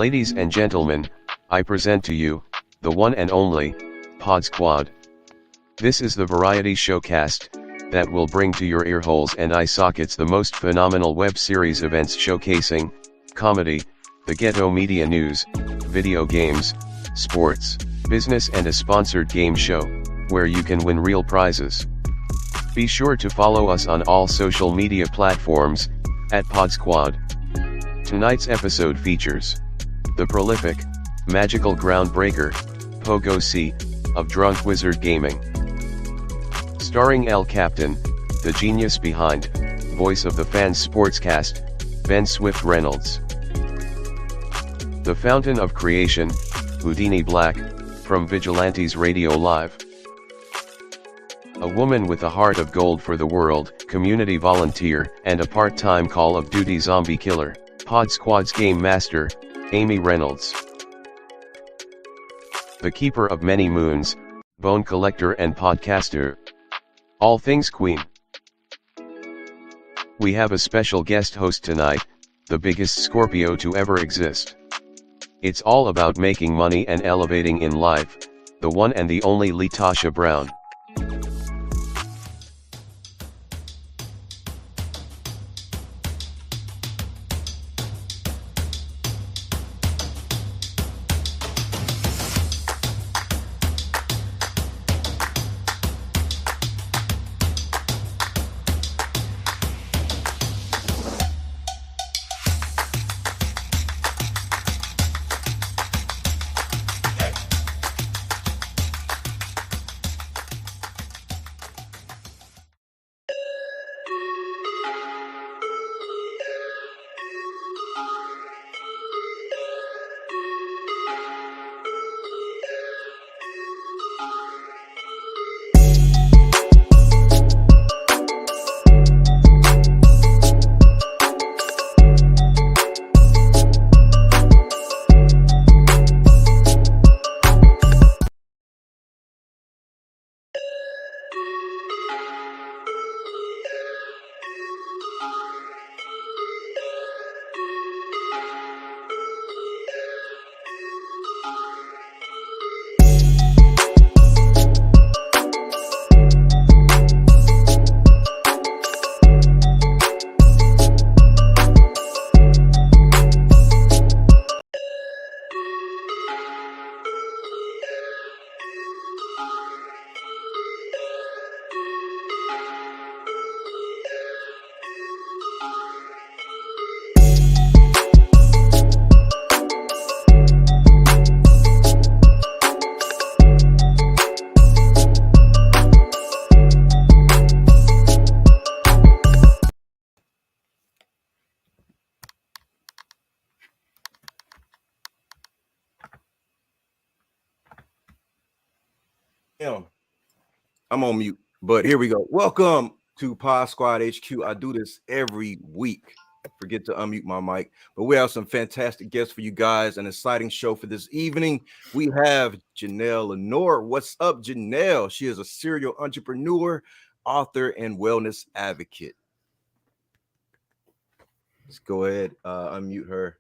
Ladies and gentlemen, I present to you, the one and only, PodzQuad. This is the variety showcast, that will bring to your ear holes and eye sockets the most phenomenal web series events showcasing, comedy, the ghetto media news, video games, sports, business and a sponsored game show, where you can win real prizes. Be sure to follow us on all social media platforms, at PodzQuad. Tonight's episode features the prolific, magical groundbreaker, Pogo C, of Drunk Wizard Gaming. Starring El Captain, the genius behind, voice of the fans sportscast, Ben Swift Reynolds. The Fountain of Creation, Houdini Black, from Vigilantes Radio Live. A woman with a heart of gold for the world, community volunteer, and a part-time Call of Duty zombie killer, PodzQuad's Game Master, Amy Reynolds. The Keeper of Many Moons, Bone Collector and Podcaster. All Things Queen. We have a special guest host tonight, the biggest Scorpio to ever exist. It's all about making money and elevating in life, the one and the only Letasha Brown. I'm on mute, but here we go. Welcome to PodzQuad HQ. I do this every week. Forget to unmute my mic, but we have some fantastic guests for you guys. An exciting show for this evening. We have Janelle Lenore. What's up, Janelle? She is a serial entrepreneur, author, and wellness advocate. Let's go ahead, unmute her.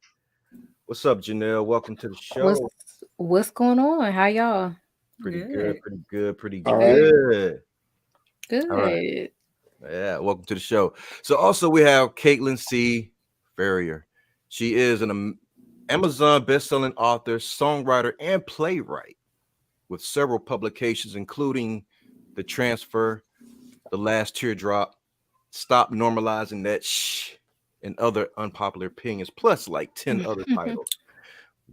What's up, Janelle? Welcome to the show. What's going on? How y'all? Pretty good. Good. All right. Yeah, welcome to the show. So also we have Kaitlan C. Farrior. She is an Amazon best-selling author, songwriter, and playwright with several publications, including The Transfer, The Last Teardrop, Stop Normalizing That Shh, and other unpopular opinions, plus like 10 other titles.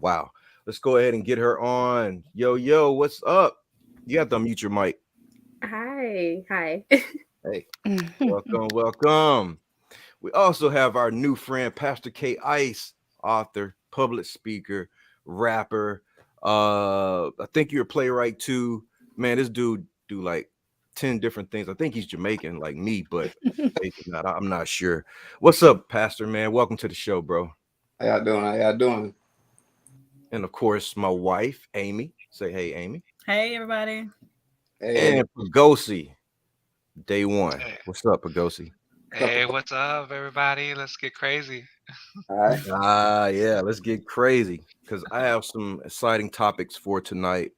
Wow. Let's go ahead and get her on. Yo, what's up? You have to unmute your mic. Hi. Hey, welcome. We also have our new friend, Pastor K. Ice, author, public speaker, rapper. I think you're a playwright too. Man, this dude do like 10 different things. I think he's Jamaican like me, but I'm not sure. What's up, Pastor, man? Welcome to the show, bro. How y'all doing? And of course, my wife, Amy. Say hey, Amy. Hey, everybody. Hey. And Pagosi, day one. What's up, Pagosi? Hey, what's up, everybody? Let's get crazy. All right. Yeah, let's get crazy because I have some exciting topics for tonight.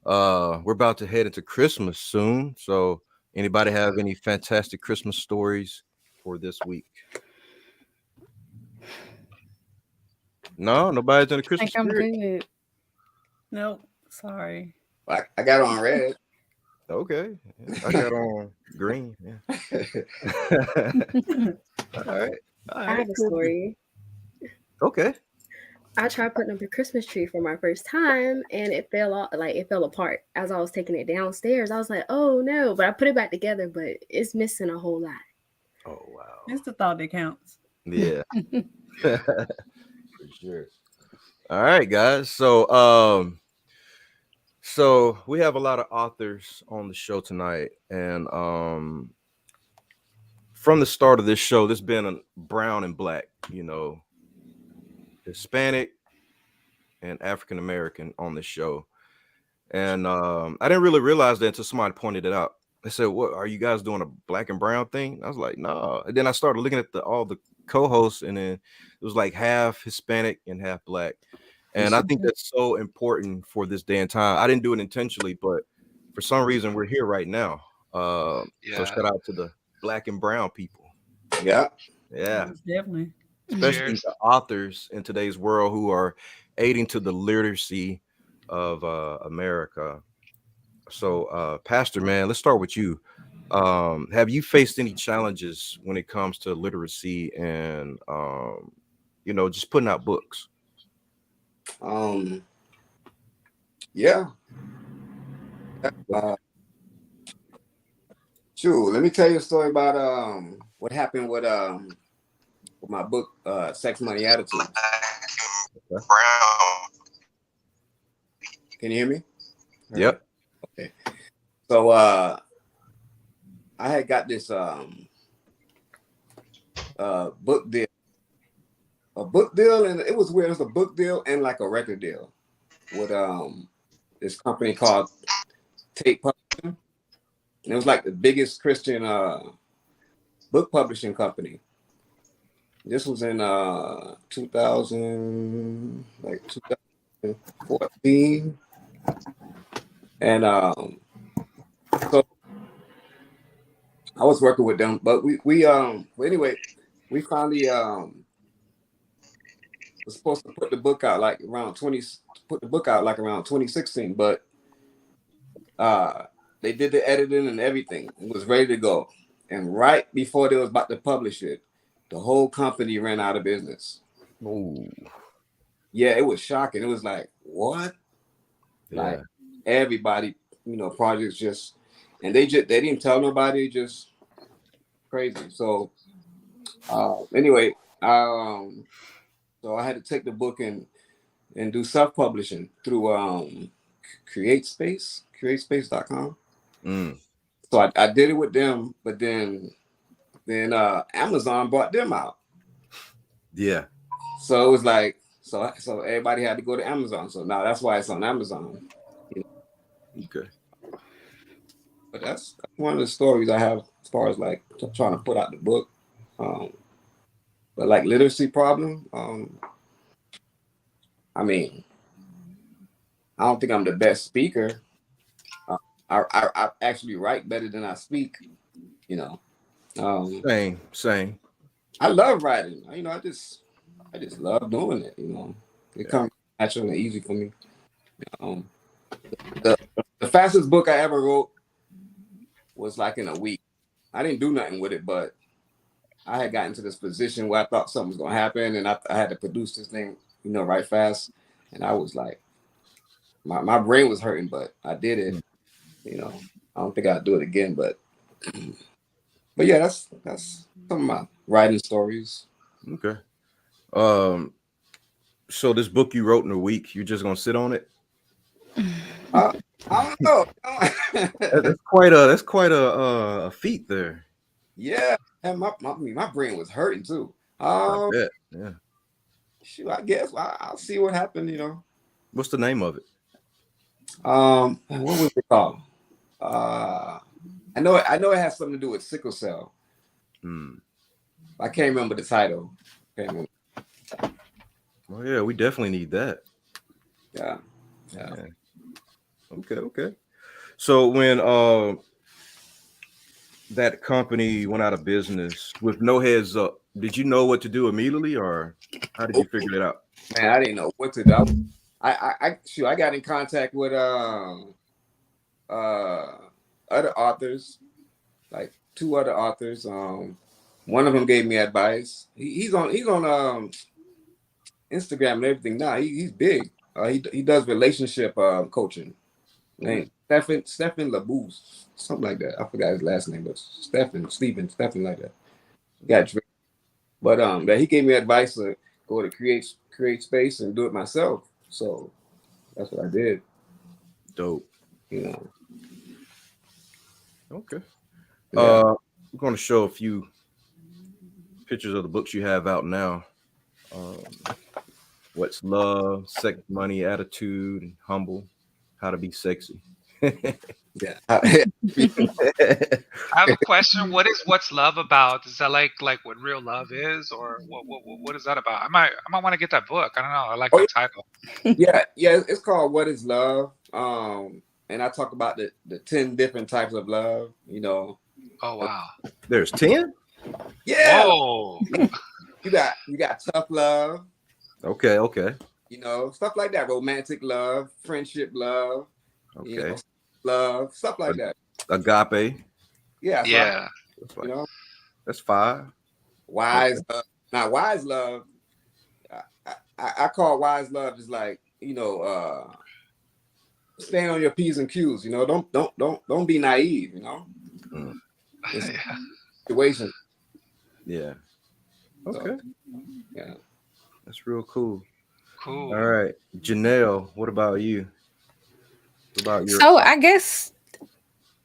We're about to head into Christmas soon. So anybody have any fantastic Christmas stories for this week? No, nobody's in the I Christmas think I'm spirit. good. Nope. Sorry. I got on red. Okay. Yeah, I got on green. Yeah. All right. All I right. have a Cool. story. Okay. I tried putting up a Christmas tree for my first time, and it fell off. Like it fell apart as I was taking it downstairs. I was like, "Oh no!" But I put it back together, but it's missing a whole lot. Oh wow. It's the thought that counts. Yeah. For sure. All right, guys. So we have a lot of authors on the show tonight, and from the start of this show, there's been a brown and black, Hispanic and African American on the show, and I didn't really realize that until somebody pointed it out. They said, "What are you guys doing, a black and brown thing?" I was like, "No." And then I started looking at all the co-hosts, and then it was like half Hispanic and half black. And I think that's so important for this day and time. I didn't do it intentionally, but for some reason we're here right now. So Yeah. shout out to the black and brown people. Yeah. Yeah, Most definitely. especially Cheers. the authors in today's world who are aiding to the literacy of America. So, Pastor, man, let's start with you. Have you faced any challenges when it comes to literacy and just putting out books? Yeah. Sure. Let me tell you a story about what happened with my book, Sex Money Attitude. Can you hear me? Yep. Okay. So I had got this book deal. A book deal, and it was weird. It was a book deal and like a record deal with this company called Tape Publishing. And it was like the biggest Christian book publishing company. This was in 2014. And so I was working with them, but we anyway, we finally was supposed to put the book out like around 2016, but they did the editing and everything. It was ready to go. And right before they was about to publish it, the whole company ran out of business. Ooh. Yeah, it was shocking. It was like, what? Yeah. Like everybody, projects just, and they didn't tell nobody, just crazy. So anyway, so I had to take the book and do self-publishing through createspace.com. So I did it with them, but then Amazon bought them out. Yeah. So it was like, so everybody had to go to Amazon. So now that's why it's on Amazon. Okay. But that's one of the stories I have as far as like trying to put out the book. But like literacy problem, I mean, I don't think I'm the best speaker. I actually write better than I speak, Same. I love writing. I just love doing it. It comes natural and easy for me. The fastest book I ever wrote was like in a week. I didn't do nothing with it, but I had gotten to this position where I thought something was gonna happen, and I had to produce this thing, right fast. And I was like, my brain was hurting, but I did it. I don't think I'd do it again, but yeah, that's some of my writing stories. Okay. So this book you wrote in a week, you're just gonna sit on it? I don't know. That's quite a feat there. Yeah, and my brain was hurting too. I bet. Yeah. Shoot, I guess I'll see what happened. What's the name of it? What was it called? I know it has something to do with sickle cell. I can't remember the title. Can't remember. Oh yeah, we definitely need that. Yeah. Okay. So when that company went out of business with no heads up, did you know what to do immediately, or how did you figure it out? Man, I didn't know what to do. I got in contact with other authors, like 2 other authors. One of them gave me advice. He's on Instagram and everything now. He's big. He does relationship coaching. Name Stephen LaBousse, something like that. I forgot his last name, but Stephen like that. Got drink. But that he gave me advice to go to create space and do it myself. So that's what I did. Dope. You know. Okay. Yeah. We're going to show a few pictures of the books you have out now. What's Love, Sex, Money, Attitude, and Humble, How to Be Sexy. Yeah. I have a question. What's love about? Is that like what real love is, or what is that about? I might want to get that book. I don't know. I like that title. Yeah. It's called What Is Love? And I talk about the 10 different types of love. You know. Oh wow. There's 10. Yeah. Whoa. You got tough love. Okay. You know, stuff like that. Romantic love, friendship love. Okay. You know, love, stuff like that. Agape. Yeah. Yeah. You know, That's 5. wise. Now, wise love. I call wise love is like, you know, stand on your P's and Q's. You know, don't be naive. You know, Yeah. situation. Yeah. Okay. Yeah. That's real cool. Cool. All right, Janelle, what about you? What about your? So I guess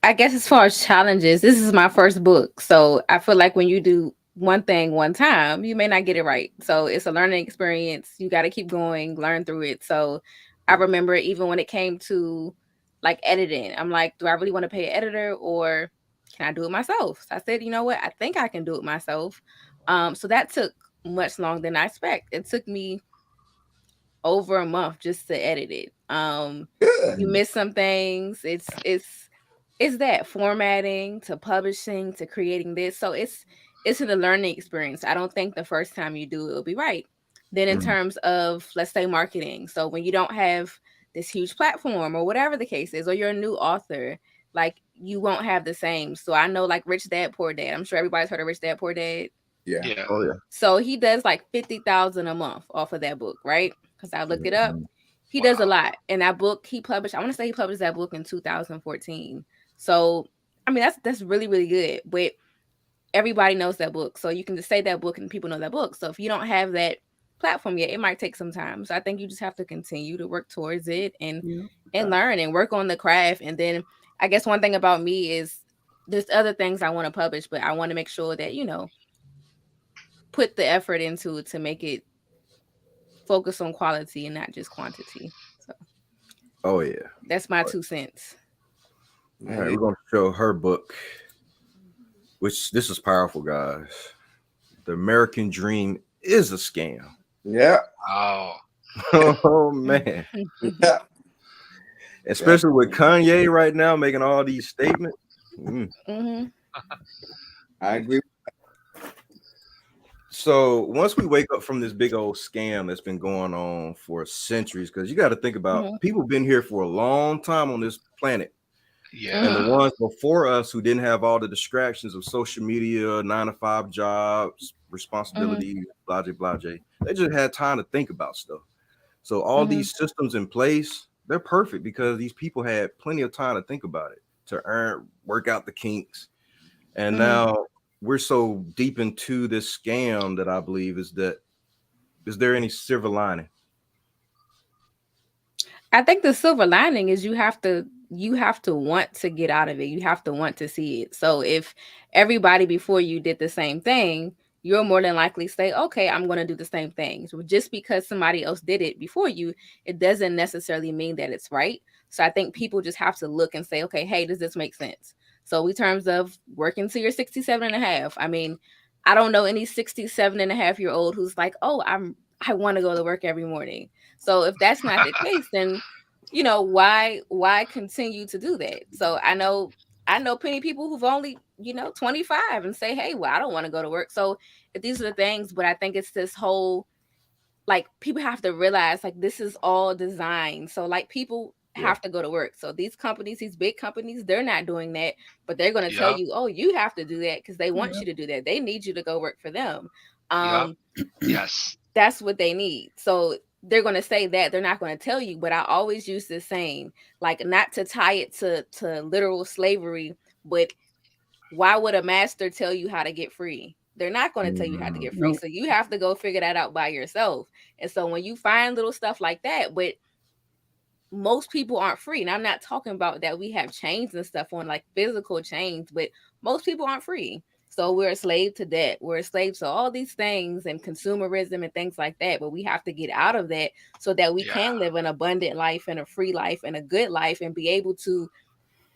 as far as challenges, this is my first book. So I feel like when you do one thing one time, you may not get it right. So it's a learning experience. You got to keep going, learn through it. So I remember even when it came to like editing, I'm like, do I really want to pay an editor or can I do it myself? So I said, you know what? I think I can do it myself. So that took much longer than I expect. It took me over a month just to edit it. You miss some things. It's that formatting to publishing to creating this. So it's a learning experience. I don't think the first time you do it will be right. Then in terms of, let's say, marketing. So when you don't have this huge platform or whatever the case is, or you're a new author, like you won't have the same. So I know like Rich Dad Poor Dad. I'm sure everybody's heard of Rich Dad Poor Dad. Yeah. Oh yeah. So he does like 50,000 a month off of that book, right? Because I looked it up. He does a lot. And that book he published, I want to say he published that book in 2014. So I mean that's really, really good. But everybody knows that book. So you can just say that book and people know that book. So if you don't have that platform yet, it might take some time. So I think you just have to continue to work towards it and learn and work on the craft. And then I guess one thing about me is there's other things I want to publish, but I want to make sure that, you know, put the effort into it to make it focus on quality and not just quantity. So Oh yeah. that's my 2 cents. All right, we're gonna show her book, which this is powerful, guys. The American Dream is a scam. Yeah. Oh. Oh man. Yeah. Especially with Kanye right now making all these statements. I agree. So once we wake up from this big old scam that's been going on for centuries, because you got to think about people been here for a long time on this planet. Yeah. And the ones before us who didn't have all the distractions of social media, 9-to-5 jobs, responsibilities, blah, blah, blah. They just had time to think about stuff. So all these systems in place, they're perfect because these people had plenty of time to think about it, to work out the kinks. And now we're so deep into this scam that I believe is there any silver lining? I think the silver lining is you have to want to get out of it. You have to want to see it. So if everybody before you did the same thing, you're more than likely say, okay, I'm going to do the same thing. So just because somebody else did it before you, it doesn't necessarily mean that it's right. So I think people just have to look and say, okay, hey, does this make sense? So in terms of working to your 67 and a half, I mean, I don't know any 67-and-a-half-year-old who's like, oh, I want to go to work every morning. So if that's not the case, then why continue to do that? So I know plenty of people who've only 25 and say, hey, well, I don't want to go to work. So if these are the things, but I think it's this whole, like, people have to realize, like, this is all designed. So, like, people have to go to work. So these companies, these big companies, they're not doing that, but they're going to tell Yep. you, oh, you have to do that because they want you to do that. They need you to go work for them. Yep. Yes. That's what they need. So they're going to say that. They're not going to tell you, but I always use this saying, like, not to tie it to literal slavery, but why would a master tell you how to get free? They're not going to tell you how to get free. Nope. So you have to go figure that out by yourself. And so when you find little stuff like that, but most people aren't free. And I'm not talking about that we have chains and stuff on, like physical chains, but most people aren't free. So we're a slave to debt. We're a slave to all these things and consumerism and things like that. But we have to get out of that so that we can live an abundant life and a free life and a good life and be able to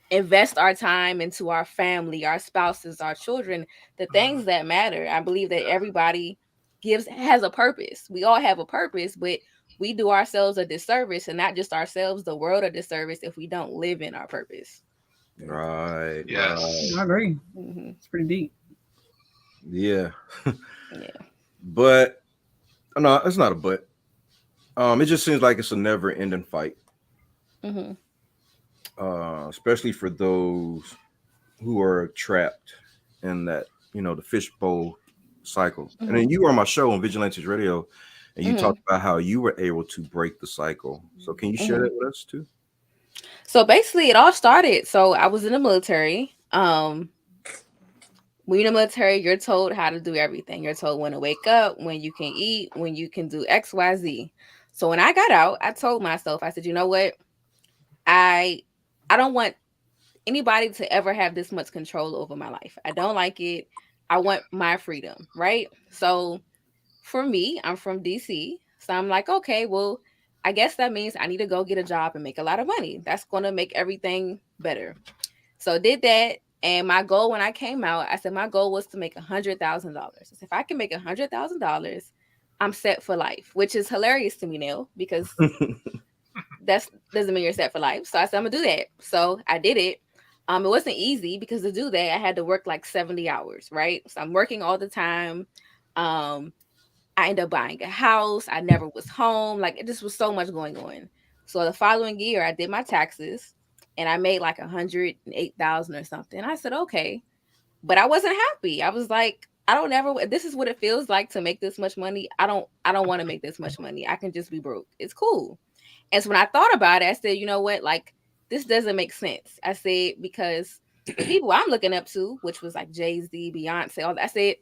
invest our time into our family, our spouses, our children, the things that matter. I believe that everybody has a purpose. We all have a purpose, but we do ourselves a disservice, and not just ourselves, the world a disservice if we don't live in our purpose. Right. Yes. I agree. Mm-hmm. It's pretty deep. Yeah. Yeah. But no, it's not a but. It just seems like it's a never-ending fight. Mm-hmm. Especially for those who are trapped in that, the fishbowl cycle. Mm-hmm. And then you were on my show on Vigilantes Radio, and you talked about how you were able to break the cycle. So can you share that with us too? So basically, it all started. So I was in the military. When you're in the military, you're told how to do everything. You're told when to wake up, when you can eat, when you can do X, Y, Z. So when I got out, I told myself, I said, you know what? I don't want anybody to ever have this much control over my life. I don't like it. I want my freedom, right? So for me, I'm from DC. So I'm like, okay, well, I guess that means I need to go get a job and make a lot of money. That's going to make everything better. So I did that. And my goal when I came out, I said my goal was to make $100,000. If I can make $100,000, I'm set for life, which is hilarious to me now because that doesn't mean you're set for life. So I said, I'm gonna do that. So I did it. It wasn't easy because to do that, I had to work like 70 hours, right? So I'm working all the time. I ended up buying a house. I never was home. Like, it just was so much going on. So the following year, I did my taxes and I made like 108,000 or something. I said, okay, but I wasn't happy. I was like, I don't ever. This is what it feels like to make this much money. I don't want to make this much money. I can just be broke. It's cool. And so when I thought about it, I said, you know what? Like, this doesn't make sense. I said, because the people I'm looking up to, which was like Jay-Z, Beyonce, all that, I said,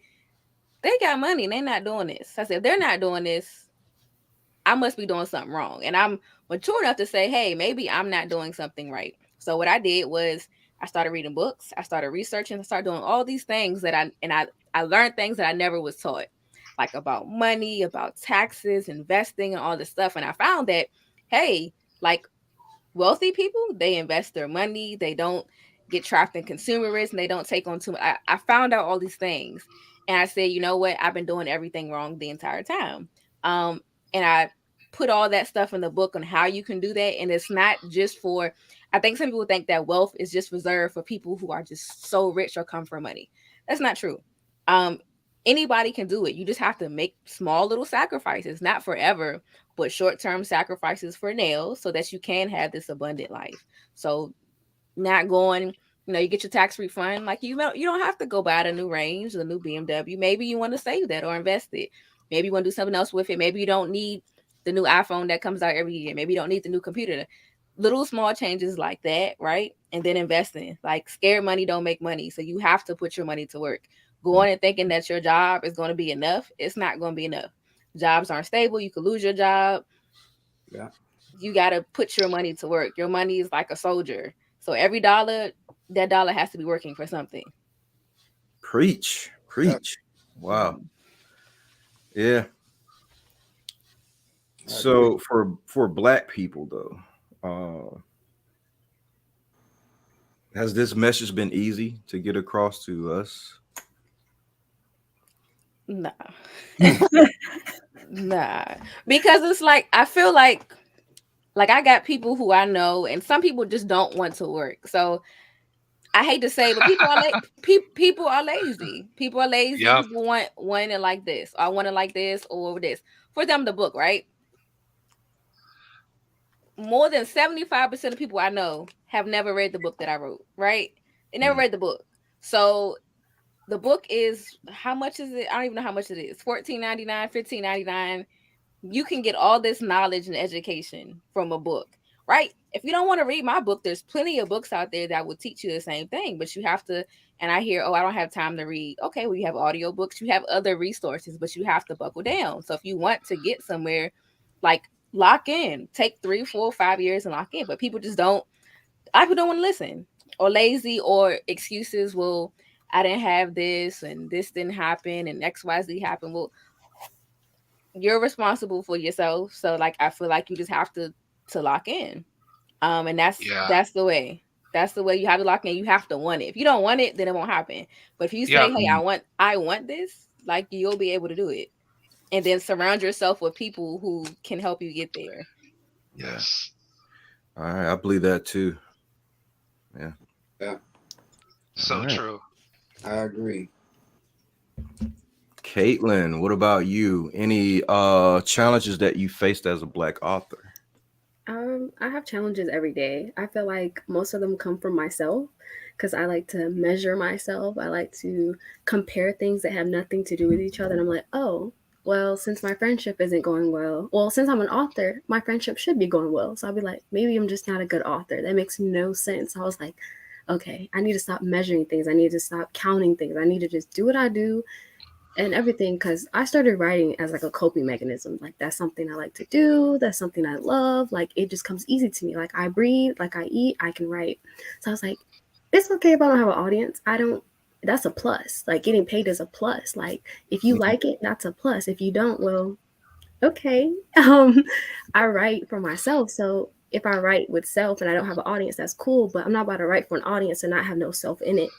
they got money and they're not doing this. I said, if they're not doing this, I must be doing something wrong. And I'm mature enough to say, hey, maybe I'm not doing something right. So what I did was I started reading books. I started researching. I started doing all these things that I learned things that I never was taught, like about money, about taxes, investing, and all this stuff. And I found that, hey, like, wealthy people, they invest their money. They don't get trapped in consumerism. They don't take on too much. I found out all these things. And I said, you know what? I've been doing everything wrong the entire time. And I put all that stuff in the book on how you can do that. And it's not just for, I think some people think that wealth is just reserved for people who are just so rich or come from money. That's not true. Anybody can do it. You just have to make small little sacrifices, not forever, but short-term sacrifices for now so that you can have this abundant life. So not going, you get your tax refund. Like, you don't have to go buy the new Range, the new BMW. Maybe you want to save that or invest it. Maybe you want to do something else with it. Maybe you don't need the new iPhone that comes out every year. Maybe you don't need the new computer. Little small changes like that, right? And then investing. Like, scared money don't make money. So you have to put your money to work. Going and thinking that your job is going to be enough, it's not going to be enough. Jobs aren't stable. You could lose your job. Yeah. You got to put your money to work. Your money is like a soldier. So every dollar, that dollar has to be working for something. Preach. Wow. Yeah. So for Black people though, has this message been easy to get across to us? Nah. Nah. Because it's like I feel like I got people who I know, and some people just don't want to work. So I hate to say, but people are lazy. People are lazy. Yep. People want it like this. I want it like this or this. For them, the book, right? More than 75% of people I know have never read the book that I wrote, right? They never read the book. So the book is, how much is it? I don't even know how much it is. $14.99, $15.99. You can get all this knowledge and education from a book, right? If you don't want to read my book, there's plenty of books out there that will teach you the same thing, but you have to. And I hear, oh, I don't have time to read. Okay, well, you have audiobooks, you have other resources, but you have to buckle down. So if you want to get somewhere, like, lock in, take 3, 4, 5 years and lock in. But people just don't. People don't want to listen, or lazy, or excuses. Well, I didn't have this, and this didn't happen, and XYZ happened. Well, you're responsible for yourself. So like I feel like you just have to lock in. And that's the way. That's the way you have to lock in. You have to want it. If you don't want it, then it won't happen. But if you say, Yep. hey, I want this, like, you'll be able to do it. And then surround yourself with people who can help you get there. Yes. All right, I believe that too. Yeah. Yeah, So Right. true. I agree. Kaitlan, what about you? Any challenges that you faced as a Black author? I have challenges every day. I feel like most of them come from myself because I like to measure myself. I like to compare things that have nothing to do with each other. And I'm like, oh, well, since my friendship isn't going well, since I'm an author, my friendship should be going well. So I'll be like, maybe I'm just not a good author. That makes no sense. I was like, okay, I need to stop measuring things. I need to stop counting things. I need to just do what I do and everything, because I started writing as like a coping mechanism. Like, that's something I like to do, that's something I love. Like, it just comes easy to me. Like, I breathe, like I eat, I can write. So I was like, it's okay if I don't have an audience. That's a plus. Like, getting paid is a plus. Like, if you like it, that's a plus. If you don't, well, okay. I write for myself. So if I write with self and I don't have an audience, that's cool. But I'm not about to write for an audience and not have no self in it.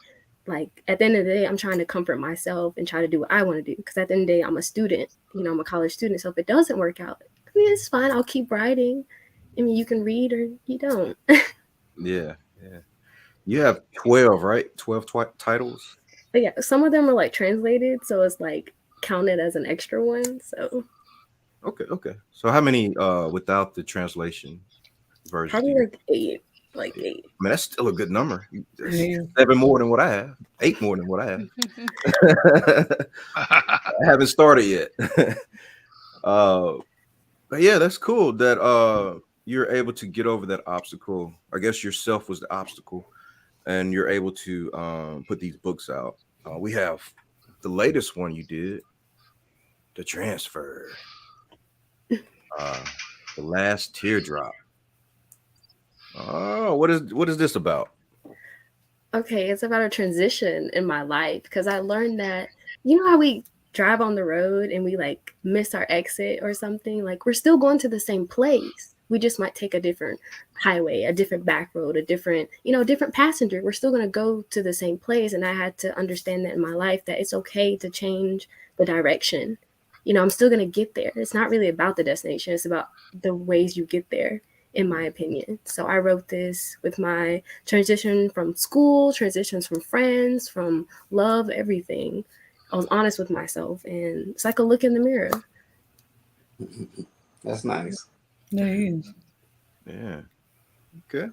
Like, at the end of the day, I'm trying to comfort myself and try to do what I want to do. Because at the end of the day, I'm a student. I'm a college student. So if it doesn't work out, I mean, it's fine. I'll keep writing. I mean, you can read or you don't. Yeah. You have 12, right? 12 titles. But yeah, some of them are like translated, so it's like counted as an extra one. So Okay. So how many without the translation versions? probably like 8. Like 8. I mean, that's still a good number. That's Yeah. 7 more than what I have. 8 more than what I have. I haven't started yet. But yeah, that's cool that you're able to get over that obstacle. I guess yourself was the obstacle, and you're able to put these books out. We have the latest one you did, The Transfer, The Last Teardrop. Oh, what is this about? Okay, it's about a transition in my life because I learned that, how we drive on the road and we like miss our exit or something? Like, we're still going to the same place. We just might take a different highway, a different back road, a different passenger. We're still going to go to the same place. And I had to understand that in my life, that it's okay to change the direction. I'm still going to get there. It's not really about the destination. It's about the ways you get there, in my opinion. So I wrote this with my transition from school, transitions from friends, from love, everything. I was honest with myself, and it's like a look in the mirror. That's nice. Yeah. Yeah. Okay.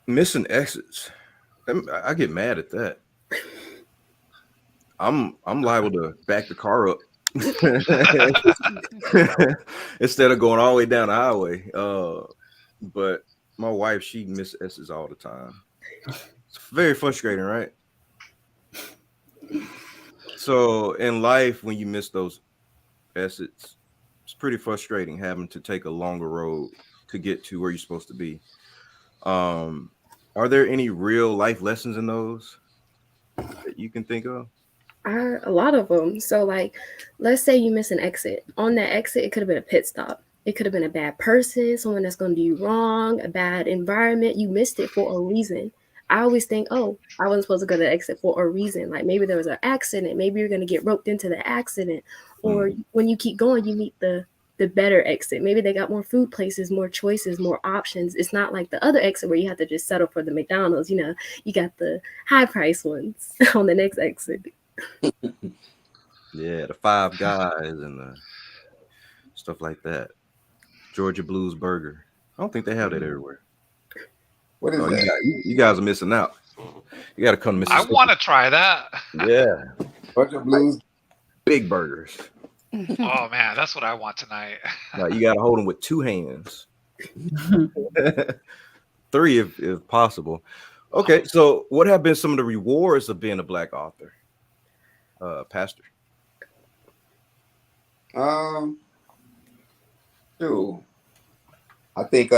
Missing exits. I get mad at that. I'm liable to back the car up instead of going all the way down the highway. But my wife, she misses exits all the time. It's very frustrating, right? So in life, when you miss those exits, it's pretty frustrating having to take a longer road to get to where you're supposed to be. Are there any real life lessons in those that you can think of? A lot of them. So, like, let's say you miss an exit. On that exit, it could have been a pit stop. It could have been a bad person, someone that's going to do you wrong, a bad environment. You missed it for a reason. I always think, oh, I wasn't supposed to go to the exit for a reason. Like maybe there was an accident. Maybe you're gonna get roped into the accident. Or when you keep going, you meet the better exit. Maybe they got more food places, more choices, more options. It's not like the other exit where you have to just settle for the McDonald's. You know, you got the high price ones on the next exit. Yeah, the Five Guys and the stuff like that. Georgia Blues Burger. I don't think they have that everywhere. What is that? You guys are missing out. You got to come to I Mississippi. want to try that. Yeah, Georgia Blues. big burgers. Oh man, that's what I want tonight. Like you got to hold them with 2 hands, 3 if possible. Okay, so what have been some of the rewards of being a Black author, Pastor? Dude, I think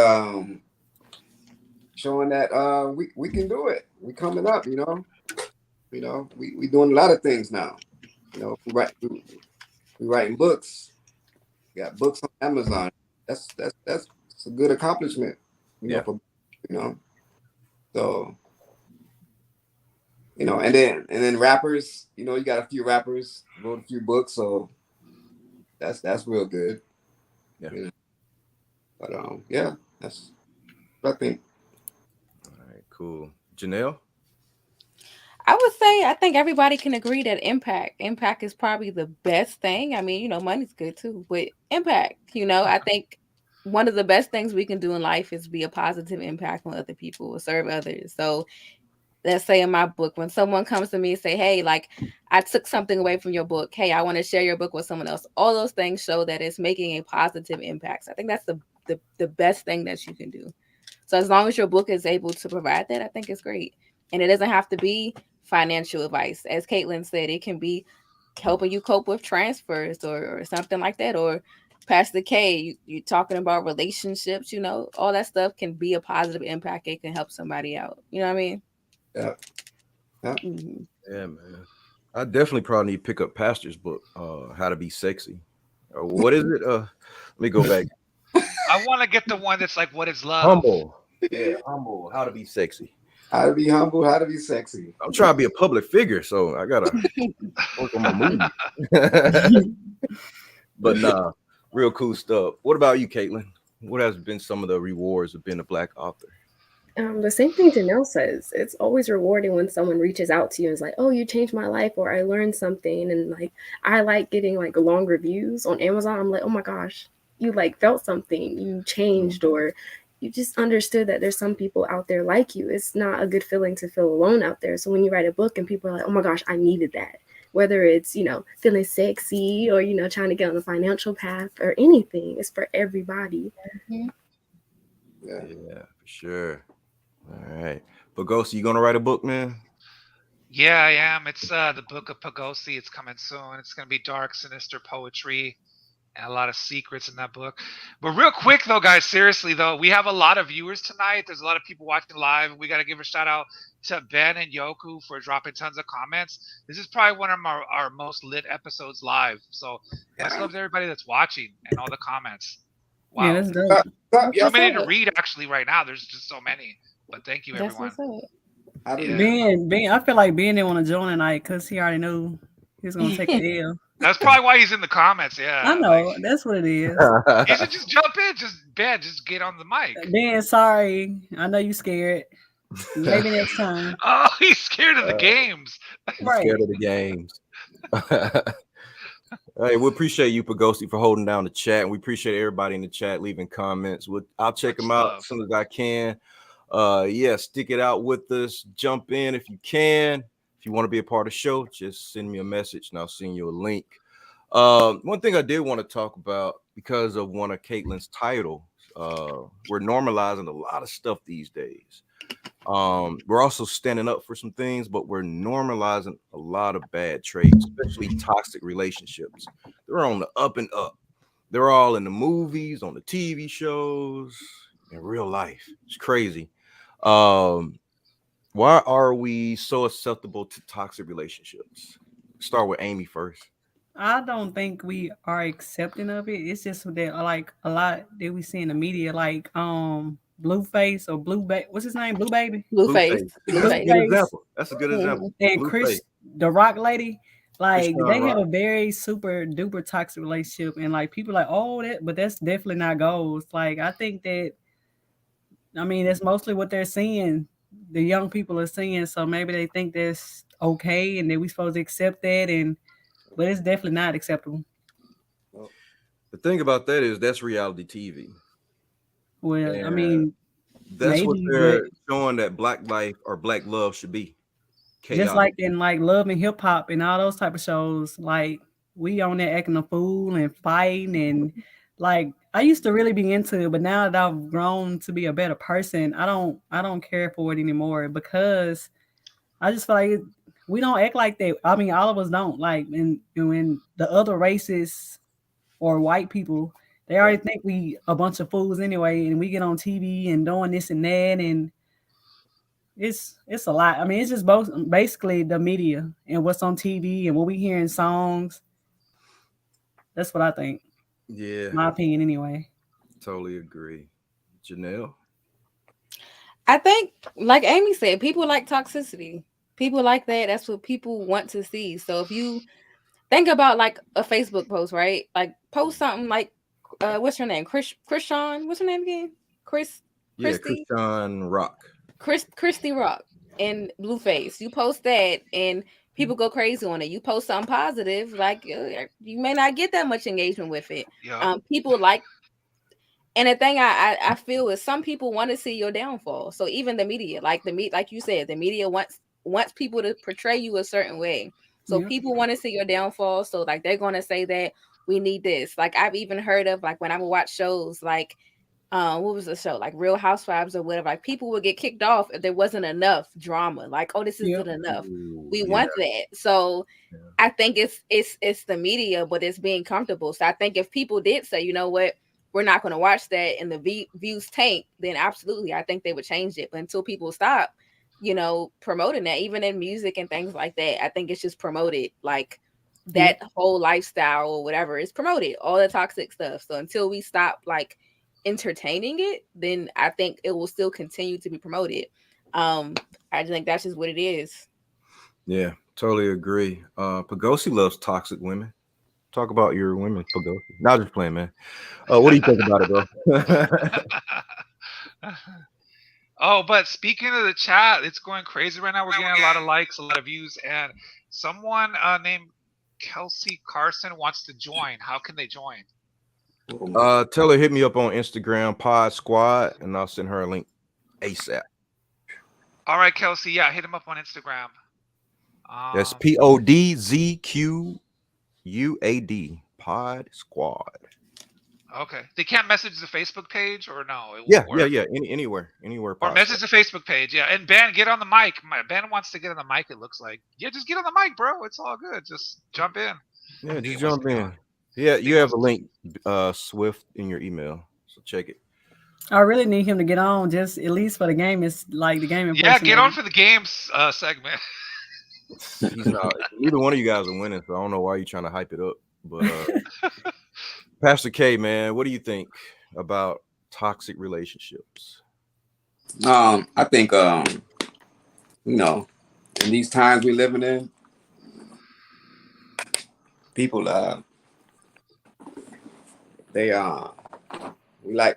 showing that we can do it. We coming up, you know. We doing a lot of things now. You know, we writing books. We got books on Amazon. That's a good accomplishment. You know, so you know, and then rappers. You know, you got a few rappers wrote a few books, so that's real good. Yeah. You know? But yeah, that's what I think. All right, cool. Janelle? I would say I think everybody can agree that impact is probably the best thing. I mean, you know, money's good too, but impact, you know, I think one of the best things we can do in life is be a positive impact on other people or serve others. So let's say in my book, when someone comes to me and say, hey, like I took something away from your book. Hey, I want to share your book with someone else. All those things show that it's making a positive impact. So I think that's the best thing that you can do. So as long as your book is able to provide that, I think it's great. And it doesn't have to be financial advice. As Kaitlan said, it can be helping you cope with transfers or something like that. Or Pastor K, you're talking about relationships, you know, all that stuff can be a positive impact. It can help somebody out. You know what I mean? Yeah. Mm-hmm. Yeah, man. I definitely probably need to pick up Pastor's book, How to Be Sexy. What is it? Let me go back. I want to get the one that's like, what is love? Humble. Yeah, humble. How to be sexy. How to be humble, how to be sexy. I'm trying to be a public figure, so I gotta work on my movie. But nah, real cool stuff. What about you, Kaitlan? What has been some of the rewards of being a Black author? The same thing Janelle says. It's always rewarding when someone reaches out to you and is like, oh, you changed my life, or I learned something. And like, I like getting like long reviews on Amazon. I'm like, oh my gosh, you like felt something, you changed, or you just understood that there's some people out there like you. It's not a good feeling to feel alone out there. So when you write a book and people are like, oh my gosh, I needed that. Whether it's, you know, feeling sexy or, you know, trying to get on the financial path or anything, it's for everybody. Mm-hmm. Yeah, for sure. All right. Pagosi, you gonna write a book, man? Yeah, I am. It's the book of Pagosi. It's coming soon. It's gonna be dark, sinister poetry and a lot of secrets in that book. But real quick though, guys, seriously though, we have a lot of viewers tonight. There's a lot of people watching live. We got to give a shout out to Ben and Yoku for dropping tons of comments. This is probably one of our most lit episodes live. So much love to everybody that's watching and all the comments. Wow. Yeah, that's dope. Too many to read actually right now. There's just so many. But thank you, everyone. Ben, I feel like Ben didn't want to join tonight because he already knew he was gonna take the L. That's probably why he's in the comments. Yeah, I know. Like, that's what it is. You should just jump in. Just get on the mic. Ben, sorry. I know you scared. Maybe next time. Oh, he's scared of the games. Right. Scared of the games. Hey, we appreciate you, Pagosi, for holding down the chat. And we appreciate everybody in the chat leaving comments. I'll check them out as soon as I can. Yeah, stick it out with us. Jump in if you can. If you want to be a part of the show, just send me a message and I'll send you a link. One thing I did want to talk about, because of one of Kaitlan's titles, we're normalizing a lot of stuff these days. We're also standing up for some things, but we're normalizing a lot of bad traits, especially toxic relationships. They're on the up and up. They're all in the movies, on the TV shows, in real life. It's crazy. Why are we so susceptible to toxic relationships? Start with Amy first. I don't think we are accepting of it. It's just that like a lot that we see in the media, like Blueface or what's his name? Blue Baby? Blueface. That's a good example. That's a good example. And Blueface. the Rock Lady, like Krishan they Rock. have a very super duper toxic relationship, and like people like, oh, but that's definitely not goals. Like I think that, I mean, that's mostly what they're seeing. The young people are seeing, so maybe they think that's okay, and that we supposed to accept that, but it's definitely not acceptable. The thing about that is that's reality TV. Well, And I mean, that's what maybe, they're but showing that black life or black love should be. Chaotic. just like in like Love and Hip Hop and all those type of shows, like we on there acting a fool and fighting, and like I used to really be into it, but now that I've grown to be a better person, I don't care for it anymore, because I just feel like we don't act like that. I mean, all of us don't. Like, and when the other races or white people, they already think we a bunch of fools anyway, and we get on TV and doing this and that, and it's a lot. I mean, it's just basically the media and what's on TV and what we hear in songs. That's what I think. Yeah. My opinion anyway. Totally agree. Janelle? I think, like Amy said, people like toxicity. People like that. That's what people want to see. So if you think about like a Facebook post, right? Like post something like, what's her name? Krishan. What's her name again? Christy. Krishan Rock. Christy Rock and Blueface. You post that and people go crazy on it. You post something positive, like you may not get that much engagement with it. Yeah. People like, and the thing I feel is some people want to see your downfall. So even the media, like you said, the media wants people to portray you a certain way. So people want to see your downfall. So like they're gonna say that we need this. Like I've even heard of, like when I would watch shows like what was the show, like Real Housewives or whatever, like people would get kicked off if there wasn't enough drama, like, oh, this isn't enough. We want that. So I think it's the media, but it's being comfortable. So I think if people did say, you know what, we're not going to watch that, and the views tank, then absolutely I think they would change it. But until people stop, you know, promoting that, even in music and things like that, I think it's just promoted, like that whole lifestyle or whatever is promoted, all the toxic stuff. So until we stop like entertaining it, then I think it will still continue to be promoted. I just think that's just what it is. Yeah, totally agree. Pagosi loves toxic women. Talk about your women, Pagosi. Not just playing, man. What do you think about it, bro? Oh, but speaking of the chat, it's going crazy right now. We're getting a lot of likes, a lot of views, and someone named Kelsey Carson wants to join. How can they join? Tell her hit me up on Instagram, PodzQuad, and I'll send her a link ASAP. All right, Kelsey. Yeah, hit him up on Instagram. That's PODZQUAD, PodzQuad. Okay. They can't message the Facebook page or no? Yeah. Anywhere. Or message the Facebook page. Yeah. And Ben, get on the mic. Ben wants to get on the mic, it looks like. Yeah, just get on the mic, bro. It's all good. Just jump in. Yeah, just jump in. Yeah, you have a link, Swift, in your email. So check it. I really need him to get on, just at least for the game. It's like the game. Yeah, get on for the games segment. He's not. Neither one of you guys are winning, so I don't know why you're trying to hype it up. But Pastor K, man, what do you think about toxic relationships? I think you know, in these times we're living in, people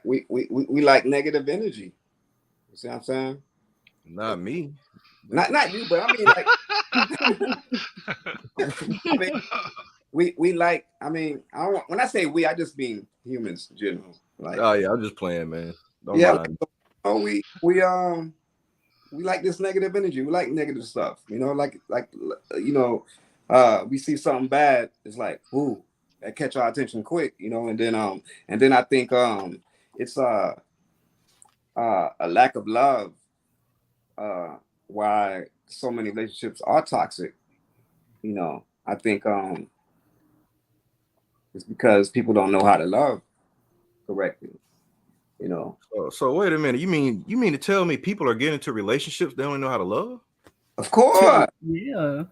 we like negative energy. You see what I'm saying? Not me. Not you, but I mean, like, we like. I mean, I don't. When I say we, I just mean humans in general. Like, oh yeah, I'm just playing, man. Don't mind. We like this negative energy. We like negative stuff. You know, like you know, we see something bad. It's like, ooh, that catch our attention quick. You know, and then I think it's a lack of love. Why so many relationships are toxic, you know, I think it's because people don't know how to love correctly, you know. So wait a minute, you mean to tell me people are getting into relationships they don't know how to love? Of course. Yeah.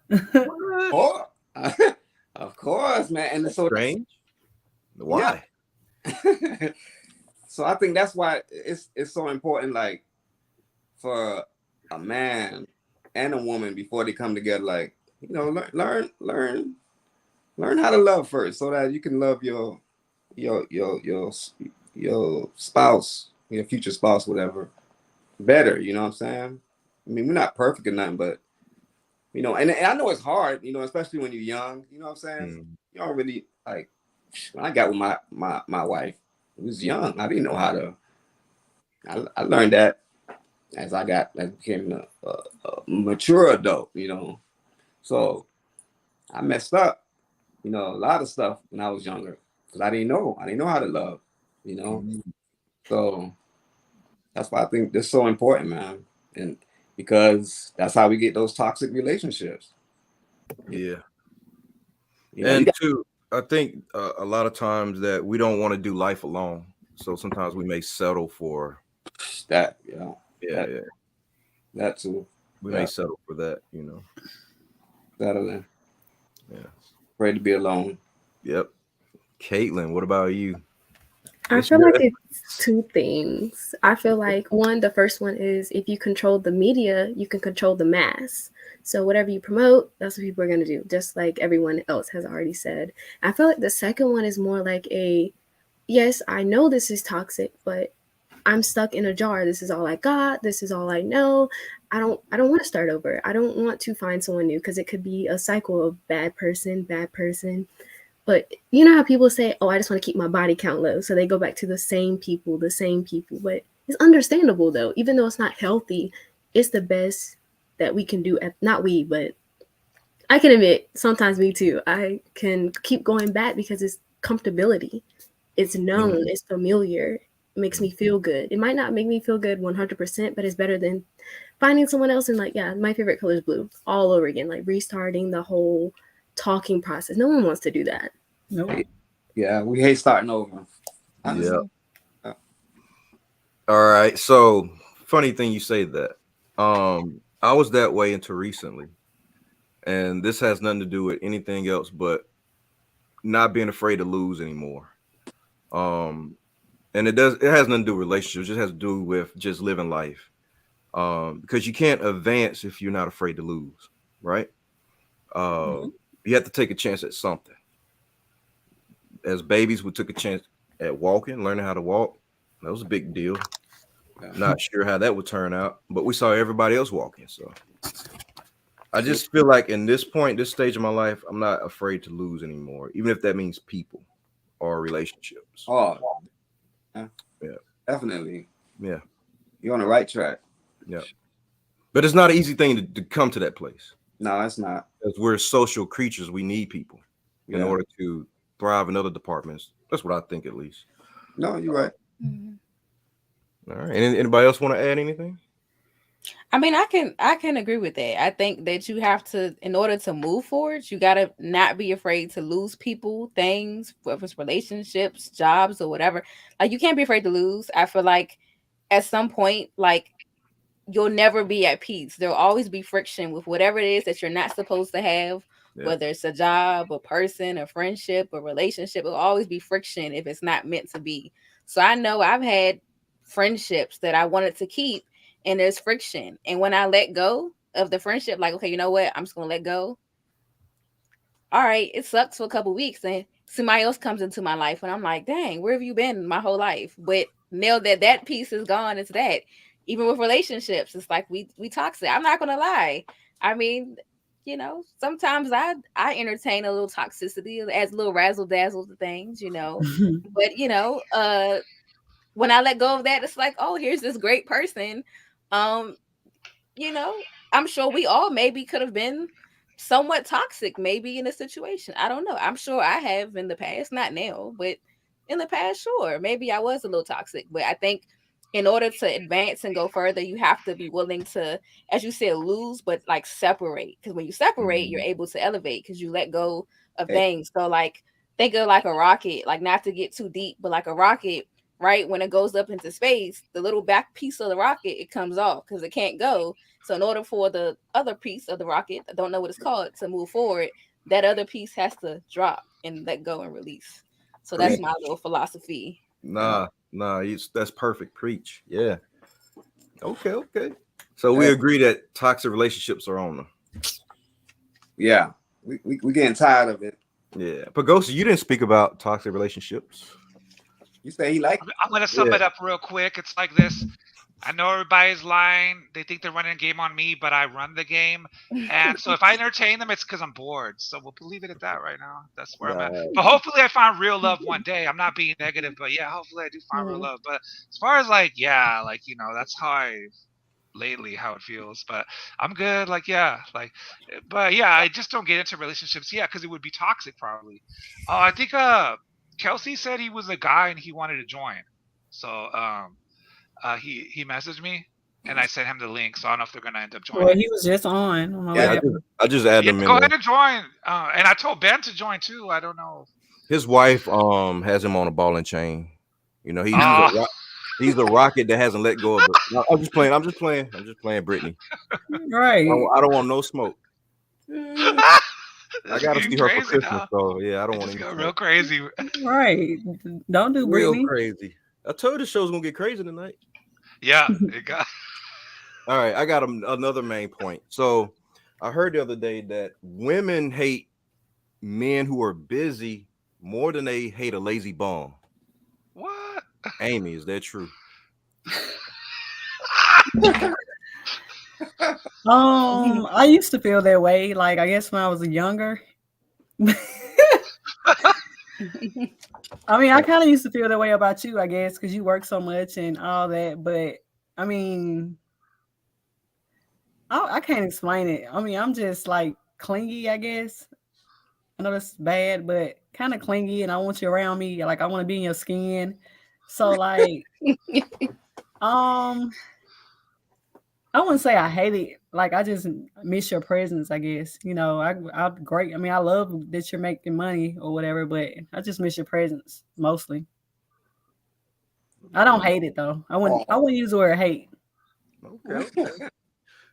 Of course, man. And it's so strange. Why? Yeah. So I think that's why it's so important, like for a man and a woman before they come together, like learn how to love first, so that you can love your your your your spouse, your future spouse, whatever, better. You know what I'm saying? I mean, we're not perfect or nothing, but and I know it's hard, especially when you're young. You know what I'm saying? You don't really like. When I got with my wife, I was young. I didn't know how to. I learned that as I became a mature adult. So I messed up. A lot of stuff when I was younger because I didn't know. I didn't know how to love. So that's why I think this is so important, man. And because that's how we get those toxic relationships. Yeah. And too, I think a lot of times that we don't want to do life alone. So sometimes we may settle for that. That too. We may settle for that, Settling. Yeah. Afraid to be alone. Yep. Kaitlan, what about you? I feel like it's two things. I feel like the first one is if you control the media, you can control the mass. So whatever you promote, that's what people are going to do, just like everyone else has already said. I feel like the second one is more like yes, I know this is toxic, but I'm stuck in a jar. This is all I got. This is all I know. I don't want to start over. I don't want to find someone new because it could be a cycle of bad person. But you know how people say, oh, I just want to keep my body count low. So they go back to the same people. But it's understandable, though. Even though it's not healthy, it's the best that we can do. Not we, but I can admit, sometimes me too. I can keep going back because it's comfortability. It's known. It's familiar. It makes me feel good. It might not make me feel good 100%, but it's better than finding someone else and like, yeah, my favorite color is blue all over again. Like restarting the whole talking process. No one wants to do that. Nope. Yeah, we hate starting over. Yeah. All right. So funny thing you say that. I was that way until recently. And this has nothing to do with anything else but not being afraid to lose anymore. And it has nothing to do with relationships, it just has to do with just living life. Because you can't advance if you're not afraid to lose, right? You have to take a chance at something. As babies, we took a chance at walking, learning how to walk. That was a big deal. Not sure how that would turn out, but we saw everybody else walking. So I just feel like in this stage of my life, I'm not afraid to lose anymore, even if that means people or relationships. Oh, yeah, definitely. Yeah, you're on the right track. Yeah, but it's not an easy thing to come to that place. No, it's not. Because we're social creatures. We need people in order to thrive in other departments. That's what I think, at least. No, you're right. All right. Anybody else want to add anything? I mean, I can agree with that. I think that you have to, in order to move forward, you gotta not be afraid to lose people, things, whether it's relationships, jobs, or whatever. Like you can't be afraid to lose. I feel like at some point, like you'll never be at peace. There'll always be friction with whatever it is that you're not supposed to have, whether it's a job, a person, a friendship, a relationship. It'll always be friction if it's not meant to be. So I know I've had friendships that I wanted to keep, and there's friction. And when I let go of the friendship, like, okay, you know what? I'm just gonna let go. All right, it sucks for a couple weeks, and somebody else comes into my life, and I'm like, dang, where have you been my whole life? But now that piece is gone, it's that. Even with relationships, it's like we toxic. I'm not gonna lie. I mean, sometimes I entertain a little toxicity, as a little razzle dazzle to things, But when I let go of that, it's like, oh, here's this great person. I'm sure we all maybe could have been somewhat toxic, maybe in a situation. I don't know. I'm sure I have in the past, not now, but in the past, sure. Maybe I was a little toxic, but I think in order to advance and go further, you have to be willing to, as you said, lose, but like separate. Because when you separate, you're able to elevate because you let go of things. So like think of like a rocket, like not to get too deep, but like a rocket, right? When it goes up into space, the little back piece of the rocket, it comes off because it can't go. So in order for the other piece of the rocket, I don't know what it's called, to move forward, that other piece has to drop and let go and release. So that's my little philosophy. Nah, Nah, that's perfect. Preach. Yeah. Okay. So we agree that toxic relationships are on them. Yeah, we getting tired of it. Yeah. Pagosa, you didn't speak about toxic relationships. You say he like I'm gonna sum it up real quick. It's like this. I know everybody's lying. They think they're running a game on me, but I run the game. And so if I entertain them, it's because I'm bored. So we'll leave it at that right now. That's where I'm at. But hopefully I find real love one day. I'm not being negative, but yeah, hopefully I do find real love. But as far as like, yeah, like, you know, that's how it feels. But I'm good. Like, yeah, like, but yeah, I just don't get into relationships. Yeah, because it would be toxic probably. I think Kelsey said he was a guy and he wanted to join. So he messaged me and I sent him the link. So I don't know if they're gonna end up joining. Well, he was just on. Yeah, I just added him in. Go ahead and join. And I told Ben to join too. I don't know. His wife has him on a ball and chain. You know, he's a rocket that hasn't let go of it. No, I'm just playing, Brittany. Right. I don't want no smoke. I gotta see her for Christmas, now. so yeah, I don't want to go real crazy. Right. Don't do real Brittany. Crazy. I told you the show's gonna get crazy tonight. Yeah, it got. All right, I got another main point. So I heard the other day that women hate men who are busy more than they hate a lazy bum. What? Amy, is that true? I used to feel that way. Like, I guess when I was younger. I mean, I kind of used to feel that way about you, I guess, because you work so much and all that. But I mean, I can't explain it. I mean, I'm just like clingy, I guess. I know that's bad, but kind of clingy, and I want you around me. Like, I want to be in your skin. So, like, I wouldn't say I hate it. Like, I just miss your presence, I guess. You know, I'm great. I mean, I love that you're making money or whatever, but I just miss your presence mostly. I don't hate it though. I wouldn't use the word hate. Okay.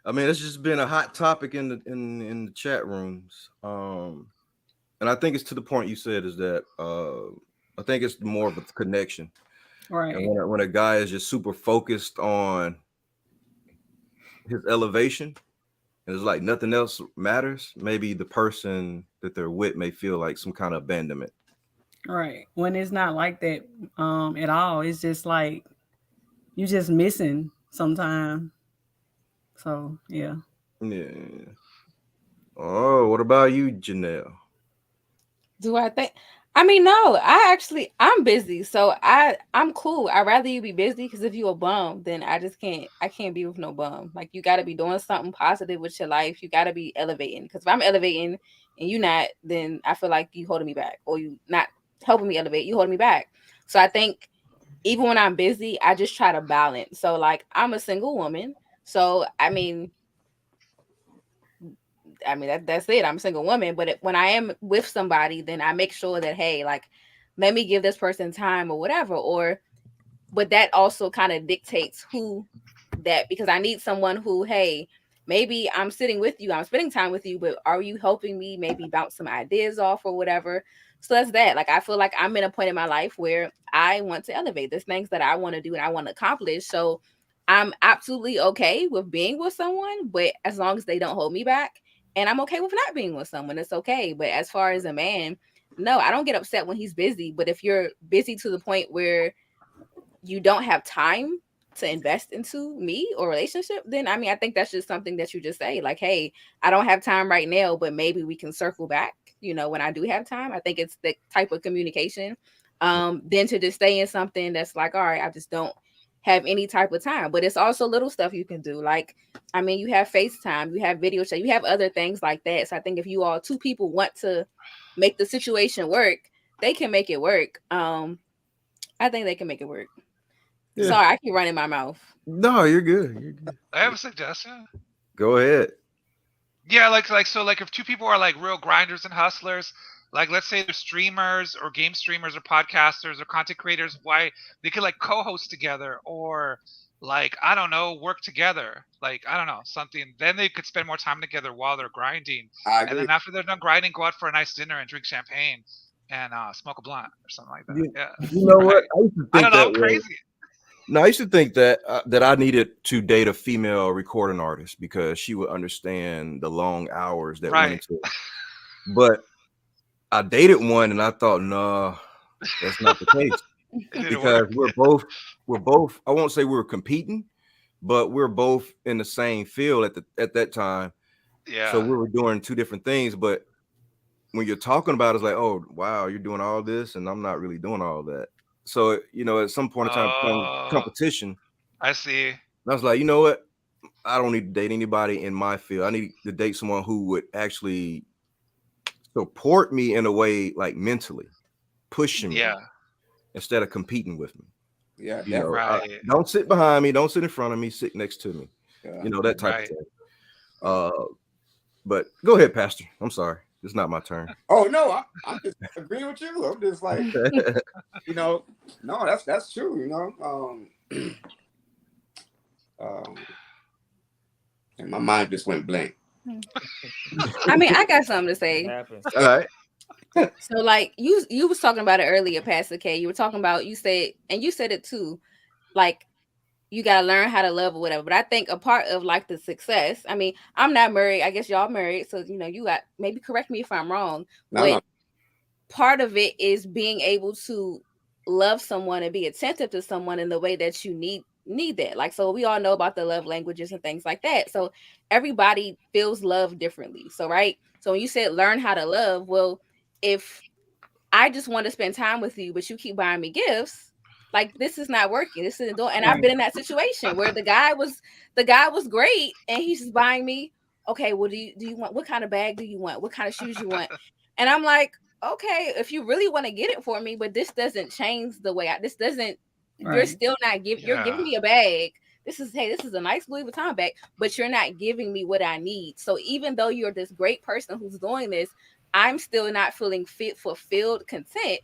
I mean, it's just been a hot topic in the chat rooms. And I think it's to the point you said is that I think it's more of a connection. Right. And when a guy is just super focused on his elevation and it's like nothing else matters, maybe the person that they're with may feel like some kind of abandonment. Right. When it's not like that at all. It's just like you just missing sometimes. So yeah. Yeah. Oh, what about you, Janelle? Do I think? I mean, no. I'm busy, so I'm cool. I'd rather you be busy because if you a bum, then I can't be with no bum. Like, you got to be doing something positive with your life. You got to be elevating. Because if I'm elevating and you not, then I feel like you holding me back, or you not helping me elevate. You holding me back. So I think even when I'm busy, I just try to balance. So like, I'm a single woman, so I mean that's it. I'm a single woman, but when I am with somebody, then I make sure that, hey, like, let me give this person time or whatever. But that also kind of dictates who that, because I need someone who, hey, maybe I'm sitting with you, I'm spending time with you, but are you helping me maybe bounce some ideas off or whatever? So that's that. Like, I feel like I'm in a point in my life where I want to elevate. There's things that I want to do and I want to accomplish. So I'm absolutely okay with being with someone, but as long as they don't hold me back. And I'm okay with not being with someone. It's okay. But as far as a man, no, I don't get upset when he's busy. But if you're busy to the point where you don't have time to invest into me or relationship, then I mean, I think that's just something that you just say, like, hey, I don't have time right now, but maybe we can circle back, when I do have time. I think it's the type of communication. Then to just stay in something that's like, all right, I just don't have any type of time. But it's also little stuff you can do. Like, I mean, you have FaceTime, you have video chat, you have other things like that. So I think if you all two people want to make the situation work, they can make it work. I think they can make it work. Yeah. Sorry, I keep running my mouth. No, you're good. I have a suggestion. Go ahead. Yeah, like if two people are like real grinders and hustlers, like let's say they're streamers or game streamers or podcasters or content creators, why they could like co-host together or like, I don't know, work together. Like, I don't know, something. Then they could spend more time together while they're grinding. And then after they're done grinding, go out for a nice dinner and drink champagne. and smoke a blunt or something like that. You, Yeah. you know what? Right. I used to I think don't know. that I'm way. crazy. No, I used to think that that I needed to date a female recording artist because she would understand the long hours that went Right. into it. But I dated one, and I thought, no, that's not the case It didn't because work. we're both. I won't say we were competing, but we're both in the same field at that time. So Yeah. we were doing two different things. But when you're talking about it, it's like, oh wow, you're doing all this, and I'm not really doing all that. So at some point in time, it becomes Oh, competition. I see. And I was like, you know what? I don't need to date anybody in my field. I need to date someone who would actually support me in a way, like mentally pushing me Yeah. instead of competing with me. Yeah, You know, definitely. Right. don't sit behind me, don't sit in front of me, sit next to me. Yeah. That type of Right. thing. But go ahead, Pastor. I'm sorry, it's not my turn. Oh no, I'm just agreeing with you. I'm just like, no, that's true. And my mind just went blank. I mean, I got something to say. Happens. All right. So like you was talking about it earlier, Pastor K. You were talking about, you said it too, like you gotta learn how to love or whatever. But I think a part of like the success, I mean, I'm not married. I guess y'all married, so you got, maybe correct me if I'm wrong. No. Part of it is being able to love someone and be attentive to someone in the way that you need that. Like, so we all know about the love languages and things like that. So everybody feels love differently. So right. So when you said learn how to love, well, if I just want to spend time with you, but you keep buying me gifts, like this is not working. This isn't doing. And I've been in that situation where the guy was great, and he's just buying me. Okay, well, do you want, what kind of bag do you want? What kind of shoes you want? And I'm like, okay, if you really want to get it for me, but this doesn't change the way this doesn't. Right. You're still not giving. You're giving me a bag. This is a nice Louis Vuitton bag, but you're not giving me what I need. So even though you're this great person who's doing this, I'm still not feeling fulfilled, content.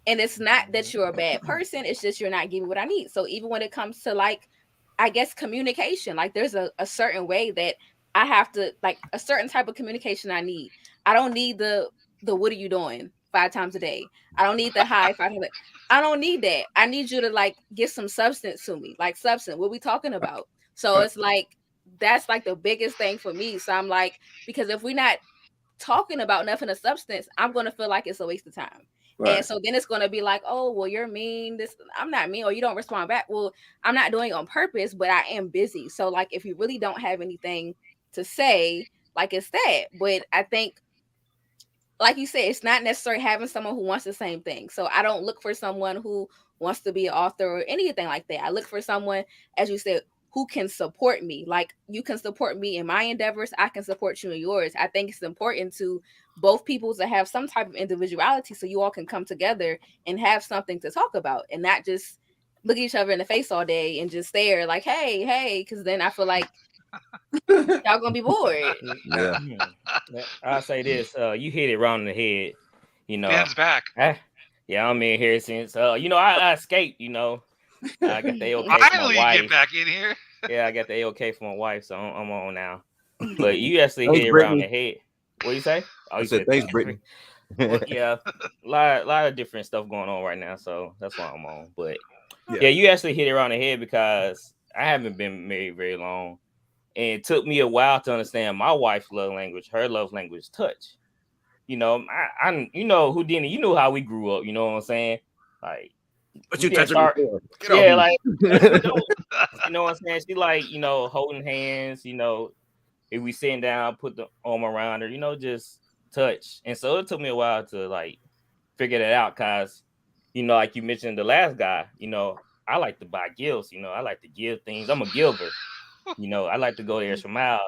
And it's not that you're a bad person. It's just you're not giving what I need. So even when it comes to like, I guess communication, like there's a certain way that I have to, like a certain type of communication I need. I don't need the what are you doing 5 times a day. I don't need the hi 5 times. I don't need that. I need you to like get some substance to me, like substance. What we talking about? So it's like that's like the biggest thing for me. So I'm like, because if we're not talking about nothing of substance, I'm gonna feel like it's a waste of time. Right. And so then it's gonna be like, oh, well, you're mean. This I'm not mean, or you don't respond back. Well, I'm not doing it on purpose, but I am busy. So like, if you really don't have anything to say, like it's that. But I think, like you said, it's not necessarily having someone who wants the same thing. So I don't look for someone who wants to be an author or anything like that. I look for someone, as you said, who can support me. Like you can support me in my endeavors, I can support you in yours. I think it's important to both people to have some type of individuality so you all can come together and have something to talk about and not just look at each other in the face all day and just stare like, hey, because then I feel like y'all gonna be bored. Yeah. I'll say this, you hit it round in the head. Ben's back. Yeah, I'm in here since I escaped, I got the okay Finally, from my wife. Get back in here. Yeah, I got the okay from my wife, so I'm on now. But you actually Thanks, hit it Brittany. around the head. What you say? Oh, I you said thanks, Brittany. Well, yeah, a lot of different stuff going on right now, so that's why I'm on. But yeah, you actually hit it around the head because I haven't been married very long, and it took me a while to understand my wife's love language. Her love language is touch. I Houdini. You know how we grew up. You know what I'm saying? Like, but you touching me for? Yeah, like you know what I'm saying? She like holding hands. If we sitting down, put the arm around her. Just touch. And so it took me a while to like figure that out because like you mentioned the last guy. I like to buy gifts. I like to give things. I'm a giver. I like to go the extra mile.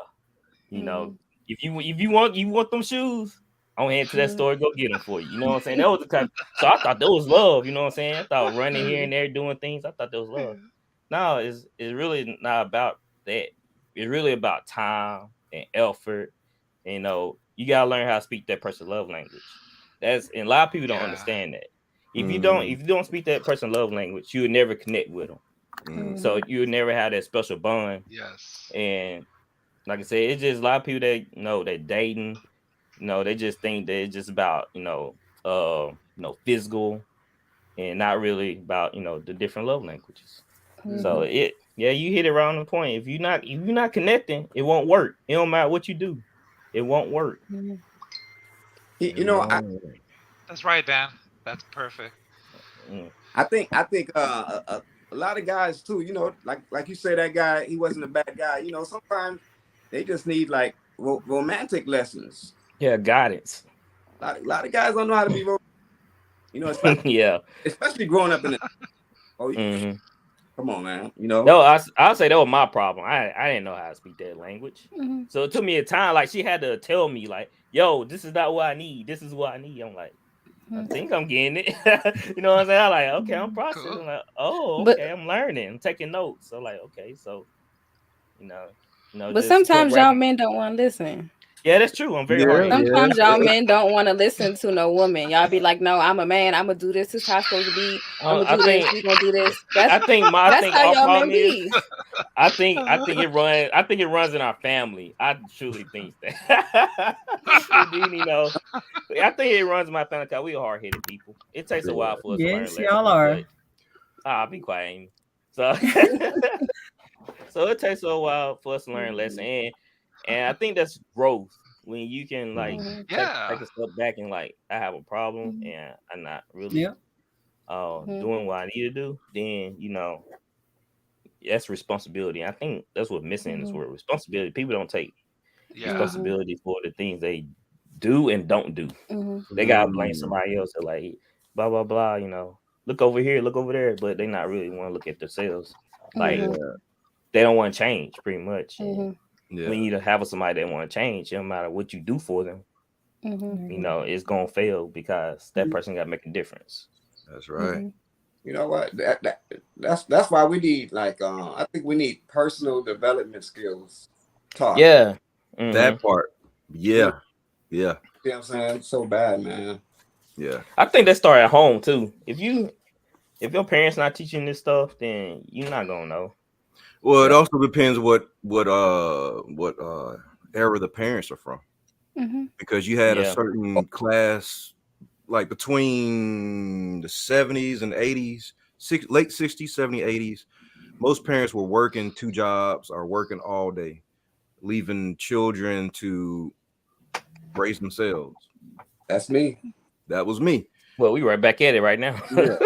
If you want them shoes, I'm head to that store, go get them for you. You know what I'm saying? That was the kind. So I thought that was love. You know what I'm saying? I thought running here and there doing things. I thought that was love. No, it's really not about that. It's really about time and effort. You gotta learn how to speak that person's love language. And a lot of people don't understand that. If you don't speak that person's love language, you would never connect with them. So you would never have that special bond. Yes. And like I said, it's just a lot of people that they're dating. They just think that it's just about physical, and not really about the different love languages. Mhm. So you hit it right on the point. If you're not connecting, it won't work. It don't matter what you do, it won't work. Mhm. You know, That's right, Dan. That's perfect. I think a lot of guys too, like you say, that guy, he wasn't a bad guy. Sometimes they just need like romantic lessons. Yeah, guidance. A lot of guys don't know how to be especially Yeah. especially growing up in the Mhm. come on, man. No, I'll say that was my problem. I didn't know how to speak that language. Mhm. So it took me a time. Like, she had to tell me, like, yo, this is not what I need. This is what I need. I'm like, I think I'm getting it. You know what I'm saying? I'm like, okay, I'm processing. Cool. I'm like, oh, But- okay, I'm learning. I'm taking notes. So like, okay, so But just sometimes put y'all rap- men don't want to listen. Yeah, that's true. I'm very hard. Sometimes y'all men don't want to listen to no woman. Y'all be like, no, I'm a man. I'm gonna do this. This is how it's supposed to be. I'm I gonna do think- this. We gonna do this. I think That's how our y'all men problem is. be. I think it runs. I think it runs in our family. I truly think that. I think it runs in my family because we are hard-headed people. It takes a while for us to learn Yes, lessons. y'all are. I'll be quiet, Amy. So, so it takes a while for us to learn lessons, and I think that's growth when you can like take a step back and like, I have a problem and I'm not really doing what I need to do. Then that's responsibility. I think that's what's missing in this word, responsibility. People don't take responsibility for the things they do and don't do. They gotta blame somebody else. They're like, blah blah blah. Look over here, look over there, but they not really want to look at themselves. Like they don't want to change, pretty much. When you have somebody that want to change, no matter what you do for them, it's gonna fail because that person got to make a difference. That's right. You know what? That's why we need I think we need personal development skills taught. Yeah. That part. Yeah. You know what I'm saying? So bad, man. Yeah. I think that start at home too. If your parents not teaching this stuff, then you're not gonna know. Well, it also depends what era the parents are from. Because you had a certain class like between the 70s and 80s, late 60s, 70s, 80s. Most parents were working 2 jobs or working all day, leaving children to raise themselves. That's me. That was me. Well, we right back at it right now. Yeah.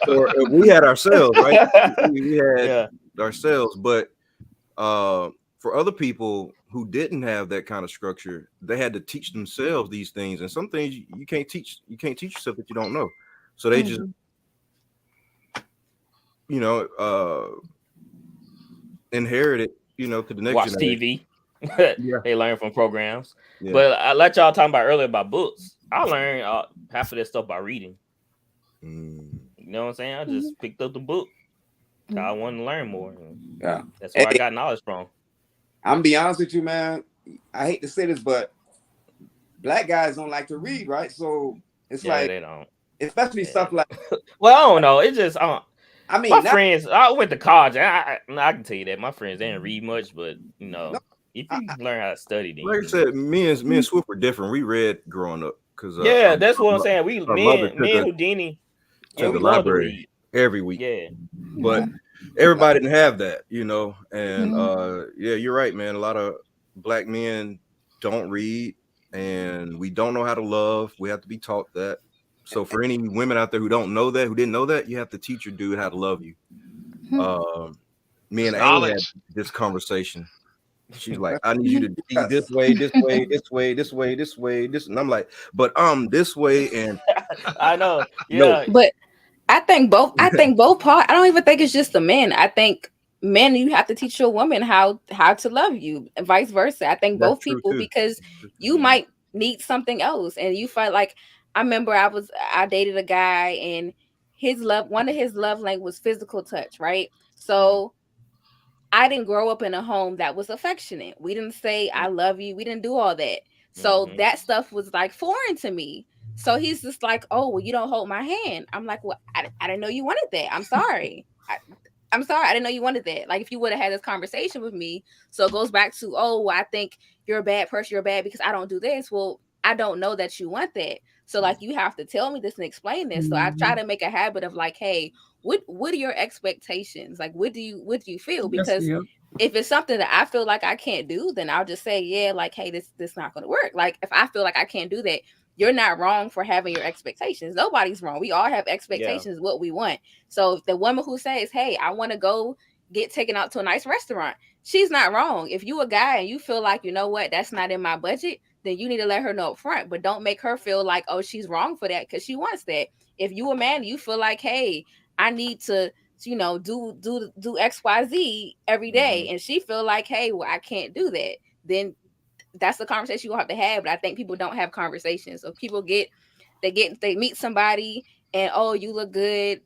Or we had ourselves, right? We had ourselves, but for other people who didn't have that kind of structure, they had to teach themselves these things, and some things you can't teach yourself that you don't know. So they just inherit it, to the next watch generation. TV. They learn from programs. But I let y'all talking about earlier about books. I learned half of that stuff by reading. You know what I'm saying? I just picked up the book. I wanted to learn more. Yeah, that's where I got knowledge from. I'm gonna be honest with you, man. I hate to say this, but black guys don't like to read, right? So it's like they don't. Especially stuff like. Well, I don't know. It just I mean, my friends. I went to college. I can tell you that my friends they didn't read much, but if you learn how to study, then like I said, me and Swift were different. We read growing up because that's what I'm saying. We me and Houdini. To the library every week. But everybody didn't have that, and you're right, man. A lot of black men don't read, and we don't know how to love. We have to be taught that. So for any women out there who didn't know that, you have to teach your dude how to love you. Me and Amy had this conversation. She's like, I need you to be this way, this way, this way, this way, this way, this, and I'm like, but this way, and I know, yeah, but I think both parts. I don't even think it's just the men. I think men, you have to teach your woman how to love you, and vice versa. I think both people, because you might need something else, and you felt like. I remember I dated a guy, and one of his love language was physical touch, right? So I didn't grow up in a home that was affectionate. We didn't say I love you. We didn't do all that. So that stuff was like foreign to me. So he's just like, oh, well, you don't hold my hand. I'm like, well, I didn't know you wanted that. I'm sorry. I'm sorry. I didn't know you wanted that. Like, if you would have had this conversation with me. So it goes back to, oh, well, I think you're a bad person. You're bad because I don't do this. Well, I don't know that you want that. So like you have to tell me this and explain this. So I try to make a habit of like, hey, what are your expectations? Like what do you feel? Because if it's something that I feel like I can't do, then I'll just say, yeah, like, hey, this not gonna work. Like if I feel like I can't do that, you're not wrong for having your expectations. Nobody's wrong. We all have expectations, what we want. So if the woman who says, hey, I want to go get taken out to a nice restaurant, she's not wrong. If you a guy and you feel like, you know what, that's not in my budget, then you need to let her know up front. But don't make her feel like, oh, she's wrong for that because she wants that. If you a man, you feel like, hey, I need to, you know, do XYZ every day, and she feel like, hey, well, I can't do that, then that's the conversation you'll have to have. But I think people don't have conversations. So people they meet somebody and, oh, you look good.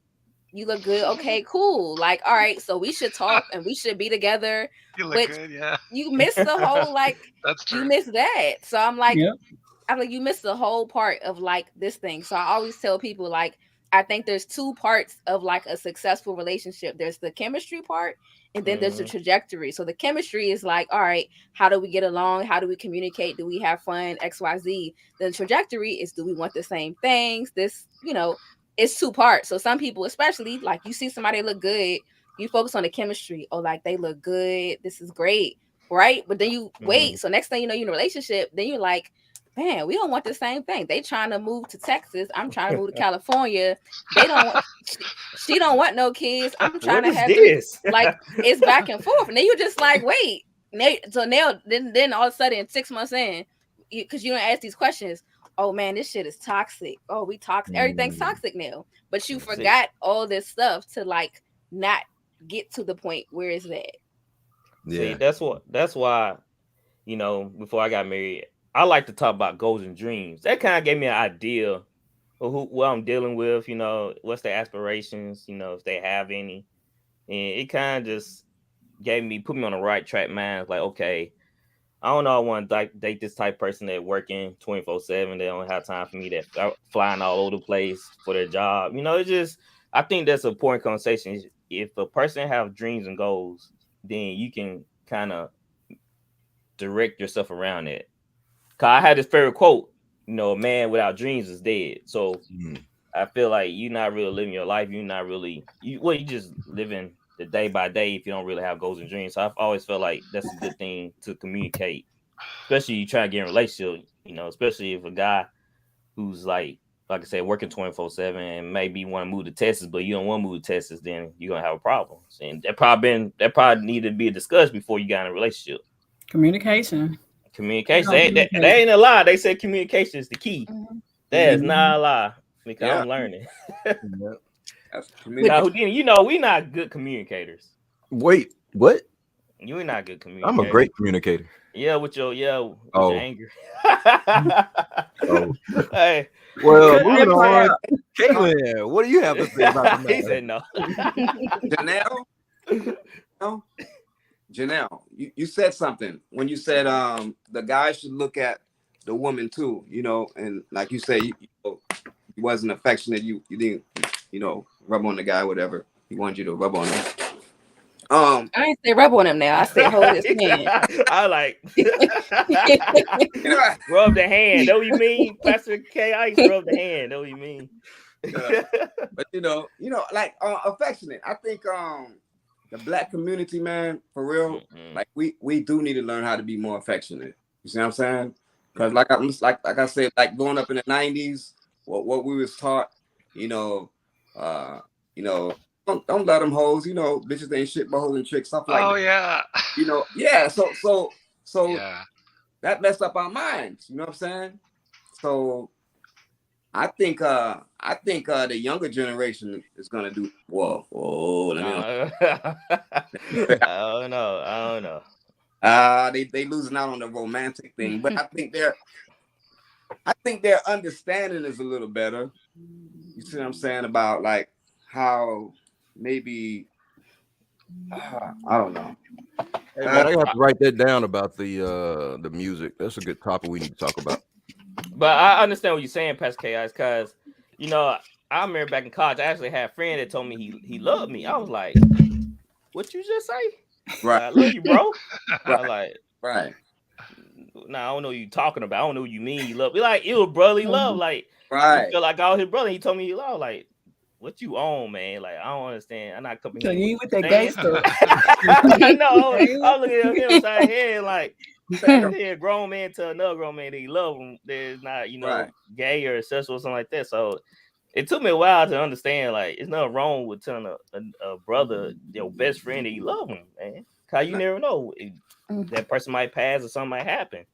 Okay, cool. Like, all right, so we should talk and we should be together. You look good, yeah. You missed the whole, like, that's true. You missed that. So I'm like, you missed the whole part of like this thing. So I always tell people, like, I think there's two parts of like a successful relationship. There's the chemistry part, and then there's the trajectory. So the chemistry is like, all right, how do we get along? How do we communicate? Do we have fun? XYZ. Then the trajectory is, do we want the same things? This, you know, it's two parts. So some people, especially like you see somebody look good, you focus on the chemistry. Oh, like they look good. This is great. Right. But then you wait. So next thing you know, you're in a relationship, then you're like, man, we don't want the same thing. They trying to move to Texas. I'm trying to move to California. They don't want, she don't want no kids. I'm trying to have this. Like, it's back and forth. And then you're just like, wait. So now, then all of a sudden, 6 months in, because you don't ask these questions, oh man, this shit is toxic. Oh, we toxic. Everything's toxic now. But you forgot all this stuff to like not get to the point where it's at. Yeah. See, that's why, you know, before I got married, I like to talk about goals and dreams. That kind of gave me an idea of what I'm dealing with, you know, what's their aspirations, you know, if they have any. And it kind of just put me on the right track, man. It's like, okay, I don't know, I want to date this type of person that working 24/7. They don't have time for me, that flying all over the place for their job. You know, it's just, I think that's an important conversation. If a person have dreams and goals, then you can kind of direct yourself around it. Cause I had this favorite quote, you know, a man without dreams is dead. So I feel like you're not really living your life. You're not really, you just living the day by day if you don't really have goals and dreams. So I've always felt like that's a good thing to communicate, especially you try to get in a relationship, you know, especially if a guy who's like I said, working 24/7 and maybe want to move to Texas, but you don't want to move to Texas, then you're going to have a problem. And that probably needed to be discussed before you got in a relationship. Communication. That ain't a lie. They said communication is the key. That is not a lie because I'm learning. Now, Houdini, you know we not good communicators. Wait, what? You're not good communicator. I'm a great communicator. Yeah, with your anger. Hey, well, moving on. Kaitlan, what do you have to say about that? He said no. Janelle, you said something when you said the guy should look at the woman too, you know, and like you said, you wasn't affectionate, you didn't, you know, rub on the guy, whatever. He wanted you to rub on him. I ain't say rub on him now. I said hold his hand. I like rub the hand. Know what you mean, Pastor K? I used to rub the hand. Know what you mean? But you know, like affectionate. I think the black community, man, for real, like we do need to learn how to be more affectionate. You see what I'm saying? Because like I said, like growing up in the 90s, what we was taught, don't let them hoes, bitches ain't shit but hoes and tricks, stuff like that. Oh yeah. Yeah. So yeah. That messed up our minds. You know what I'm saying? So I think the younger generation is gonna do well. I don't know. They losing out on the romantic thing, but I think their understanding is a little better. You see what I'm saying about like how maybe I don't know. Hey, man, I have to write that down about the music. That's a good topic we need to talk about. But I understand what you're saying, Pastor K.I., because I remember back in college, I actually had a friend that told me he loved me. I was like, "What you just say?" Right. I love you, bro. Right. Nah, I don't know what you talking about. I don't know what you mean. You love me. Like, it was brotherly love. Like, Right. feel like I was his brother. He told me, I was like, what you own, man? Like, I don't understand. I'm not coming So here. you ain't with that gay stuff. I know. I was looking at him side head like, a grown man to another grown man that he love him. There's not, Right. gay or sexual or something like that. So it took me a while to understand, like, it's nothing wrong with telling a brother, your best friend, that you love him, man. Cause you never know. That person might pass or something might happen.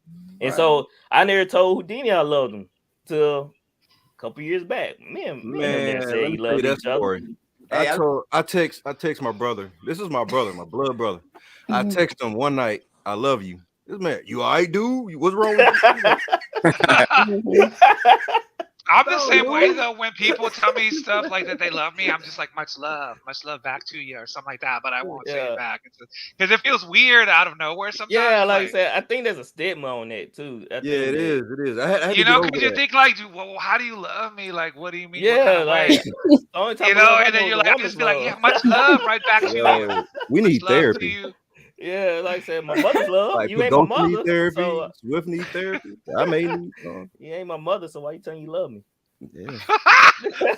And so I never told Houdini I loved him till a couple years back. Me and him never said he loved each other. Hey, I text my brother. This is my brother, my blood brother. I text him one night, I love you. This man, you all right, dude? What's wrong with you? I'm the same way though. When people tell me stuff like that they love me, I'm just like, much love back to you, or something like that. But I won't say it back because it feels weird out of nowhere sometimes. Yeah, like I said, I think there's a stigma on that too. It is. I had because you think like, well, how do you love me? Like, what do you mean? Yeah, like, and then you're like, I'm just be like, yeah, much love right back to you. We need therapy. Yeah, like I said, my mother's love. Like, You ain't my mother. Therapy, So, Swift need therapy. I may need. You ain't my mother, so why you telling you love me? Yeah.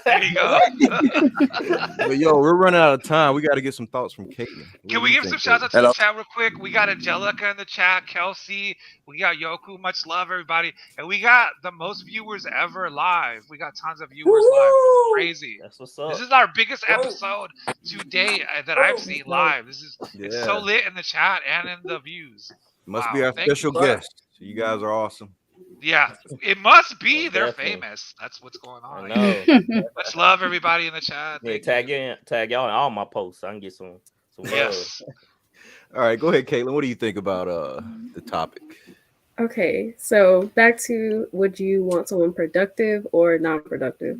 There you go. But yo, we're running out of time. We got to get some thoughts from Kaitlan. Can we give some shout outs to the chat real quick? We got Angelica in the chat, Kelsey, we got Yoku, much love everybody, and we got the most viewers ever live. We got tons of viewers live. Crazy. That's what's up. This is our biggest episode to date that I've seen live. This is it's so lit in the chat and in the views. Must be our special guest. You guys are awesome. Yeah, it must be. They're famous. That's what's going on. I know. Much love everybody in the chat. Yeah, tag y'all in all my posts so I can get some yes. All right, go ahead, Kaitlan. What do you think about the topic? Okay, so back to, would you want someone productive or non-productive?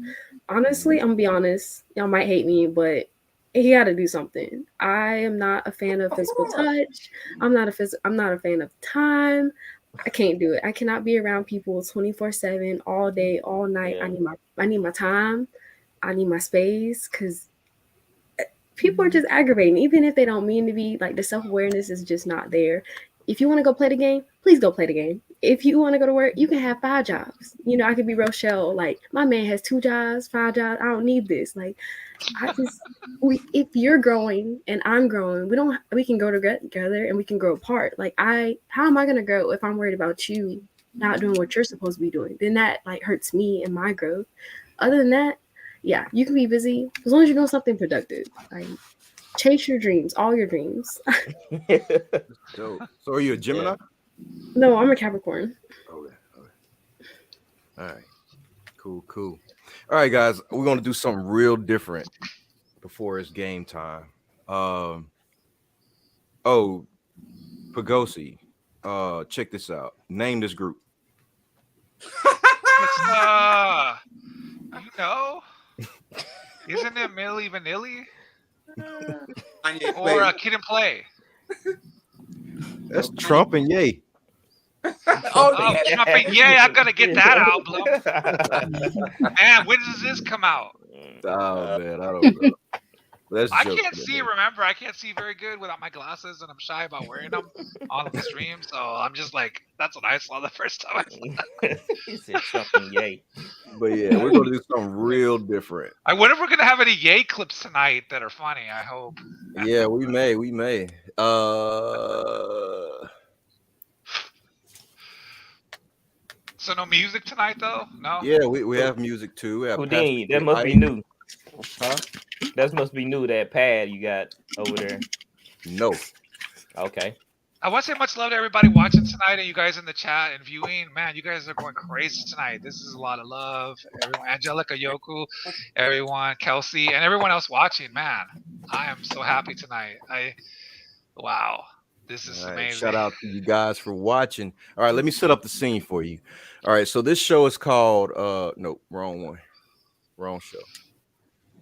Honestly, I'm gonna be honest. Y'all might hate me, but he got to do something. I am not a fan of physical touch. I'm not a fan of time. I can't do it. I cannot be around people 24/7, all day, all night. Yeah. I need my time. I need my space, because people are just aggravating, even if they don't mean to be. Like, the self-awareness is just not there. If you want to go play the game, please go play the game. If you want to go to work, you can have 5 jobs. I could be Rochelle. Like, my man has 2 jobs, 5 jobs. I don't need this. Like, if you're growing and I'm growing, we can grow together and we can grow apart. Like, how am I going to grow if I'm worried about you not doing what you're supposed to be doing? Then that like hurts me and my growth. Other than that, yeah, you can be busy as long as you're doing something productive. Like, chase your dreams, all your dreams. So are you a Gemini? Yeah. No, I'm a Capricorn. Okay. All right. Cool. All right, guys, we're gonna do something real different before it's game time. Pagosi, check this out. Name this group. Isn't it Milli Vanilli? Or Kid and Play? That's Trump and Ye. Trump and Ye, I gotta get that album. Man, when does this come out? Oh man, I don't know. I can't see. Remember, I can't see very good without my glasses, and I'm shy about wearing them on the stream. So I'm just like, that's what I saw the first time I saw that. He said Trump and Ye. But yeah, we're gonna do something real different. I wonder if we're gonna have any Ye clips tonight that are funny. I hope. Yeah, we may. So no music tonight, though? No. Yeah, we have music too. We have Houdini, that must be new. Huh? That must be new. That pad you got over there. No. Okay. I want to say much love to everybody watching tonight and you guys in the chat and viewing. Man, you guys are going crazy tonight. This is a lot of love. Everyone, Angelica, Yoku, everyone, Kelsey, and everyone else watching. Man, I am so happy tonight. Wow. This is amazing. Shout out to you guys for watching. All right, let me set up the scene for you. All right, so this show is called no, wrong one. Wrong show.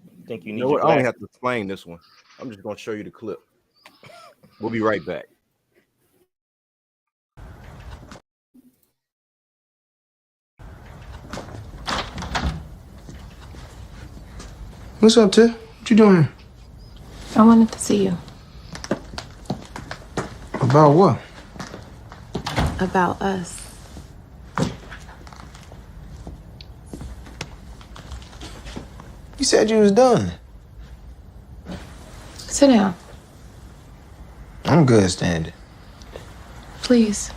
I think you need I don't even have to explain this one. I'm just going to show you the clip. We'll be right back. What's up, Tiff? What you doing here? I wanted to see you. About what? About us. You said you was done. Sit down, I'm good standing. please.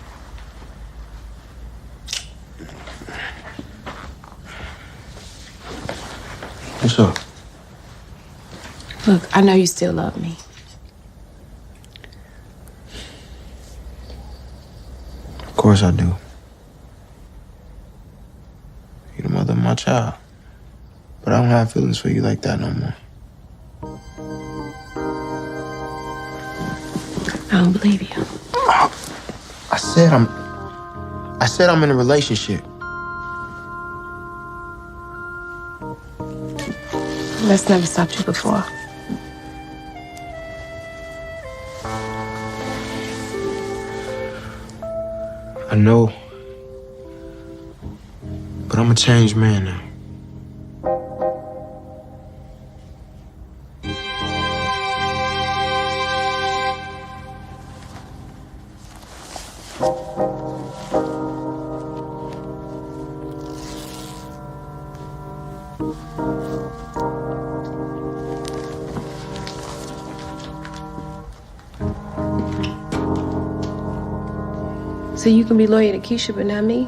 What's up? Look, I know you still love me. Of course I do. You're the mother of my child. But I don't have feelings for you like that no more. I don't believe you. I said I'm in a relationship. That's never stopped you before. I know. But I'm a changed man now. So you can be loyal to Keisha, but not me?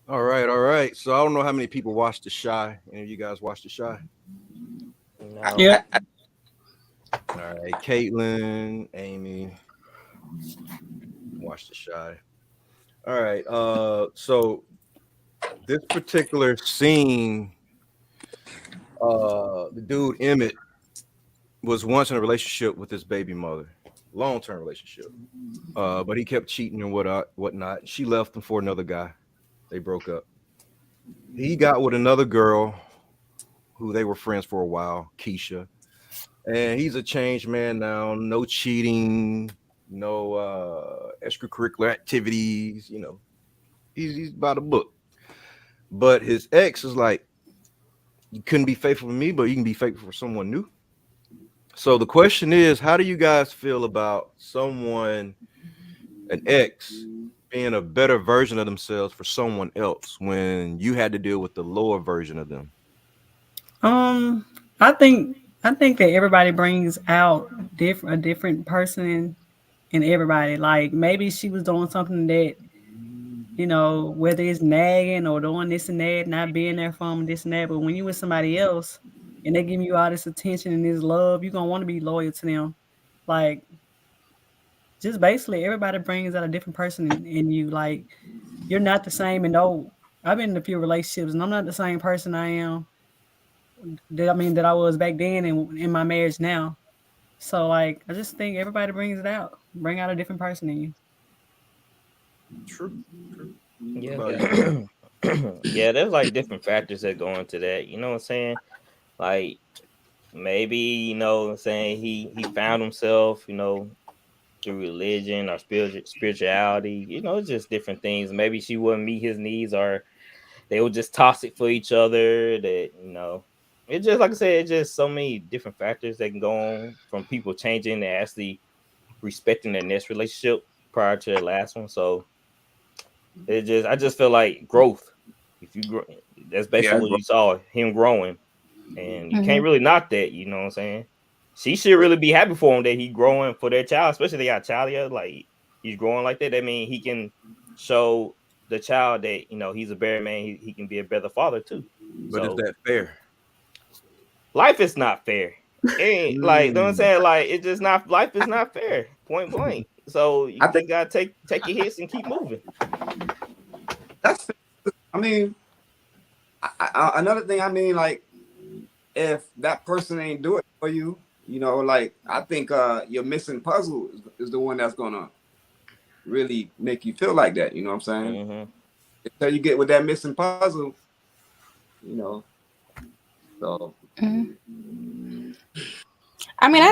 All right, all right. So I don't know how many people watched The Shy. Any of you guys watched The Shy? No. Yeah. All right, Kaitlan, Amy, watch The Shy. All right. So this particular scene, the dude Emmett was once in a relationship with his baby mother, long-term relationship. But he kept cheating and whatnot. She left him for another guy. They broke up. He got with another girl who they were friends for a while, Keisha. And he's a changed man now. No cheating, no extracurricular activities. You know, he's by the book. But his ex is like, you couldn't be faithful to me, but you can be faithful for someone new. So the question is, how do you guys feel about someone, an ex, being a better version of themselves for someone else when you had to deal with the lower version of them? I think that everybody brings out a different person in everybody. Like maybe she was doing something that, you know, whether it's nagging or doing this and that, not being there for them, this and that. But when you with somebody else and they give you all this attention and this love, you're gonna want to be loyal to them. Like just basically everybody brings out a different person in you. Like you're not the same. And no, I've been in a few relationships and I'm not the same person I am that I was back then and in my marriage now. So like I just think everybody brings it out, bring out a different person in you. True. Yeah. Yeah, there's like different factors that go into that. You know what I'm saying? Like maybe, you know what I'm saying, he found himself, you know, through religion or spirituality, you know, it's just different things. Maybe she wouldn't meet his needs or they were just toxic for each other. That, you know, it's just like I said, it's just so many different factors that can go on from people changing and actually respecting their next relationship prior to their last one. So I just feel like growth. If you grow, that's basically what you saw, him growing. And you can't really knock that, you know what I'm saying? She should really be happy for him that he growing for their child, especially they got a child here. Like he's growing like that. That means he can show the child that, you know, he's a better man. He can be a better father too. But So, is that fair? Life is not fair. It ain't like, you know what I'm saying? Like it's just not, life is not fair, point blank. So you just gotta take your hits and keep moving. That's, I mean, another thing. I mean, like, if that person ain't do it for you, you know, like I think your missing puzzle is the one that's gonna really make you feel like that. You know what I'm saying? Until you get with that missing puzzle, you know. So, I mean,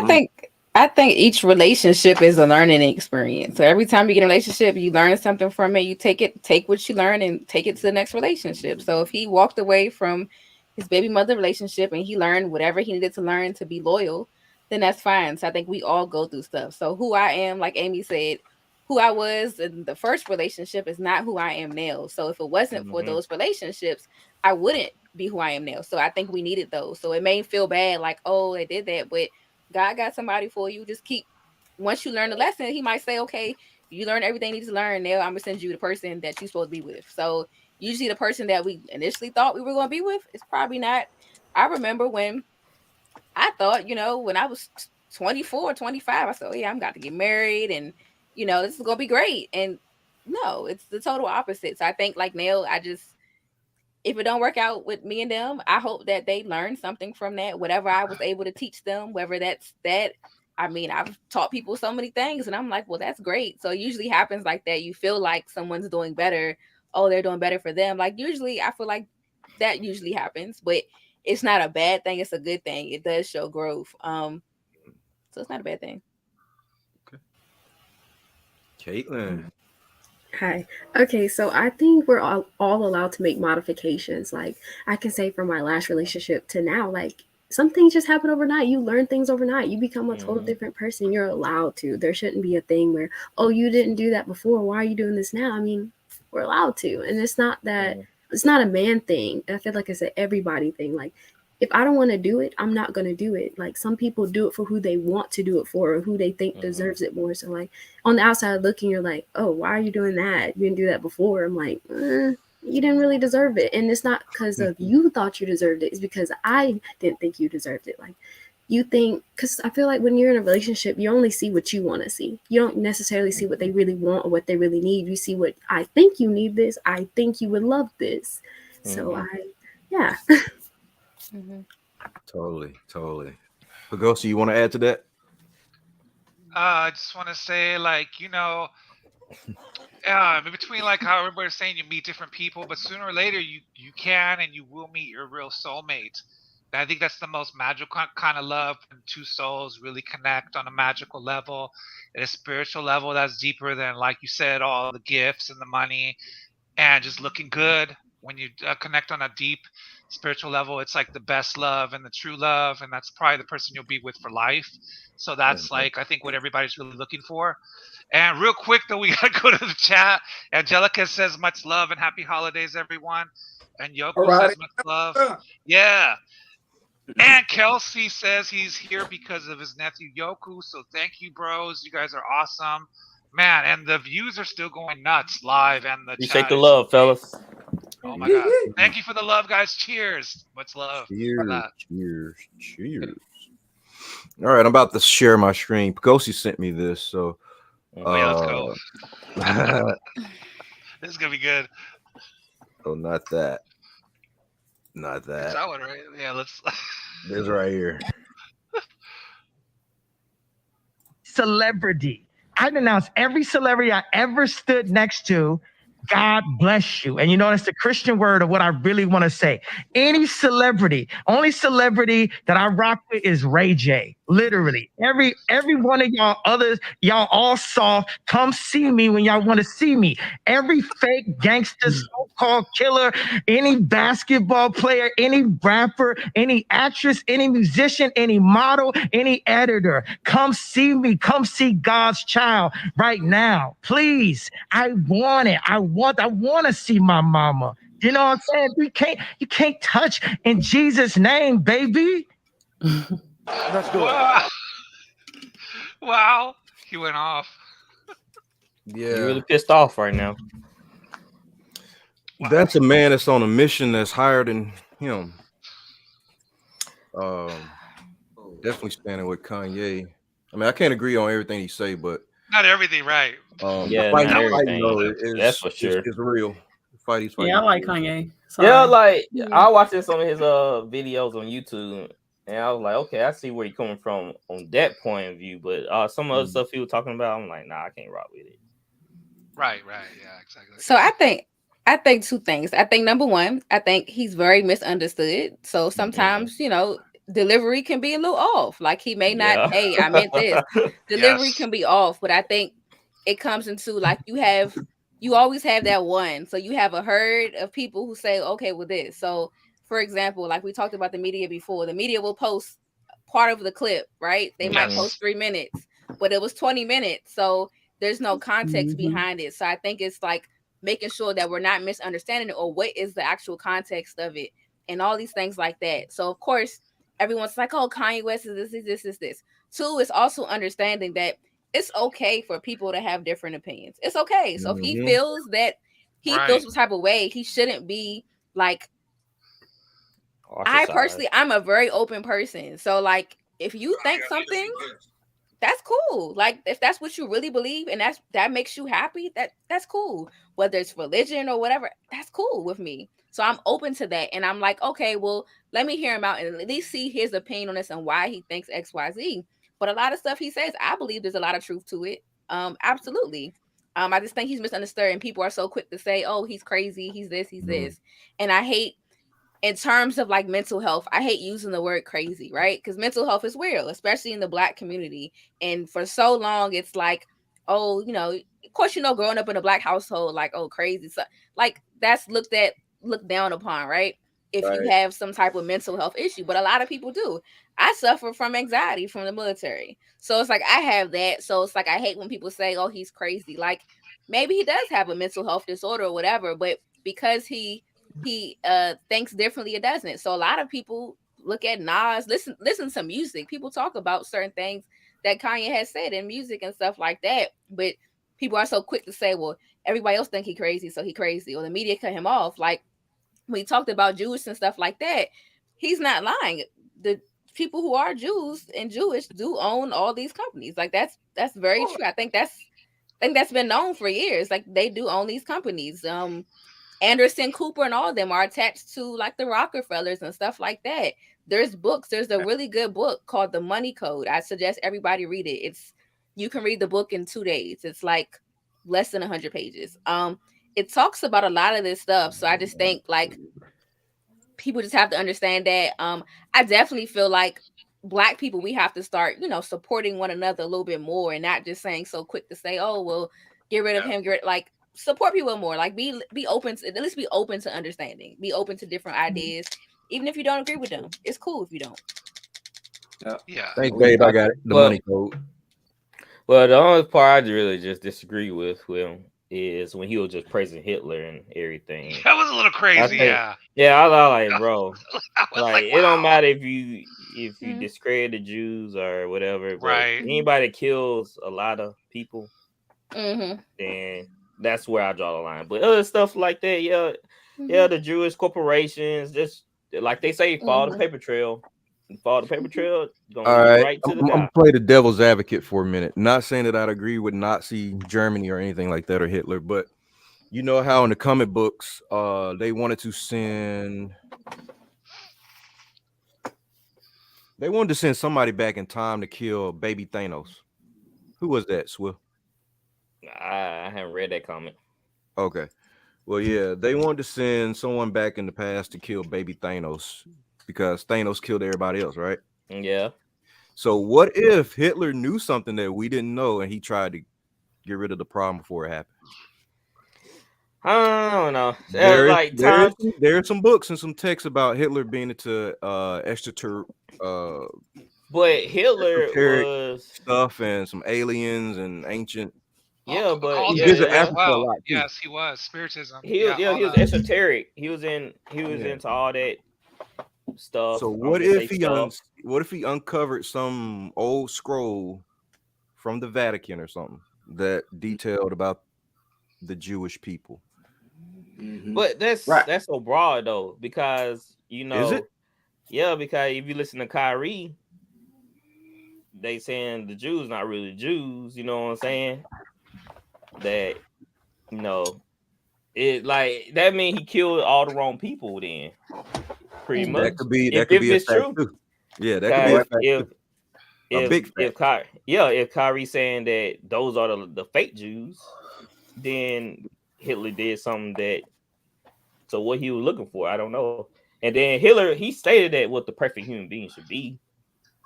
I think each relationship is a learning experience. So every time you get in a relationship, you learn something from it. You take what you learn and take it to the next relationship. So if he walked away from his baby mother relationship and he learned whatever he needed to learn to be loyal, then that's fine. So I think we all go through stuff. So who I am, like Amy said, who I was in the first relationship is not who I am now. So if it wasn't for those relationships, I wouldn't be who I am now. So I think we needed those. So it may feel bad, like, oh, they did that, but God got somebody for you. Just keep, once you learn the lesson, he might say, okay, you learn everything you need to learn. Now I'm gonna send you the person that you're supposed to be with. So usually the person that we initially thought we were going to be with is probably not. I remember when I thought, when I was 24, 25, I said, oh yeah, I'm about to get married and, this is going to be great. And no, it's the total opposite. So I think like Nell, if it don't work out with me and them, I hope that they learn something from that. Whatever I was able to teach them, whether that's that. I mean, I've taught people so many things and I'm like, well, that's great. So it usually happens like that. You feel like someone's doing better. Oh, they're doing better for them. Like usually I feel like that usually happens, but it's not a bad thing. It's a good thing. It does show growth. So it's not a bad thing. Kaitlan. Hi. Okay, so I think we're all allowed to make modifications. Like I can say from my last relationship to now, like some things just happen overnight. You learn things overnight. You become a total different person. You're allowed to. There shouldn't be a thing where, oh, you didn't do that before. Why are you doing this now? I mean, we're allowed to. And it's not that it's not a man thing. I feel like it's an everybody thing. Like if I don't want to do it, I'm not going to do it. Like some people do it for who they want to do it for or who they think deserves it more. So like on the outside looking, you're like, oh, why are you doing that? You didn't do that before. I'm like, you didn't really deserve it. And it's not because of you thought you deserved it. It's because I didn't think you deserved it. Like you think, because I feel like when you're in a relationship, you only see what you want to see. You don't necessarily see what they really want or what they really need. You see what I think you need this. I think you would love this. So yeah. Totally. Pagosi, you want to add to that? I just want to say, like, between like how everybody's saying you meet different people, but sooner or later you can and you will meet your real soulmate. And I think that's the most magical kind of love when two souls really connect on a magical level, at a spiritual level that's deeper than, like you said, all the gifts and the money and just looking good. When you connect on a deep spiritual level, it's like the best love and the true love, and that's probably the person you'll be with for life. So that's like, I think, what everybody's really looking for. And real quick though, we gotta go to the chat. Angelica says much love and happy holidays, everyone. And Yoko says much love. Yeah. And Kelsey says he's here because of his nephew Yoku. So thank you, bros. You guys are awesome. Man, and the views are still going nuts live, and the Appreciate chat the is love, fellas. Oh my god. Thank you for the love, guys. Cheers. Much love. Cheers. All right, I'm about to share my screen. Pagosi sent me this, so yeah, let's go. This is gonna be good. Oh, not that. It's that one, right? Yeah, let's This right here. Celebrity. I denounce every celebrity I ever stood next to. God bless you. And you know, that's the Christian word of what I really want to say. Any celebrity, only celebrity that I rock with is Ray J. Literally. Every one of y'all others, y'all all soft. Come see me when y'all want to see me. Every fake gangster, so-called killer, any basketball player, any rapper, any actress, any musician, any model, any editor. Come see me. Come see God's child right now. Please. I want it. I want to see my mama. You know what I'm saying? You can't touch in Jesus' name, baby. Let's do it. Wow. He went off. Yeah. You're really pissed off right now. That's a man that's on a mission that's higher than him. Definitely standing with Kanye. I mean, I can't agree on everything he say, but not everything, right? Yeah, fight, not everything. That's for sure. It's real. Fight. Yeah, I like Kanye. Sorry. Yeah, like I watched some of his videos on YouTube, and I was like, okay, I see where he's coming from on that point of view. But some other stuff he was talking about, I'm like, nah, I can't rock with it. Right, yeah, exactly. So I think two things. I think number one, I think he's very misunderstood. So sometimes, delivery can be a little off. Like he may not, hey, I meant this. Delivery can be off, but I think it comes into like you always have that one. So you have a herd of people who say, okay, well this. So for example, like we talked about the media before, the media will post part of the clip, right? They might post 3 minutes, but it was 20 minutes. So there's no context behind it. So I think it's like making sure that we're not misunderstanding it, or what is the actual context of it, and all these things like that. So of course, everyone's like, oh, Kanye West is this. Two is also understanding that it's okay for people to have different opinions. It's okay. So if he feels that he feels some type of way, he shouldn't be like, I personally, I'm a very open person. So like, if you think something, that's cool. Like, if that's what you really believe and that makes you happy, that's cool. Whether it's religion or whatever, that's cool with me. So I'm open to that. And I'm like, okay, well, let me hear him out and at least see his opinion on this and why he thinks XYZ. But a lot of stuff he says, I believe there's a lot of truth to it. Absolutely. I just think he's misunderstood, and people are so quick to say, oh, he's crazy, he's this. And I hate, in terms of like mental health, I hate using the word crazy, right? Because mental health is real, especially in the Black community. And for so long, it's like, oh, of course, growing up in a Black household, like, oh, crazy. So, like, that's looked down upon, right? If you have some type of mental health issue. But a lot of people do. I suffer from anxiety from the military. So it's like, I have that. So it's like, I hate when people say, oh, he's crazy. Like, maybe he does have a mental health disorder or whatever, but because he thinks differently, it doesn't. So a lot of people look at Nas, listen to music. People talk about certain things that Kanye has said in music and stuff like that, but people are so quick to say, well, everybody else think he crazy, so he crazy, or the media cut him off. Like, when he talked about Jewish and stuff like that, he's not lying. The people who are Jews and Jewish do own all these companies. Like, that's very true. I think that's been known for years. Like, they do own these companies. Anderson Cooper and all of them are attached to like the Rockefellers and stuff like that. There's books. There's a really good book called The Money Code. I suggest everybody read it. You can read the book in 2 days. It's like less than 100 pages. It talks about a lot of this stuff. So I just think like people just have to understand that. I definitely feel like Black people, we have to start, supporting one another a little bit more, and not just saying so quick to say, oh, well, get rid of him. Like, support people more. Like, be open to, at least be open to understanding. Be open to different ideas, even if you don't agree with them. It's cool if you don't. Yeah. Thanks, babe. I got it. The money code. Well, the only part I really just disagree with him is when he was just praising Hitler and everything. That was a little crazy, I was like, bro, like, it don't matter if you discredit the Jews or whatever, but anybody that kills a lot of people, then that's where I draw the line. But other stuff like that, the Jewish corporations, just like they say, follow the paper trail. Follow the paper trail. All right, to the I'm gonna play the devil's advocate for a minute. Not saying that I'd agree with Nazi Germany or anything like that, or Hitler, but you know how in the comic books, they wanted to send somebody back in time to kill baby Thanos. Who was that, Swift? I haven't read that comic. Okay. Well, yeah, they wanted to send someone back in the past to kill baby Thanos because Thanos killed everybody else, right? Yeah. So what if Hitler knew something that we didn't know and he tried to get rid of the problem before it happened? I don't know. There are some books and some texts about Hitler being into but Hitler was stuff and some aliens and ancient. Yeah, but he visited Africa a lot too. Yes, he was spiritism. He was esoteric. He was into all that stuff. So what if he uncovered some old scroll from the Vatican or something that detailed about the Jewish people? But that's so broad though, because is it? Yeah, because if you listen to Kyrie, they saying the Jews not really Jews. You know what I'm saying? That it like that means he killed all the wrong people. Then pretty much that could be a fact true. Too. Yeah, that could be a fact. A big fact. If Kyrie saying that those are the fake Jews, then Hitler did something that. So what he was looking for, I don't know. And then Hitler, he stated that what the perfect human being should be.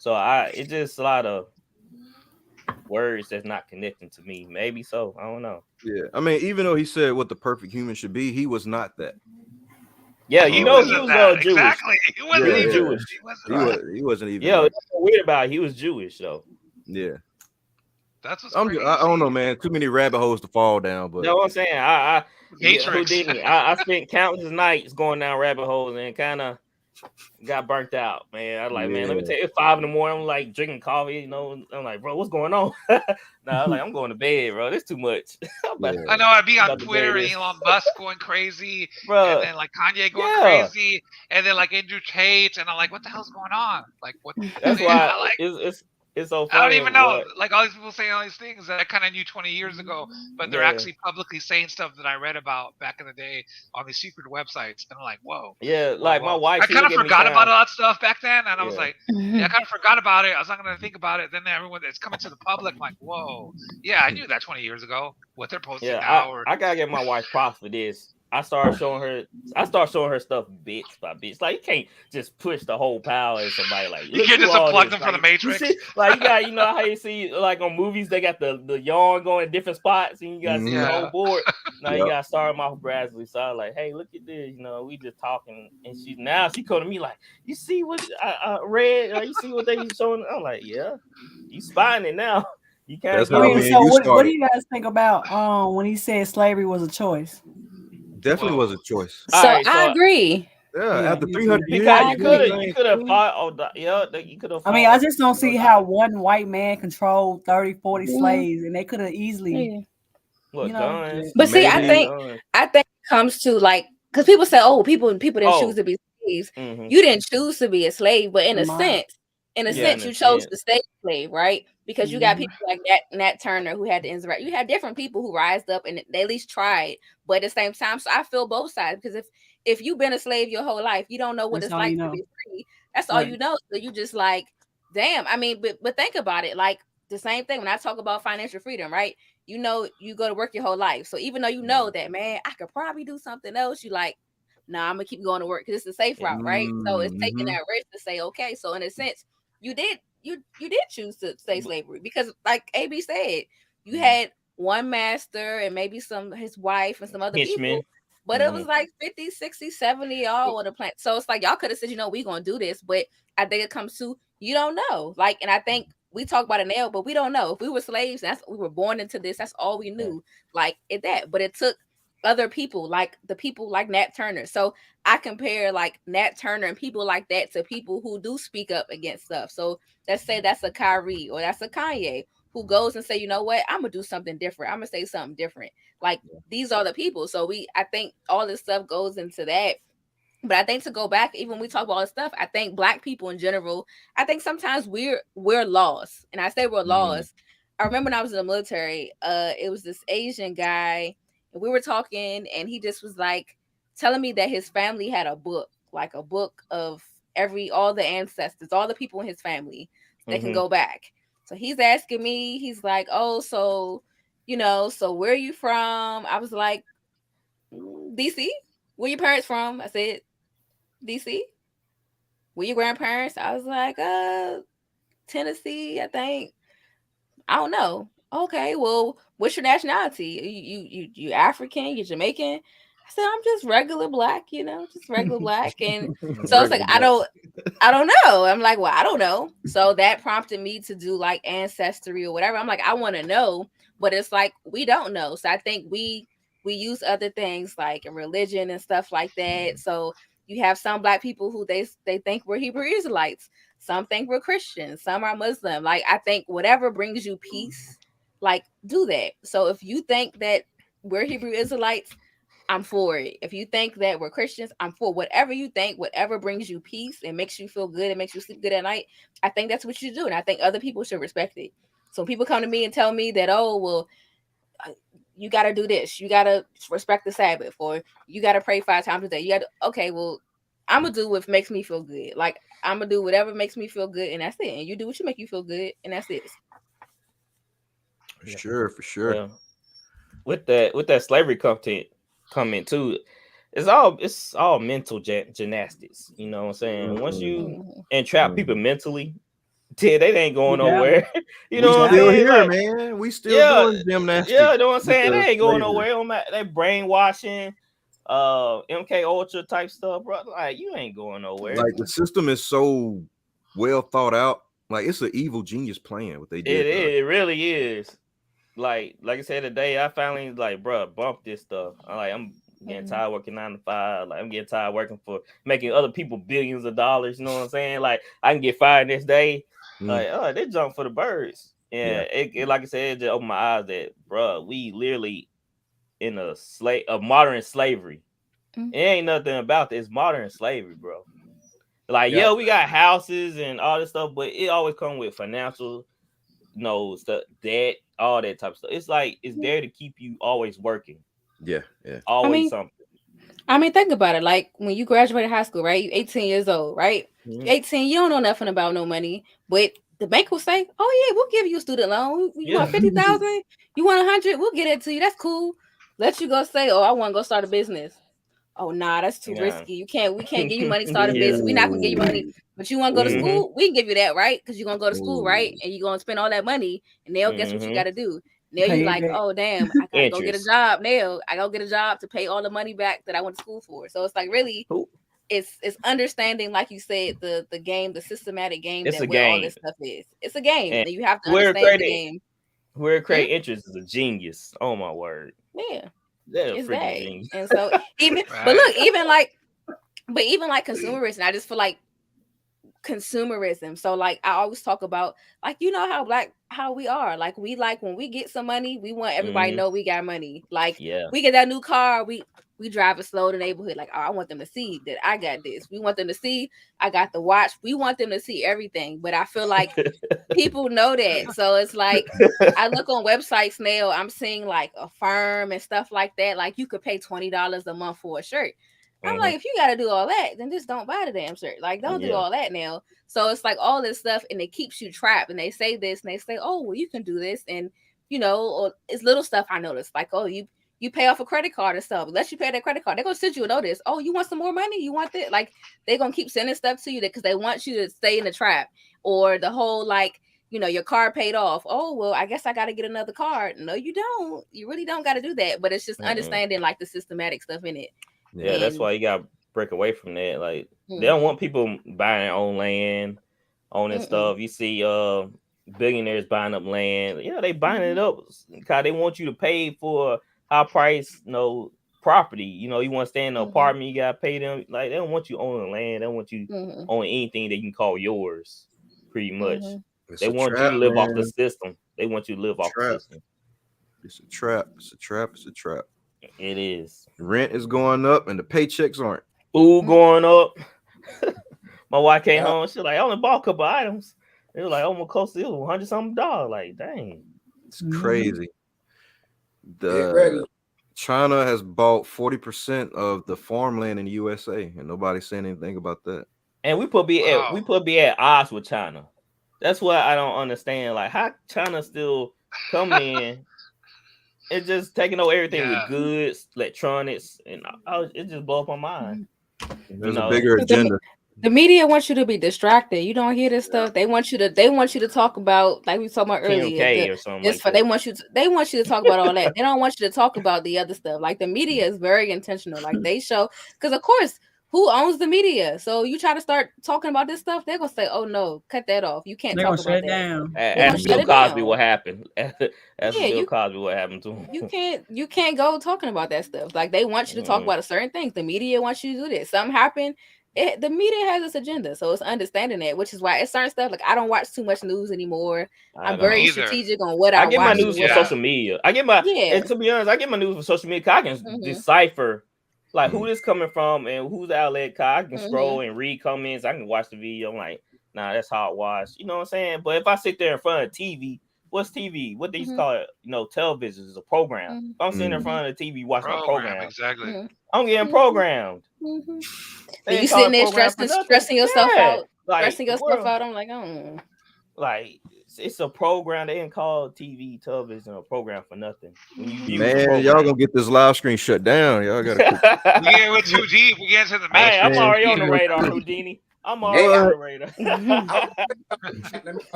So it's just a lot of words that's not connecting to me. Maybe so. I don't know. Yeah. I mean, even though he said what the perfect human should be, he was not that. Yeah, He you know wasn't that. Jewish. Exactly. He wasn't Yeah, even. yeah. Jewish. He wasn't. He wasn't even. Yeah, that's what's weird about it. He was Jewish, though. Yeah. That's what's I crazy. don't know, man. Too many rabbit holes to fall down, but You know what I'm saying? I Matrix. who didn't? I spent countless nights going down rabbit holes and kind of got burnt out, man. I was like, man, let me tell you, it's 5 a.m. I'm like drinking coffee, you know. I'm like, bro, what's going on? I'm like, I'm going to bed, bro. This too much. I know I'd be on about to Twitter bed and Elon Musk going crazy, Bro, and then like Kanye going yeah. crazy, and then like Andrew Tate, and I'm like, what the hell's going on? Like, what? That's why it's so funny. I don't even know. Like all these people saying all these things that I kind of knew 20 years ago, but they're actually publicly saying stuff that I read about back in the day on these secret websites, and I'm like, whoa. Yeah, like my wife. I kind of forgot about all that stuff back then, and I was Yeah. like, yeah, I kind of forgot about it. I was not going to think about it. Then everyone that's coming to the public, I'm like, whoa, yeah, I knew that 20 years ago. What they're posting now, I gotta get my wife props for this. I started showing her stuff bits by bits. Like you can't just push the whole power in somebody. Like you can't just unplug them from the Matrix. Like you got, you know how you see like on movies they got the yarn going in different spots and you got to see the whole board. Now you gotta start them off gradually. So I was like, hey, look at this. You know, we just talking, and she come to me like, you see what I read? Like, you see what they showing? I'm like, yeah, you spying it now. You can't. So what do you guys think about when he said slavery was a choice? Definitely was a choice. So I agree. Yeah, after 300 years, you could have fought. You could have. I mean, I just don't see how one white man controlled 30, 40 slaves, and they could have easily. You know, but see, I think it comes to like because people say, "Oh, people didn't choose to be slaves." Mm-hmm. You didn't choose to be a slave, but in a sense, you chose to stay a slave, right? Because you got people like Nat Turner who had to interact. You had different people who rised up and they at least tried, but at the same time, so I feel both sides because if you've been a slave your whole life, you don't know what it's like to be free. That's all you know. So you just like, damn. I mean, but think about it. Like the same thing when I talk about financial freedom, right? You know, you go to work your whole life. So even though you know that, man, I could probably do something else, you like, nah, I'm gonna keep going to work because it's a safe route, right? So it's taking that risk to say, okay, so in a sense, you did choose to stay slavery because like AB said, you had one master and maybe his wife and some other people, but it was like 50, 60, 70 all on the planet. So it's like y'all could have said, you know, we're gonna do this, but I think it comes to you don't know. Like, and I think we talk about it now, but we don't know. If we were slaves, we were born into this, that's all we knew. Like but it took other people, like the people like Nat Turner. So I compare like Nat Turner and people like that to people who do speak up against stuff. So let's say that's a Kyrie or that's a Kanye who goes and say, you know what, I'm gonna do something different. I'm gonna say something different. Like these are the people. So I think all this stuff goes into that. But I think to go back, even when we talk about all this stuff, I think Black people in general, I think sometimes we're lost. And I say we're lost. I remember when I was in the military, it was this Asian guy. And we were talking and he just was like telling me that his family had a book, like a book of all the ancestors, all the people in his family that can go back. So he's asking me, he's like, oh, so, you know, so where are you from? I was like, DC. Where your parents from? I said, DC. Where your grandparents? I was like, Tennessee, I think. I don't know. Okay, well, what's your nationality? You African? You Jamaican? I said, I'm just regular Black, you know, just regular Black. And so it's like, I don't know. I'm like, well, I don't know. So that prompted me to do like ancestry or whatever. I'm like, I want to know, but it's like, we don't know. So I think we use other things like in religion and stuff like that. So you have some Black people who they think we're Hebrew Israelites. Some think we're Christians. Some are Muslim. Like, I think whatever brings you peace, like, do that. So if you think that we're Hebrew Israelites, I'm for it. If you think that we're Christians, I'm for whatever you think, whatever brings you peace and makes you feel good and makes you sleep good at night. I think that's what you do. And I think other people should respect it. So when people come to me and tell me that, oh, well, you got to do this. You got to respect the Sabbath, or you got to pray 5 times a day. You got to, okay, well, I'm going to do what makes me feel good. Like, I'm going to do whatever makes me feel good, and that's it. And you do what you make you feel good, and that's it. For sure. Yeah. With that slavery comment too, it's all mental gymnastics. You know what I'm saying? Once you entrap people mentally, they ain't going nowhere. You know what I'm saying? Here, like, man. We still doing gymnastics. Yeah, you know what I'm saying? They ain't going nowhere. They brainwashing. MK Ultra type stuff, bro. Like you ain't going nowhere. Like the system is so well thought out. Like it's an evil genius plan what they did. It really is. Like I said today, I finally like, bro, bump this stuff. I'm getting tired working 9 to 5. Like I'm getting tired working for making other people billions of dollars. You know what I'm saying? Like I can get fired next day. Like they jump for the birds. And it like I said, it just opened my eyes that, bro, we literally in a modern slavery. It ain't nothing about this. It's modern slavery, bro. Like we got houses and all this stuff, but it always comes with financial, stuff, debt, all that type of stuff. It's like it's there to keep you always working. Yeah. Always something. I mean, think about it. Like when you graduated high school, right? You're 18 years old, right? 18, you don't know nothing about no money, but the bank will say, "Oh yeah, we'll give you a student loan. You want 50,000? You want 100? We'll get it to you. That's cool." Let you go say, "Oh, I want to go start a business." Oh, nah, that's too risky. We can't give you money to start a business. We're not gonna give you money, but you want to go to school? We can give you that, right? Because you're gonna go to school, right? And you're gonna spend all that money, and now guess what you got to do? Now you like, oh damn, I gotta go get a job. Now I gotta get a job to pay all the money back that I went to school for. So it's like really, it's understanding, like you said, the game, the systematic game it's that game. All this stuff is. It's a game, and you have to understand the game. Where create interest is a genius. Oh my word. Yeah. It's that. Genius. And so even but look, even like consumerism, I just feel like consumerism. So like I always talk about, like, how we are. Like we like when we get some money, we want everybody to know we got money. Like we get that new car, we drive it slow in the neighborhood. Like, oh, I want them to see that I got this. We want them to see I got the watch. We want them to see everything. But I feel like people know that. So it's like I look on websites now, I'm seeing like a firm and stuff like that. Like you could pay $20 a month for a shirt. I'm like, if you got to do all that, then just don't buy the damn shirt. Like, don't do all that now. So it's like all this stuff, and it keeps you trapped. And they say this, and they say, oh, well, you can do this. And, or it's little stuff I noticed. Like, oh, you pay off a credit card and stuff. Let you pay that credit card. They're going to send you a notice. Oh, you want some more money? You want that? Like, they're going to keep sending stuff to you because they want you to stay in the trap. Or the whole, like, your car paid off. Oh, well, I guess I got to get another card. No, you don't. You really don't got to do that. But it's just understanding, like, the systematic stuff in it. Yeah, that's why you got to break away from that. Like, they don't want people buying their own land, owning stuff. You see billionaires buying up land. Yeah, they buying it up because they want you to pay for high price, property. You want to stay in an apartment, you got to pay them. Like, they don't want you owning land. They don't want you owning anything that you can call yours, pretty much. They want you to live off the system. They want you to live off the system. It's a trap. It's a trap. It's a trap. It is. Rent is going up and the paychecks aren't. Food going up. My wife came home. She's like, I only bought a couple items. It was like almost close to $100-something. Like, dang. It's crazy. China has bought 40% of the farmland in the USA, and nobody's saying anything about that. And we put be at odds with China. That's what I don't understand. Like, how China still come in. It's just taking over everything with goods, electronics, and it just blows up my mind. There's a bigger agenda. The media wants you to be distracted. You don't hear this stuff. They want you to talk about, like we talked about earlier, or something like that. They want you to talk about all that. They don't want you to talk about the other stuff. Like the media is very intentional. Like they show, because of course, who owns the media? So you try to start talking about this stuff, they're gonna say, "Oh no, cut that off. You can't talk about that." Ask Bill Cosby what happened. Ask Bill Cosby what happened to him. You can't go talking about that stuff. Like they want you to talk about a certain things. The media wants you to do this. Something happened. The media has its agenda, so it's understanding that, which is why it's certain stuff. Like I don't watch too much news anymore. I'm very strategic on what I get watch. my news from social media. And to be honest, I get my news from social media because I can decipher like who this coming from and who's the outlet. I can scroll and read comments. I can watch the video. I'm like, nah, that's hot wash. You know what I'm saying? But if I sit there in front of TV, what's TV? What they used to call it? Television is a program. If I'm sitting in front of the TV watching a program, exactly. I'm getting programmed. You sitting there stressing yourself out, stressing yourself out. I'm like, oh, like it's a program. They didn't call TV, television, a program for nothing. Man, y'all gonna get this live screen shut down. Y'all gotta. We get with too deep. We get to the main. Hey, I'm already on the radar, Houdini. I'm already on the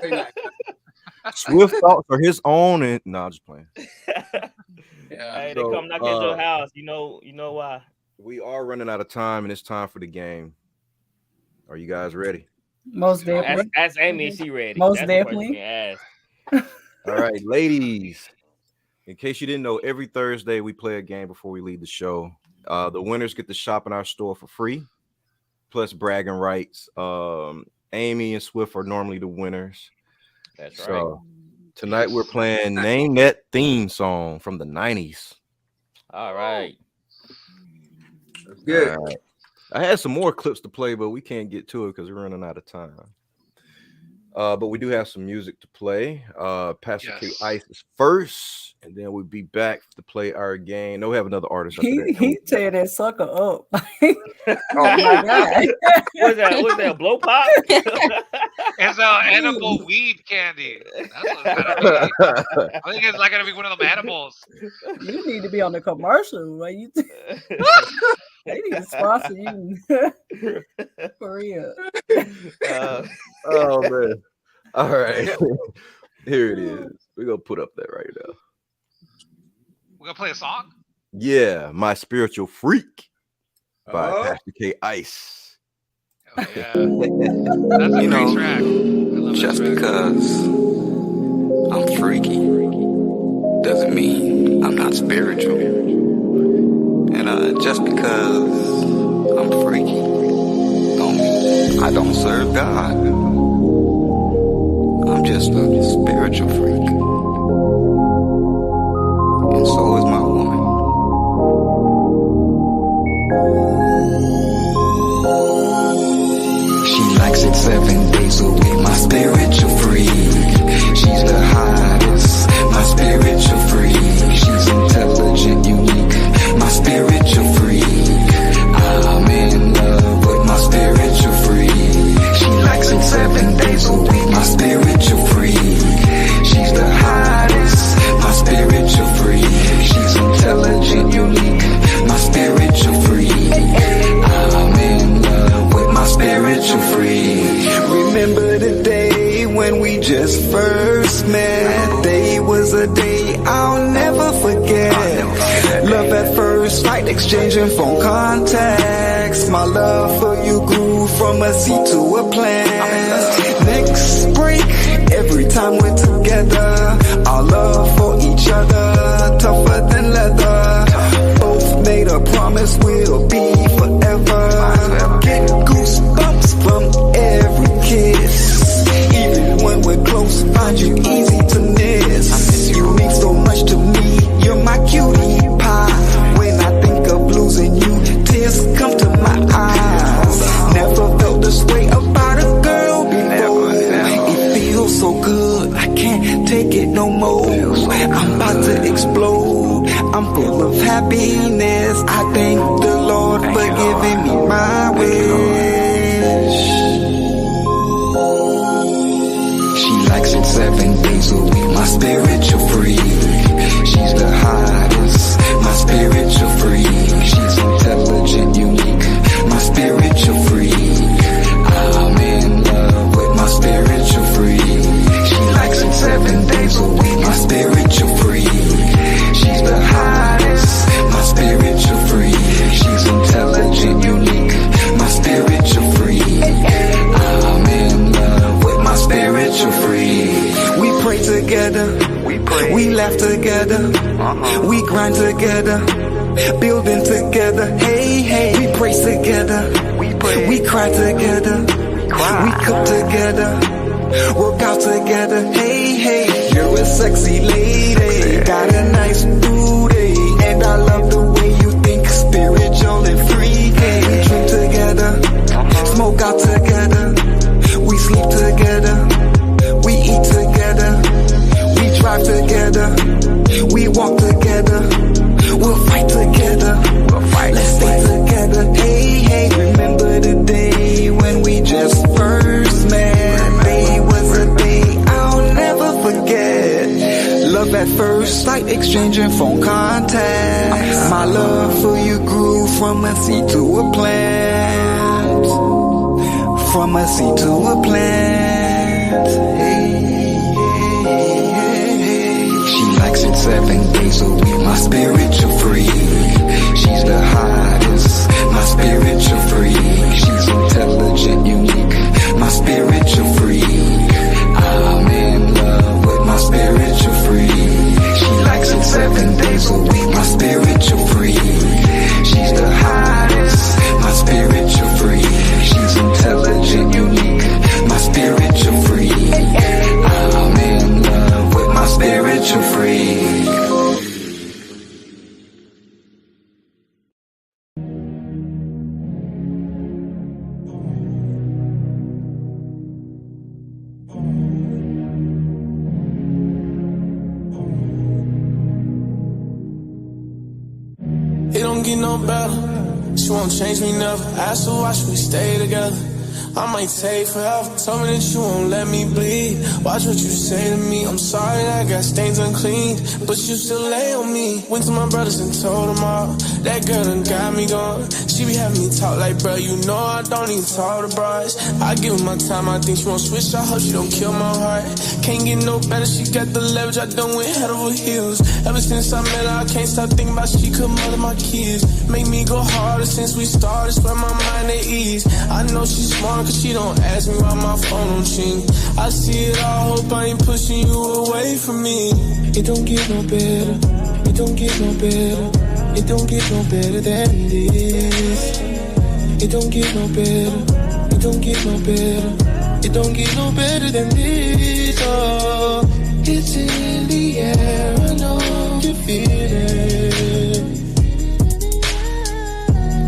radar. Swift thoughts are his own, and I'm just playing. Hey, they come knock at your house. You know why? We are running out of time, and it's time for the game. Are you guys ready? Most definitely. Ask Amy if she ready. Most That's definitely. All right, ladies. In case you didn't know, every Thursday we play a game before we leave the show. The winners get to shop in our store for free, plus bragging rights. Amy and Swift are normally the winners. That's right. So tonight we're playing Name That Theme Song from the 90s. All right. That's good. All right. I had some more clips to play, but we can't get to it because we're running out of time. But we do have some music to play. Pastor K Ice is first, and then we'll be back to play our game. No, we have another artist. He tear that sucker up. Oh my God! What's that? A blow pop? It's an edible weed candy. That's what it's gonna be. I think it's like gonna be one of them animals. You need to be on the commercial, right? They need to sponsor you. For real. Oh man. All right. Here it is. We're gonna put up that right now. We're gonna play a song? Yeah, My Spiritual Freak by Pastor K Ice. Oh, yeah. That's a great track. I love just that track. because I'm freaky doesn't mean I'm not spiritual. And just because I'm freaky don't mean I don't serve God. I'm just a spiritual freak. And so is my woman. She likes it 7 days a week, my spiritual freak. She's the hottest, my spiritual freak. She's intelligent, unique, my spiritual freak. I'm in love with my spiritual freak. She likes it 7 days a week, my spiritual freak. She's the hottest, my spiritual freak. She's intelligent, unique, my spiritual freak. I'm in love with my spiritual freak. Remember the day when we just first met? Day was a day I'll never forget. Love at first sight, exchanging phone contacts. My love for you grew from a seed to a plant. Next break, every time we're together, our love for each other, tougher than leather. Both made a promise we'll be forever. Get goosebumps from every kiss. Even when we're close, find you easy to miss. You mean so much to me, you're my cutie pie. When I think of losing you, tears come to my eyes. Never felt this way about a girl before. It feels so good, I can't take it no more. I'm about to explode, I'm full of happiness. I thank the Lord for giving me my wish. She likes it 7 days a week, my spiritual freak. She's the hottest, my spiritual freak. She's intelligent, unique, my spiritual freak. I'm in love with my spiritual freak. She likes it 7 days a week, my spiritual freak. She's the hottest, my spiritual freak. She's intelligent, unique, my spiritual freak. I'm in love with my spiritual freak. We pray together, we laugh together, we grind together, building together. Hey, hey, we praise together, we cry together, we cook together, work out together. Hey, hey, you're a sexy lady, got a nice booty, and I love the way you think, spiritual and freaky. We drink together, smoke out together, we sleep together, we eat together, we drive together, we walk together, we'll fight together, let's stay together. Hey, hey, remember the day when we just first met? Day was a day I'll never forget. Love at first sight, exchanging phone contacts. My love for you grew from a seed to a plant. From a seed to a plant. Hey, hey, hey, hey. She likes it 7 days a week, my spiritual freak. She's the hottest, get no better. She won't change me never. Ask her why should we stay together. I might take forever. Tell me that you won't let me bleed. Watch what you say to me. I'm sorry that I got stains unclean, but you still lay on me. Went to my brothers and told them all. That girl done got me going. She be having me talk like, bro, you know I don't even talk to bros. I give her my time, I think she won't switch. I hope she don't kill my heart. Can't get no better, she got the leverage. I done went head over heels. Ever since I met her, I can't stop thinking about she could mother my kids. Make me go harder since we started, spread my mind at ease. I know she's smart cause she don't ask me why my phone don't ching. I see it all, hope I ain't pushing you away from me. It don't get no better, it don't get no better. It don't get no better than this. It don't get no better, it don't get no better. It don't get no better than this. Oh, it's in the air, I know you feel it.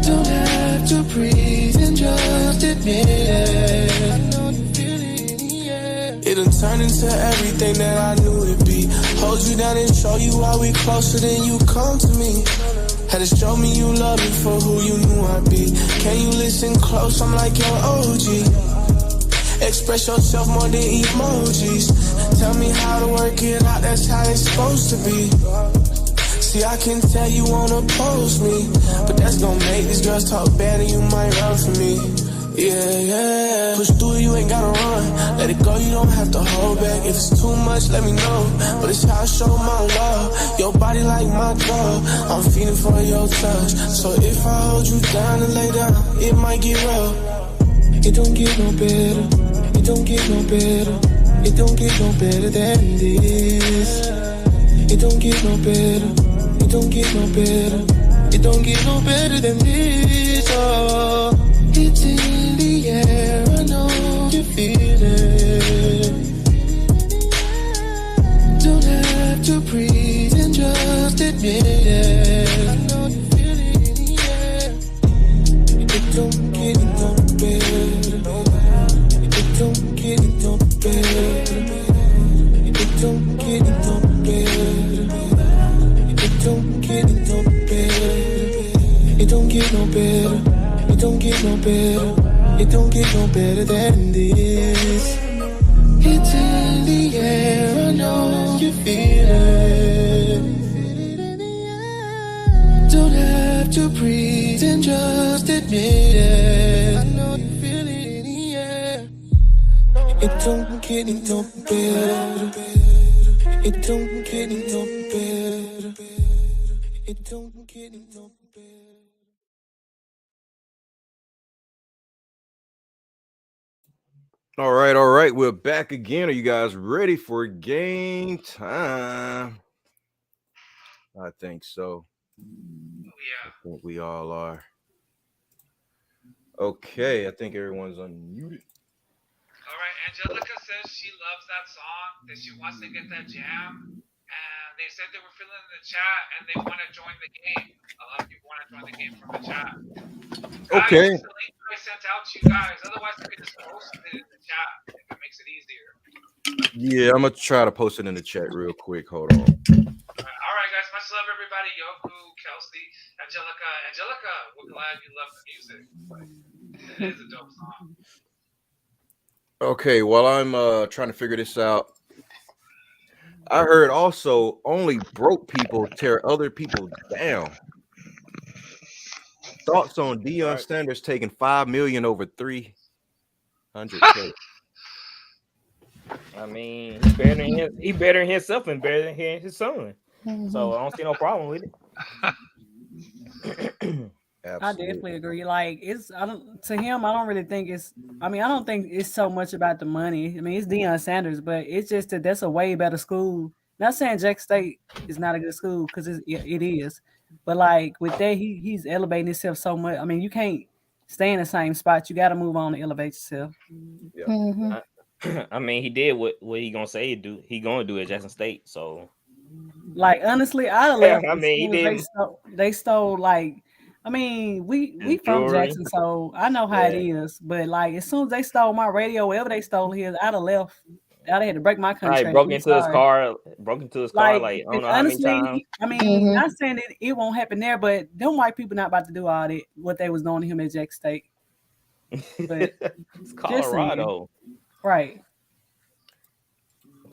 Don't have to breathe and just admit it. I know you feel it in the air. It done turned into everything that I knew it'd be. Hold you down and show you why we closer than you come to me. Had to show me you love me for who you knew I'd be. Can you listen close? I'm like your OG. Express yourself more than emojis. Tell me how to work it out, that's how it's supposed to be. See, I can tell you won't oppose me, but that's gonna make these girls talk bad and you might run for me. Yeah, yeah. Push through, you ain't gotta run. Let it go, you don't have to hold back. If it's too much, let me know. But it's how I show my love. Your body like my drug. I'm feeling for your touch. So if I hold you down and lay down, it might get rough. It don't get no better. It don't get no better. It don't get no better than this. It don't get no better. It don't get no better. It don't get no better than this. Oh, it's in the air, I know you feel it. Don't have to breathe and just admit it. I know you feel it in the air. It don't get no better. It don't get no better. It don't get no better. It don't get no better. It don't get no better. It don't get no better. It don't get no better than this. It's in the air, I know you feel it. Don't have to breathe and just admit it. I know you feel it in the air. It don't get no better. It don't get no better. It don't get no better. All right. We're back again. Are you guys ready for game time? I think so. Yeah. I think we all are. Okay, I think everyone's unmuted. All right. Angelica says she loves that song, that she wants to get that jam. And they said they were feeling in the chat and they want to join the game. A lot of people want to join the game from the chat. Okay. Guys, the link I sent out to you guys. Otherwise, I could just post it in the chat if it makes it easier. Yeah, I'm gonna try to post it in the chat real quick. Hold on. All right, guys. Much love, everybody. Yoku, Kelsey, Angelica. Angelica, we're glad you love the music. It is a dope song. Okay, while I'm trying to figure this out, I heard also only broke people tear other people down. Thoughts on Deion Sanders taking $5 million over 300K? I mean, he better than himself and better than his son. So I don't see no problem with it. I definitely agree. Like I don't really think it's. I mean, I don't think it's so much about the money. I mean, it's Deion Sanders, but it's just that's a way better school. Not saying Jack State is not a good school because it is, but like with that, he's elevating himself so much. I mean, you can't stay in the same spot. You got to move on and elevate yourself. Yeah. Mm-hmm. I mean, he did what he gonna say he gonna do at Jackson State. So, like honestly, I'd have left. I mean, he did. They stole like. I mean, we from Jackson, so I know how it is. But like, as soon as they stole my radio, wherever they stole his, I'd have left. I had to break my contract. Right, broke into his car. Like, Like, I don't know how many honestly, times. I mean, not saying it won't happen there, but them white people not about to do all that what they was doing to him at Jack State. But It's Colorado. Right.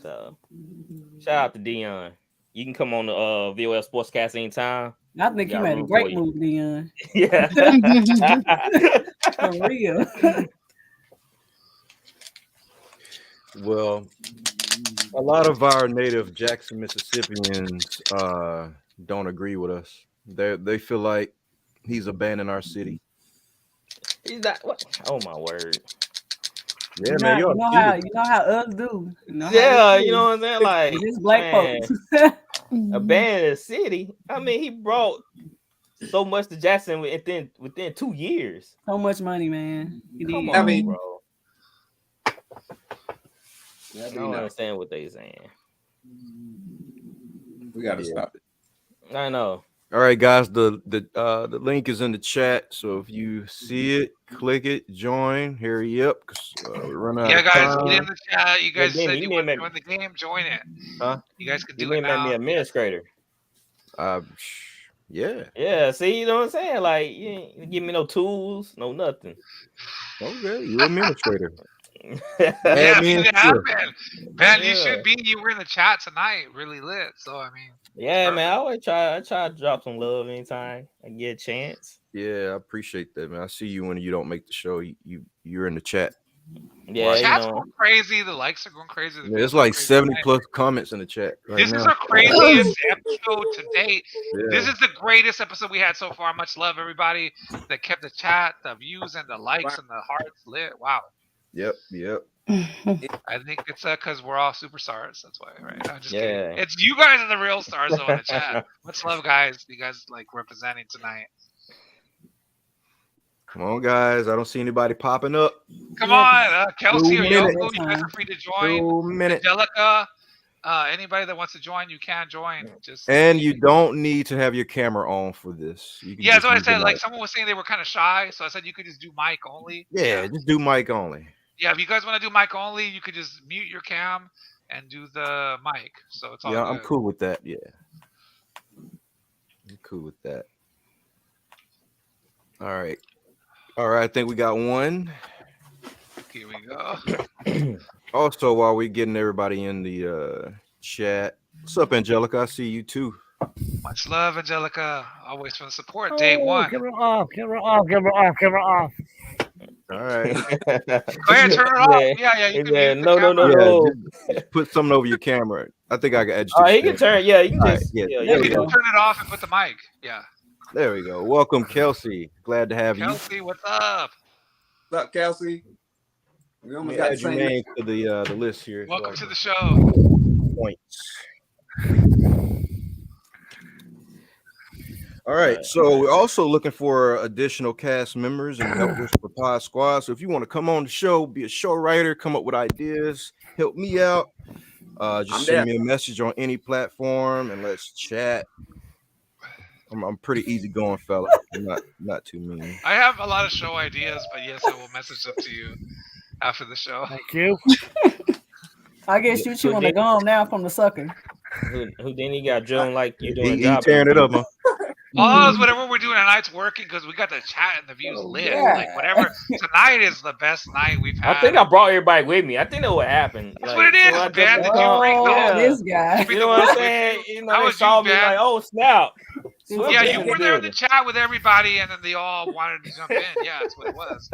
So shout out to Dion. You can come on the VOL Sportscast anytime. I think you made a great move, Dion. Yeah. For real. Well, a lot of our native Jackson Mississippians don't agree with us. They feel like he's abandoned our city. He's not. What? Oh my word. Yeah, you man. know how us do. You know what I'm saying? Like it's black folks. Abandoned the city. I mean, he brought so much to Jackson within 2 years. So much money, man. Come on, bro. Yeah, I don't understand what they saying. We gotta stop it. I know. All right, guys. The link is in the chat, so if you see it, click it, join, hurry up, because we're running out of guys, time. get in the chat. You guys Yeah, said you you may want to make- join the game. Join it. Huh? You guys can You do may it make now. me administrator. Yeah. Yeah, see, you know what I'm saying? Like, you ain't give me no tools, no nothing. Okay, you're administrator. Yeah, make it happen. Ben, you Yeah. should be. You were in the chat tonight, really lit. So I mean, Yeah, man, I always try to drop some love anytime I get a chance. Yeah, I appreciate that, man. I see you when you don't make the show. You're in the chat. Yeah, chat's going crazy. The likes are going crazy. Yeah, it's like 70 plus comments in the chat. Right This now. is our craziest episode to date. Yeah. This is the greatest episode we had so far. Much love, everybody that kept the chat, the views, and the likes and the hearts lit. Wow. Yep. I think it's because we're all superstars. That's why, right? I'm just Yeah. kidding. It's you guys are the real stars though in the chat. Much love, guys. You guys like representing tonight. Come on, guys. I don't see anybody popping up. Come on, Kelsey or 2 Yoko, minutes. you guys are free to join. 2 minutes. Angelica, anybody that wants to join, you can join. Just And you don't need to have your camera on for this. You can yeah, that's just what I use said. your Like mic. someone was saying they were kind of shy, so I said you could just do mic only. Yeah, just do mic only. Yeah, if you guys want to do mic only, you could just mute your cam and do the mic. So it's all Yeah, good. I'm cool with that. Yeah. I'm cool with that. All right. I think we got one. Here we go. Also, while we're getting everybody in the chat, what's up, Angelica? I see you too. Much love, Angelica. Always for the support. Day one. Camera off. All right. Go ahead, turn it off. Yeah, you can mute the camera. No. Just put something over your camera. I think I can edge. Oh, he can turn. Yeah, you can just. Yeah, You there we can go. turn it off and put the mic. Yeah. There we go. Welcome, Kelsey. Glad to have Kelsey, what's up? What's up, Kelsey? We you. almost Let got me the add your same. name to the list here. Welcome to the show. Points. All right, so we're also looking for additional cast members and helpers for PodzQuad. So if you want to come on the show, be a show writer, come up with ideas, help me out, just send me a message on any platform and let's chat. I'm pretty easygoing fella. I'm not too mean. I have a lot of show ideas, but yes, I will message them to you after the show. Thank you. I guess you chewing the gum now from the sucker. Who then he got Joan like you doing? He tearing it up, huh? All is whatever we're doing tonight's working because we got the chat and the views lit. yeah. Like whatever. Tonight is the best night we've had. I think I brought everybody with me. I think that's what happened. That's what it is, I Ben. jumped Did you on- bring the whole? This guy. You know what I'm saying? You know, How they was saw you, me Ben? like, oh snap. Yeah, you were there in the chat with everybody, and then they all wanted to jump in. Yeah, that's what it was.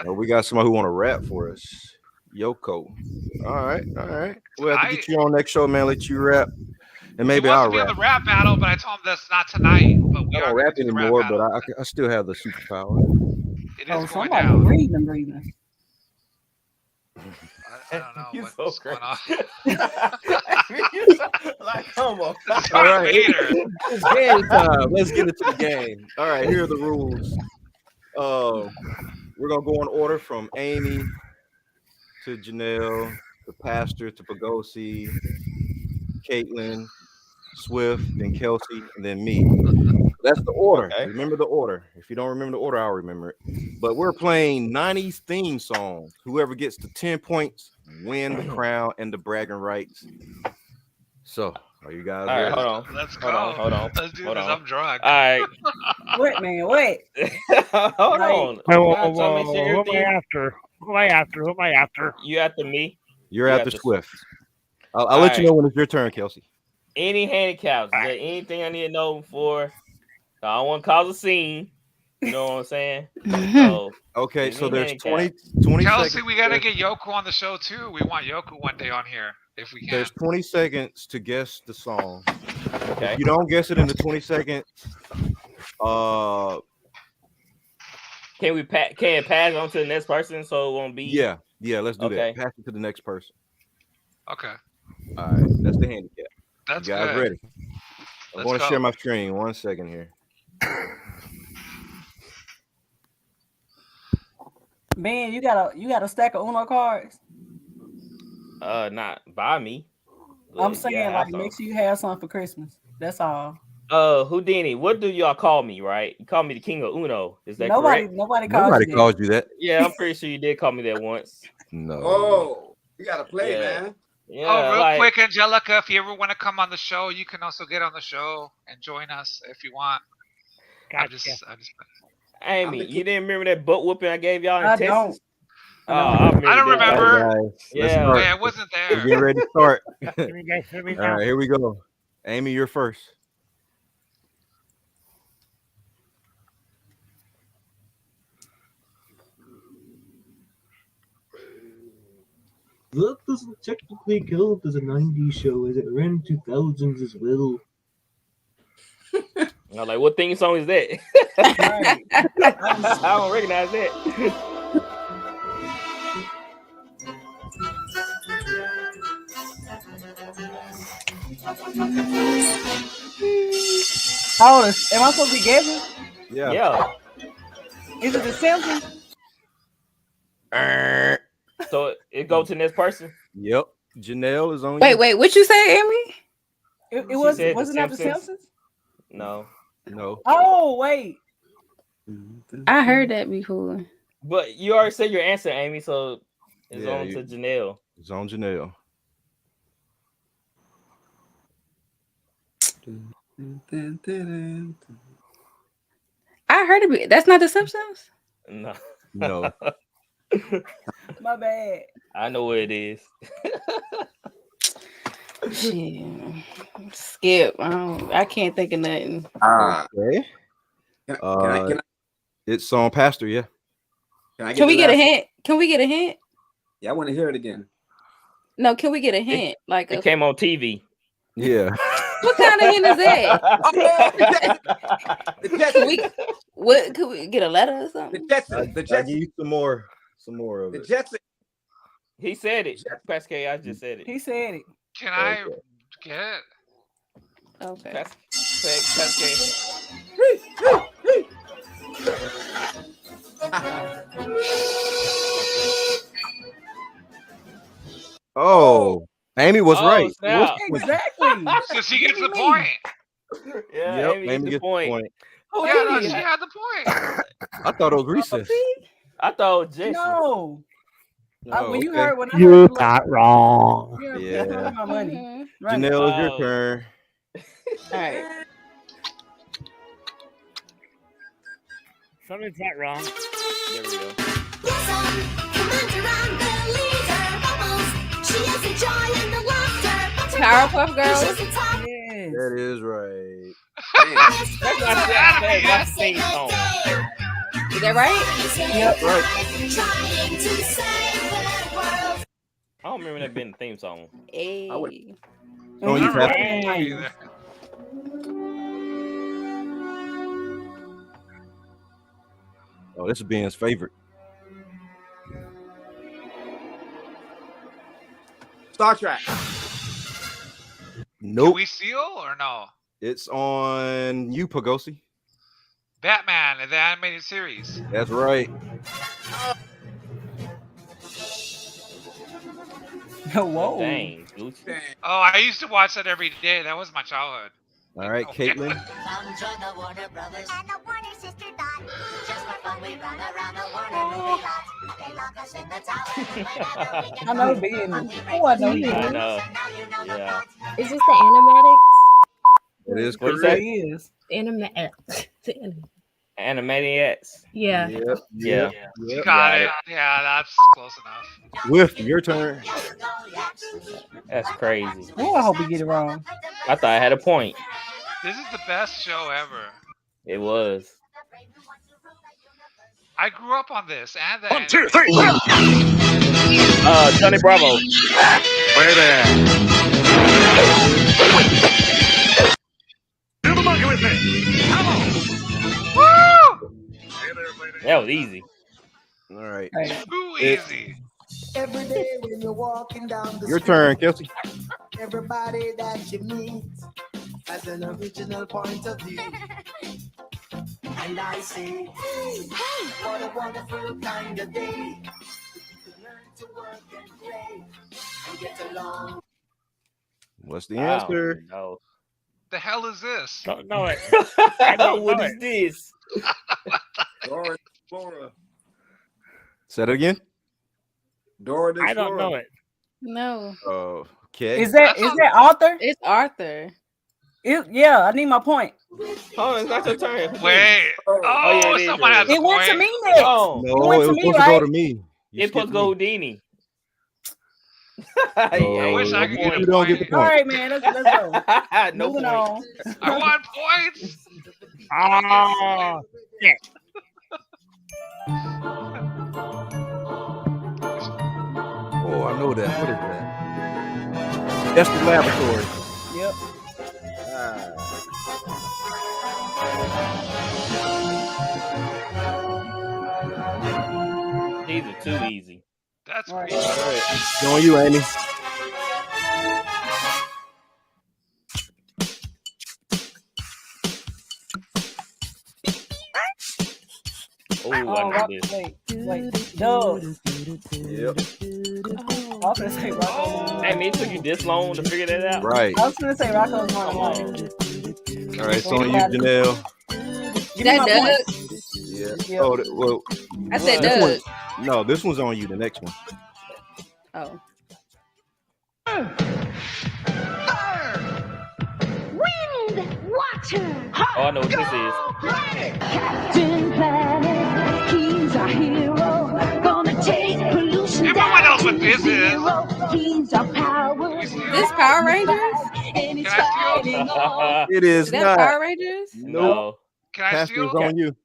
Oh, we got somebody who want to rap for us. Yoko. All right. We'll have to get you on next show, man. Let you rap. And maybe he wants I'll to be on rap. the rap battle, but I told him that's not tonight. But we I are don't gonna rap do the anymore, rap but battle. I still have the superpower. It is Oh, going somebody down. breathing. I don't know You what's so going on. Like, come on. It's All Darth right, Vader. it's game time. Let's get into the game. All right, here are the rules. We're gonna go in order from Amy to Janelle, the pastor to Pagosi, Kaitlan, Swift, then Kelsey, and then me. That's the order. Okay. Remember the order. If you don't remember the order, I'll remember it. But we're playing 90s theme songs. Whoever gets to 10 points win the crown and the bragging rights. So, are you guys All right, ready? hold on. Let's Hold go. on, hold on. Let's do hold this. on. I'm drunk. All right. What, man? What? Hold Like- on. Who Nah, so make sure am I everything- after? Who am I after? Who am I after? You after me. You're You after after Swift. I'll All let you right. know when it's your turn, Kelsey. Any handicaps? Is there anything I need to know before? I don't want to cause a scene. You know what I'm saying? So, Okay, so there's handicap. 20 Chelsea, seconds. we gotta get Yoko on the show too. We want Yoko one day on here if we can. There's 20 seconds to guess the song. Okay. If you don't guess it in the 20 seconds, can it pass on to the next person so it won't be? yeah, let's do Okay. that. Pass it to the next person. Okay. All right, that's the handicap. That's you guys good. ready? I'm going to share my screen. 1 second here. Man, you got a stack of Uno cards. Not by me. I'm saying like make sure you have some for Christmas. That's all. Houdini, what do y'all call me, right? You call me the king of Uno. Is that correct? Nobody called you that. Yeah, I'm pretty sure you did call me that once. No. Oh, you gotta play, Yeah. man. Yeah, Real quick, Angelica, if you ever want to come on the show, you can also get on the show and join us if you want. Gotcha. Amy, you didn't remember that butt whooping I gave y'all in I Texas? don't. I don't remember. All right, guys, let's Yeah. start. Yeah, I wasn't We're there. getting ready to start. Can you guys hear me All now? right, here we go. Amy, you're first. That doesn't technically count as a 90s show, as it ran 2000s as well. I'm like, what theme song is that? Right. I don't recognize that. How old is? Am I supposed to be guessing? Yeah. Is it The Simpsons? So it go to the next person? Yep. Janelle is on. Wait, what you say, Amy? It She was said wasn't The that The Simpsons? Simpsons? No. No. Oh wait. I heard that before. But you already said your answer, Amy, so it's Yeah, on to Janelle. It's on Janelle. I heard it. That's not The Simpsons? No. No. My bad. I know what it is. Shit. Skip. I can't think of nothing. Okay. Can I, It's on Pastor, yeah. Can we get a hint? Can we get a hint? Yeah, I want to hear it again. No, can we get a hint? Like It came on TV. Yeah. what kind of hint is that? Could we get a letter or something? I'll give you some more of The it. Jets. He said it. Pascal, I just said it. He said it. Can I get it? Okay. Pascal. Oh, Amy was right. Snap. Exactly. So she gets the point. Yeah, Yep, Amy gets the gets point. Yeah, no, she had the point. I thought it was recess. I thought it was Jason. No. Oh, when you okay. heard when I You heard got wrong. Yeah. my money. Mhm. Run it. Janelle, it's your turn. All right. Something's not wrong. There we go. Powerpuff Girls. Yes. That is right. That's the same song. Is that right? Yep. Right. I don't remember that being the theme song. Hey. Oh, And you he's have- rapping like- Oh, this is Ben's favorite. Star Trek. Can Nope. we seal or no? It's on you, Pagosi. Batman, the animated series. That's right. Whoa. Dang, Gucci. Oh, I used to watch that every day. That was my childhood. All right, Caitlin. I know being. Oh, I know I being. know. Yeah. Is this the animatics? It is What'd you correct. say? It is. Animaniacs. Yeah. Yep. Yeah. You Yep. got Got it. it. Yeah, that's close enough. Swift, your turn. That's crazy. Oh, I hope we get it wrong. I thought I had a point. This is the best show ever. It was. I grew up on this and the 1, 2, 3. Johnny Bravo. Baby. Do the monkey with me. Come on. Woo! That was easy. All right. Too It's easy. Every day when you're walking down the your street, turn, Kelsey. everybody that you meet has an original point of view. And I say, hey, what a wonderful kind of day. You can learn to work and play and get along. What's the Wow. answer? No. The hell is this? Don't know it. I don't What know is it. this? Dora the Explorer. Say that again. Dora the I Explorer. don't know it. No, Okay. Is that Arthur? it's Arthur. Yeah, I need my point. Oh, it's not your turn. Wait. Oh, yeah, Oh, it is someone yours. has a It went to point. me next. Oh, No, It went it to was me, supposed to go right? to me. You it's supposed to skipped go me. Houdini. No, I wish I could you get a don't get the point. All point. right, man. Let's go. No Moving point. on. I want points. Ah, shit. Oh, I know that. What is that? That's the laboratory. Yep. These are too easy. That's All right. crazy. All right. It's on you, Amy. Oh, Oh, I rock, know this. wait. Dub. Yep. I was gonna say Rocco. Hey, man, it took you this long to figure that out? Right. I was gonna say Rocco's Modern Come Life. All right. It's on you, Janelle. Give me That my Doug. point. Yeah. Yep. Oh, well. I said This Doug. one. No, this one's on you. The next one. Oh. Wind, water, Oh, I know what this is. Captain Planet, he's our hero. Gonna take pollution Everyone down knows what to this is. zero. He's our power. This Power Rangers? And he's Can I steal? fighting on. It is Is that not. Power Rangers? Nope. No. Can I Pastor steal? is on you.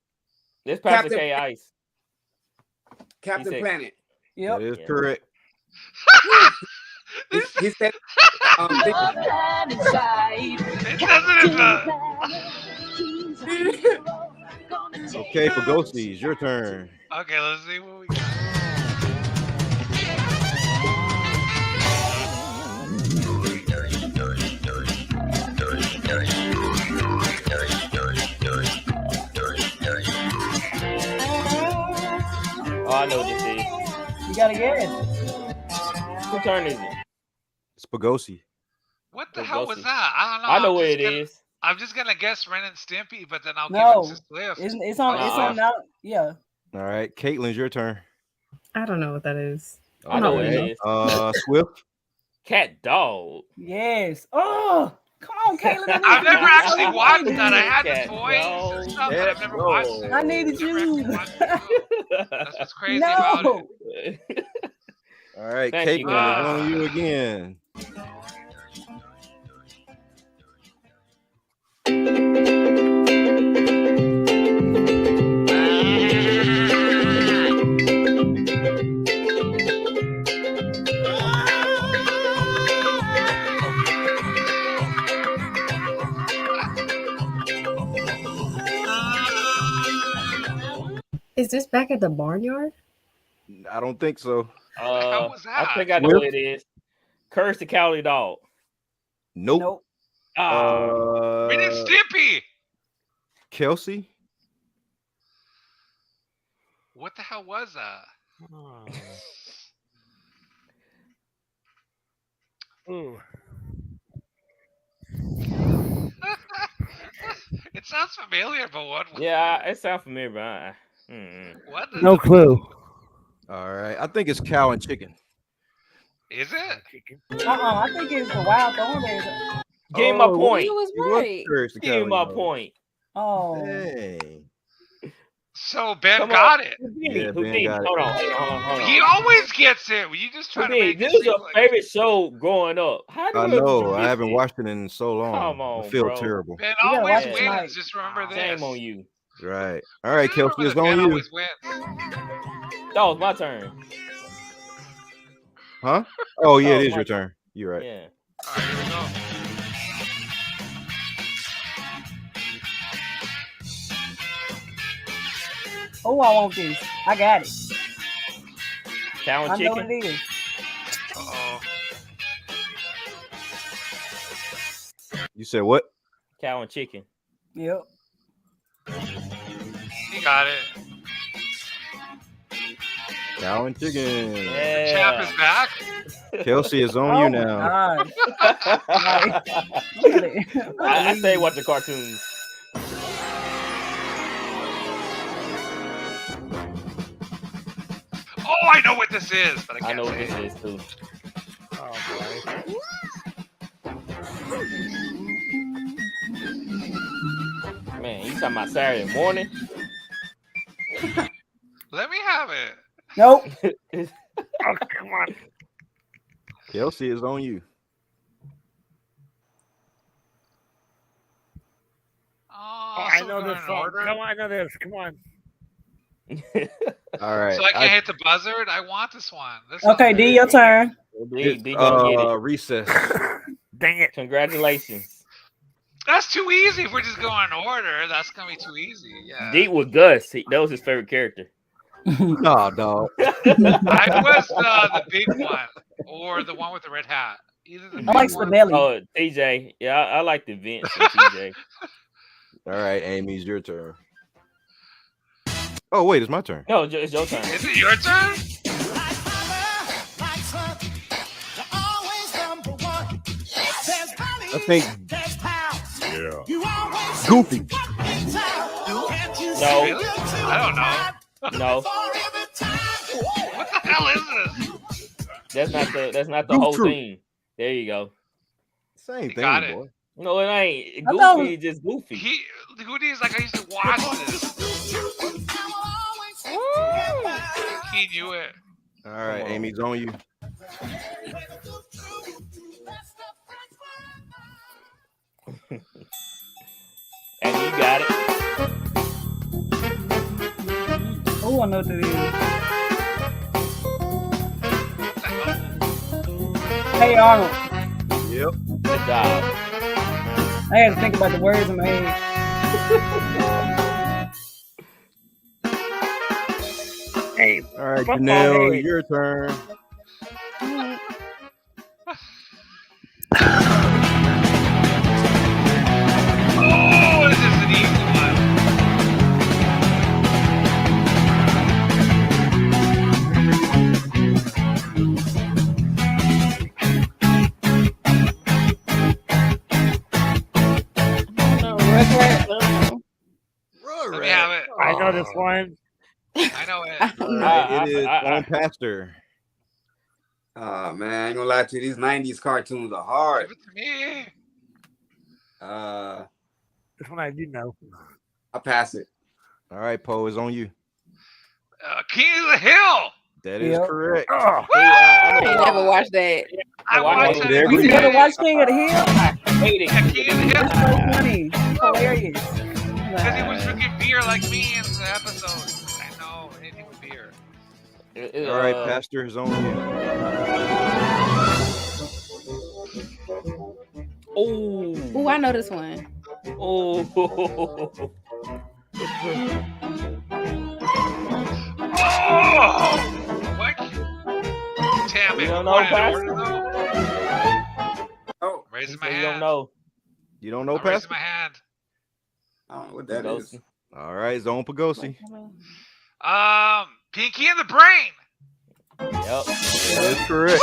This Pastor Captain- K Ice. Captain He said- Planet. Yep. That is Yeah. correct. He said, Planet side. It doesn't in the. He's our hero. Gonna take Okay, Pagosi's your turn. Okay, let's see what we got. Oh, I know what this is. You gotta guess. Whose turn is it? It's Pagosi. What the Let's hell go was see. that? I don't know. I know I'm what just it gonna- is. I'm just gonna guess Ren and Stimpy, but then I'll No. give it to Swift. It's on now. Yeah. All right, Caitlin's your turn. I don't know what that is. I know what Okay. it is. Swift. Cat dog. Yes. Oh, come on, Caitlin. I've never actually watched Cat that. I had the dog. toys and stuff, but I've never watched it. I needed you. That's what's crazy about No. it. All right, Thank you, Caitlin is guys. on you again. Is this back at the barnyard? I don't think so. was that? I think I know Swift? what it is. Courage the Cowardly Dog. Nope. Nope. Ren and Stimpy. Kelsey. What the hell was that? Ooh. It sounds familiar, but what? Yeah, it sounds familiar, but What? No clue. All right, I think it's cow and chicken. Is it? I think it's the wild thornberries. Give me my point. You was You was right. encouraged to Give me cow my and point. Oh. Hey. So Ben Come got on. it. Yeah, Who Ben did? got it. Hold on. He always gets it. You just try to make it This is seem your like favorite show growing up. How I the hell did know. you I miss haven't it? watched it in so long. Come I on, feel bro. terrible. Ben You gotta always watch it tonight. wins. Just remember this. Shame on you. Right. All right, Just Kelsey, remember it's that on Ben you. always wins. That was my turn. Huh? Oh, yeah, Oh, it is my your turn. turn. You're right. Yeah. All right, here we go. Oh, I want this. I got it. Cow and I know chicken. what it is. Uh-oh. You said what? Cow and chicken. Yep. He got it. Cow and chicken. The champ is back. Kelsey is on Oh you my now. gosh. I stay watching cartoons. Oh, I know what this is, but I I can't know what say this it. is too. Oh boy. Man, you talking about Saturday morning? Let me have it. Nope. Oh, come on. Kelsey is on you. Oh, I so know we're this going in song. order? Come on, I know this. Come on. All right. So I can't hit the buzzard? I want this one. This Okay, one's D, very your easy. turn. D gonna get it. Recess. Dang it. Congratulations. That's too easy. If we're just going in order, that's gonna be too easy. Yeah. D with Gus. That was his favorite character. No, dog. I was the big one or the one with the red hat. Either the I big like one. Spinelli. Oh, TJ. Yeah, I like the Vince and TJ. All right, Amy, it's your turn. Oh, wait, it's my turn. No, it's your turn. Is it your turn? I think. Yeah. Goofy. No. Really? I don't know. No. What the hell is this? That's not the Goof whole Troop. thing. There you go. Same You thing, got it. boy. No, it ain't. I thought- Goofy is just goofy. Goody is like I used to watch this. He knew it. All right, Come on. Amy's on you. And you got it. Oh, I know what it is. Hey, Arnold. Yep. Good job. I had to think about the words in my head. Hey, All right, football Janelle, head. your turn. Oh, this is an easy one. Let me have it. I know this one. I know it. I don't know. Right, it is I- on Pastor. Oh man, I ain't gonna lie to you. These 90s cartoons are hard. Give it to me. This one I do know. I'll pass it. All right, Poe is on you. King of the Hill. That is Yep. correct. Oh, I ain't never watched that. I watched watched it it every every You never day. watched King of the Hill? I hate it. Yeah, King of the Hill. It's so funny. It's hilarious. Because he was drinking beer like me in the episode. I know, anything with beer. All right, Pastor is on you. Oh. Ooh, I know this one. Oh. Oh! What? Damn it. You don't we're know, going in Pastor? order, though. Oh, Raising my You hand. don't know. You don't know I'm raising Pastor? my hand. I don't know what that Ghost. is. All right, Zone Pagosi. Pinky and the Brain. Yep. That is correct.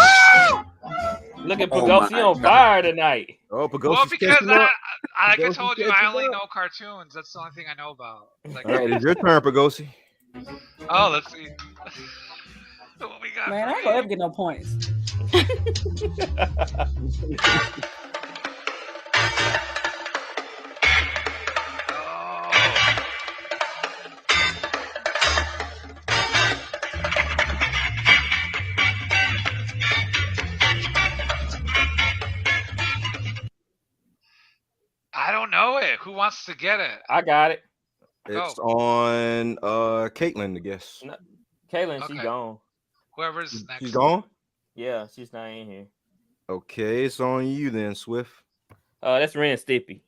Look at Oh Pagosi my on God. fire tonight. Oh, Well, Pagosi's because catching up. like I Pagosi's told you, I catching only up. know cartoons. That's the only thing I know about. Like, All right, it's your turn, Pagosi. Oh, let's see. What we got? Man, I ain't gonna ever get no points. I don't know it. Who wants to get it? I got it. It's on Kaitlan, I guess. No, Kaitlan, she's Okay. gone. Whoever's next. She's gone? Yeah, she's not in here. Okay, it's on you then, Swift. That's Ren Stippy.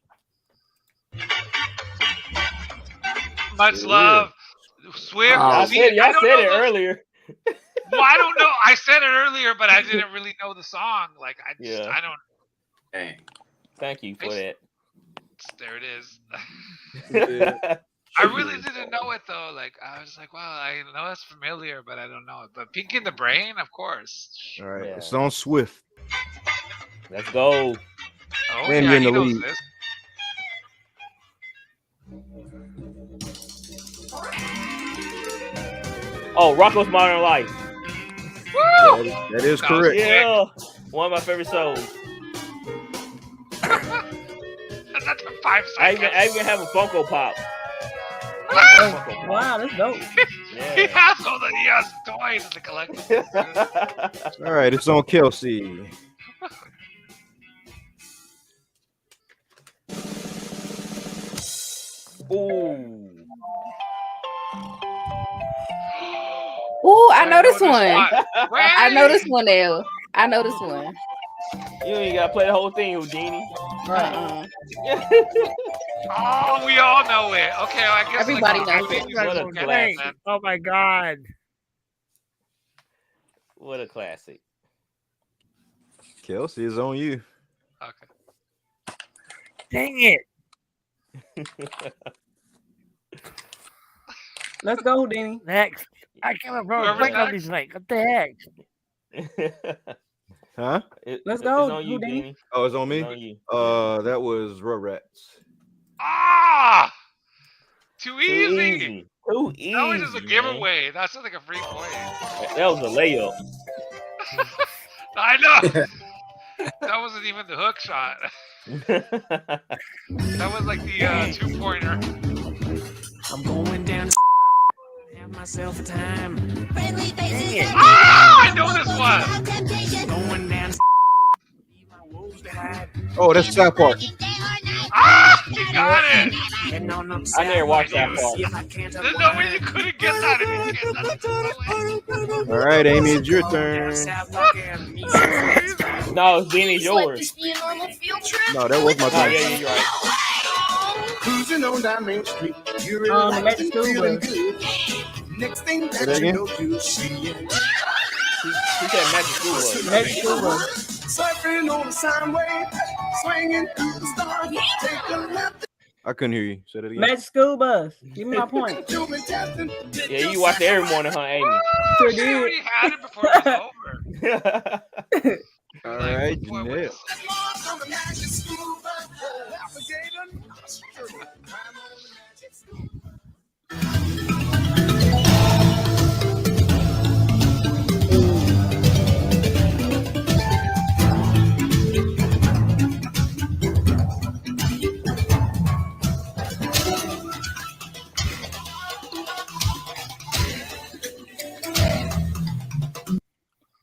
Much love. Swift. I see, said, y'all I don't said know it the- earlier. Well, I don't know. I said it earlier, but I didn't really know the song. Like, I just, I don't. Dang. Thank you for that. There it is. Yeah. I really didn't know it though. Like, I was like, wow, I know it's familiar, but I don't know it. But Pinky in the Brain, of course. All right, Yeah. it's on Swift. Let's go. Oh, And yeah, you're in he the knows lead. this. Oh, Rocco's Modern Life. Woo! That is correct. Yeah, one of my favorite shows. That's a 5 I seconds. even have a Funko Pop. Oh, wow, that's dope. He has all the he has toys in the collection. All right, it's on Kelsey. Ooh. Ooh, I know this one. Wait. I know this one, L. I know this one. You ain't gotta play the whole thing, Houdini. Uh-uh. Oh, we all know it. Okay, well, I guess Everybody like, knows I think it. you What guys a will get classic. it, man. Oh my god. What a classic. Kelsey is on you. Okay. Dang it. Let's go, Houdini. Next. I can't remember Whoever's playing on next. these like what the heck? Huh? Let's It's go, on you, Houdini. Dini. Oh, it's on me. It's on you. That was Rugrats. Ah! Too Too easy. easy. Too easy. That was just a man. giveaway. That's just like a free point. That was a layup. I know. That wasn't even the hook shot. That was like the 2-pointer. I'm going down to have myself a time. Ah! I know this one. Going down to Oh, that's South Park. Ah! You got it. I never watched that part. There's no way you couldn't get that if you get that. All right, Amy, it's your turn. No, it's Dini's yours. No, that was my Oh, turn. yeah, you're right. Cruising on down Main Street, you The relaxing, Magic School feeling Bus. good. Next thing Say that that you again? know, you see it. She said Magic School Bus. Magic School Bus. Surfing on the sine wave, swinging through the stars. Take a left, I couldn't hear you. Say that again. Magic School Bus. Give me my point. you'll be tapping. Yeah, you watch it every morning, huh, Amy? Sure She did. already had it before it was over. All Like, right, boy, what Janelle. is- On the magic school bus, navigator, I'm on the magic school bus.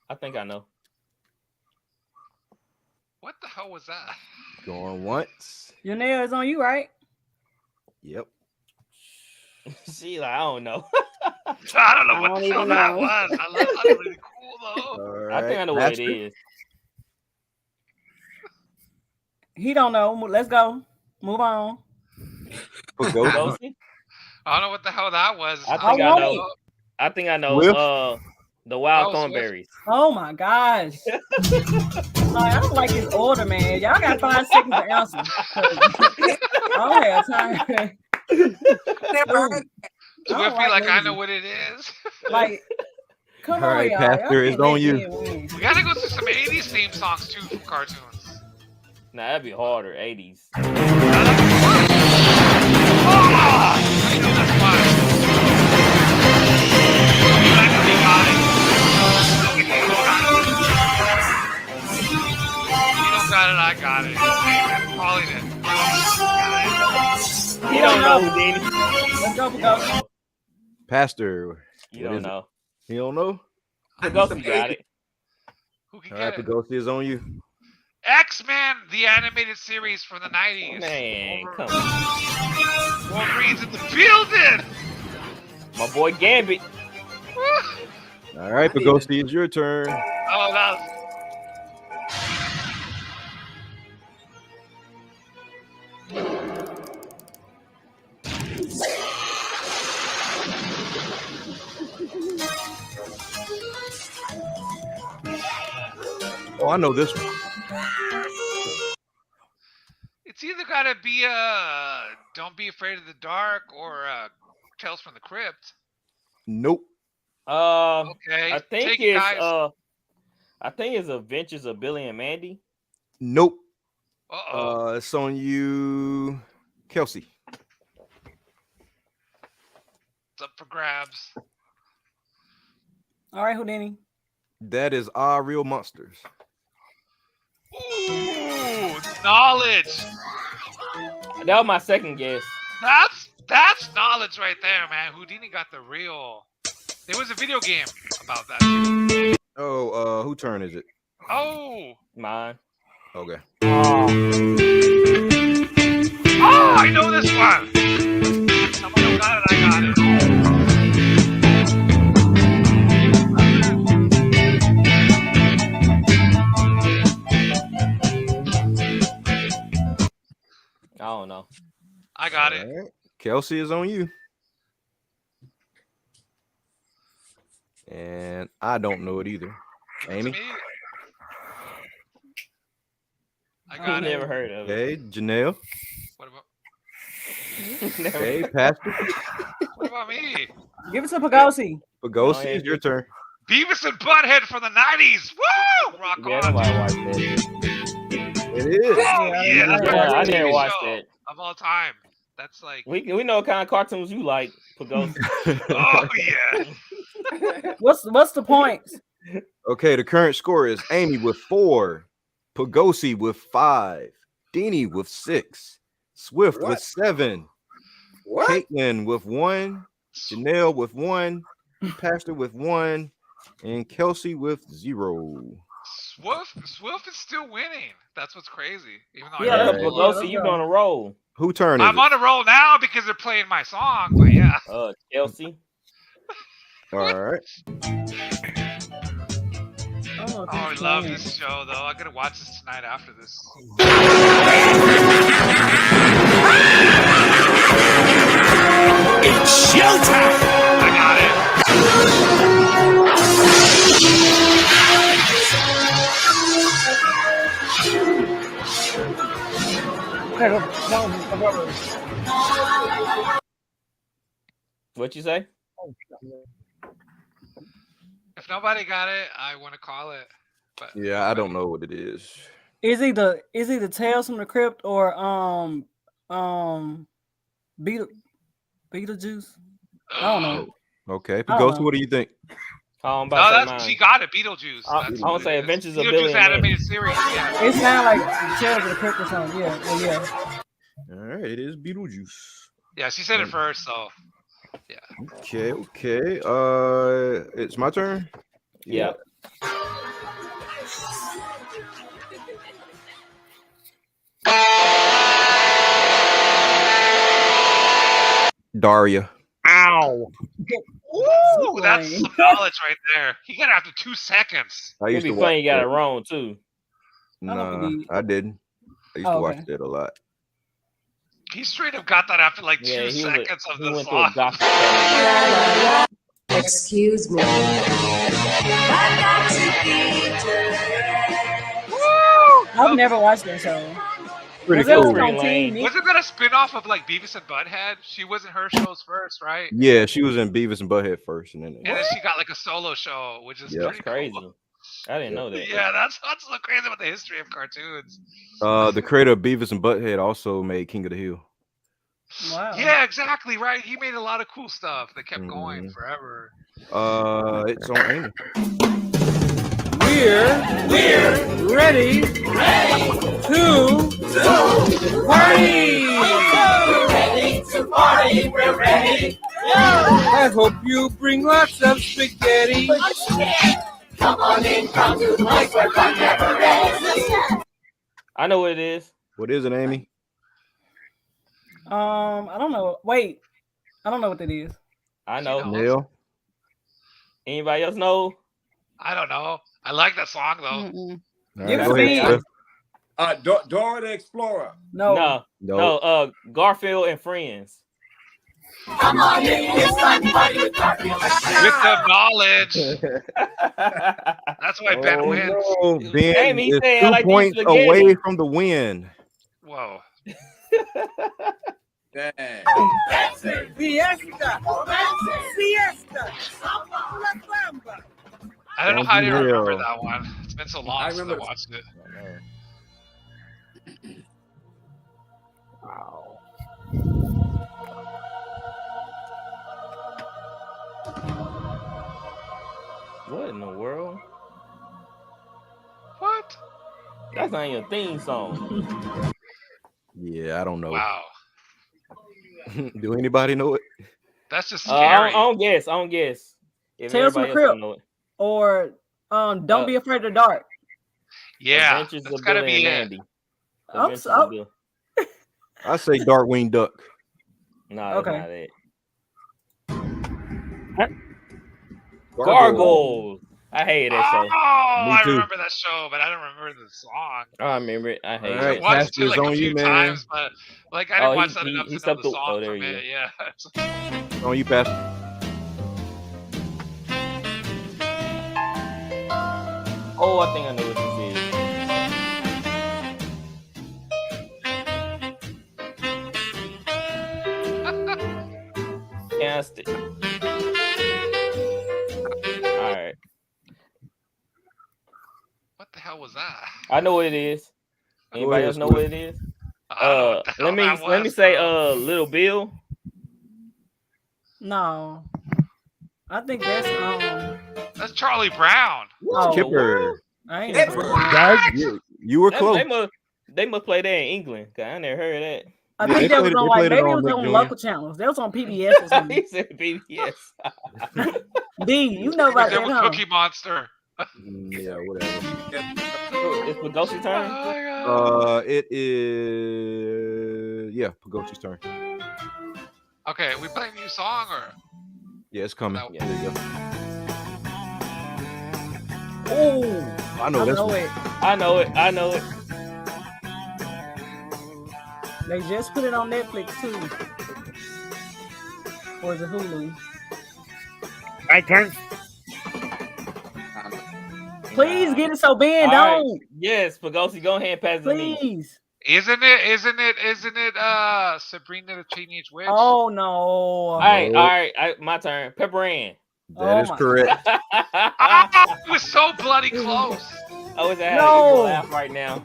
I think I know. What the hell was that? Going once. Your nail is on you, right? Yep. She like, I don't know. I don't know I what don't the hell even that know. was. I love that. Really cool though. All right. I think I know what it Master. is. He don't know. Let's go. Move on. For Ghost. Ghosty? I don't know what the hell that was. I think I I want know. it. I think I know. Whiff? The Wild Oh, Swift. Thornberries. Oh my gosh. Like, I don't like his order, man. Y'all got 5 seconds to answer. 'Cause I don't have time. Swiffy, like I losing. know what it is. Like, come All on, right, y'all. Pastor, Y'all it's can't on let you. men win. We gotta go through some 80s theme songs too from cartoons. Nah, that'd be harder. 80s. Oh, I know this one. got it, I got it. I'm calling it. You don't know, Houdini. Let's go, Pagosi. Pastor. You what don't is it? know. You don't know? Pagosi got it. Who can All get right, it? Pagosi is on you. X-Men, the animated series from the 90s. Man, come on. Wolverine's in the building. My boy Gambit. All right, Pagosi, it's your turn. Oh, that was... Oh, I know this one. It's either gotta be Don't Be Afraid of the Dark or Tales from the Crypt. Nope. Okay. I think Take it, guys. it's Adventures of Billy and Mandy. Nope. Uh-oh. It's on you, Kelsey. It's up for grabs. All right, Houdini. That is Our Real Monsters. Ooh, knowledge. That was my second guess. That's knowledge right there, man. Houdini got the real. There was a video game about that too. Oh, whose turn is it? Oh, mine. Okay. Oh, I know this one. Someone who got it, I got it. I don't know. I got it. Right. Kelsey is on you. And I don't know it either. Amy? I got it. Never heard of it. Okay, Janelle. What about? Okay, Pastor. What about me? Give it to Pagosi. Pagosi, it's your turn. Beavis and Butthead from the 90s. Woo! Rock Yeah, on. nobody watched that. It is. Oh, yeah, that's my I favorite never TV watched show that. of all time. That's like. We know what kind of cartoons you like, Pagosi. Oh yeah. What's the points? Okay, the current score is Amy with 4, Pagosi with 5, Deanie with 6, Swift with 7, Kaitlan with 1, Janelle with 1, Pastor with 1, and Kelsey with 0. Swift is still winning. That's what's crazy. Even though Yeah, Pagosi, you on a roll. Who turn is I'm on a roll now because they're playing my song. But yeah. Kelsey. All right. Oh, I love this show though. I'm gonna watch this tonight after this. It's showtime! I got it. What you say? If nobody got it, I want to call it. But Yeah, I don't know what it is. Is either Tales from the Crypt or Beetlejuice? I don't know. Okay, I don't Pagosi, know. what do you think? I'm No, about to say that's mine. she got it. Beetlejuice. I That's want what to say it is. Adventures of Beetlejuice Billy and animated series. Yeah. It sounds like Tales of the Crypt or something. Yeah, well, yeah. All right, it is Beetlejuice. Yeah, she said it first, so yeah. Okay. It's my turn. Yeah. Daria. Ow. Ooh, that's some knowledge right there. He got it after 2 seconds. I It'd used be to funny watch you got that. it wrong too. Nah, I didn't. I used to Oh, watch okay. that a lot. He straight up got that after like 2 Yeah, he seconds of he the went to song. a gospel channel. Excuse me. I've never watched that show. Pretty Was it cool. on Teen Nick? Wasn't that a spin-off of like Beavis and Butthead? She wasn't her shows first, right? Yeah, she was in Beavis and Butthead first, and then And then she got like a solo show, which is Yeah. That's pretty crazy. cool. I didn't know that. Yeah, that's what's so crazy about the history of cartoons. the creator of Beavis and Butthead also made King of the Hill. Wow. Yeah, exactly right. He made a lot of cool stuff that kept going Mhm. forever. It's on Amy. We're ready Party! We're ready to party. We're ready. I hope you bring lots of spaghetti. Come on in, come to the place where fun never ends. I know what it is. What is it, Amy? I don't know. Wait, I don't know what that is. I know. Neil? Anybody else know? I don't know. I like that song though. All right, go ahead, Swift. Dora the Explorer. No. No. Garfield and Friends. Come on in, it's fun party with Garfield. With the knowledge. That's why Ben wins. No, Ben Amy is said, 2 I like points these spaghetti. away from the win. Whoa. Dang. Fiesta. Siesta. La Bamba. I don't know how I didn't remember that one. It's been so long I since I remember- watched it. Wow. What in the world? What? That's not your theme song. Yeah, I don't know. Wow. Do anybody know it? That's just I scary. don't guess. If Tales from the everybody else Crypt. don't know it. Or Don't Be Afraid of the Dark. Yeah, Adventures that's of gotta Billy be and it. Mandy. I'm Adventures so- of Bill. I say Darkwing Duck. No, that's Okay. not it. Gargoyles. I hated that show. Oh, Me I too. remember that show, but I don't remember the song. I remember it. I hate All I right, it. watched Pastor's it like on a few you, man. times, but like I didn't Oh, watch he- that he- enough he to know stepped the up- song oh, there from you it. Yeah. On you, Pastor. Oh, I think I know what this is. Cast it. All right. What the hell was that? I know what it is. Anybody ahead, else know Swift. what it is? I don't know what the Let me hell that let me was, say bro. Little Bill. No. I think that's That's Charlie Brown. Oh, Kipper. I ain't Kipper. never heard. Guys, you were They, close. they must play that in England. Cause I never heard of that. I Yeah, think they that played was it- on they like played it maybe it on was Nick on Jr. local channels. That was on PBS or something. He said BBS. D, you know about There that, was huh? Cookie Monster. Yeah, whatever. It's Pagosi's turn. Oh my God. It is Pagosi's turn. Okay, we playing a new song or? Yeah, it's coming. No. There you go. Oh, I know I this know one. it. I know it. They just put it on Netflix too. Or is it Hulu? My turn. Please get it so Ben All right. don't. Yes, Pagosi, go ahead and pass it to me. Please. Isn't it Sabrina the Teenage Witch? Oh no. All right, my turn. Pepper Ann. That is correct. It was so bloody close. I wish I had No. an evil laugh right now.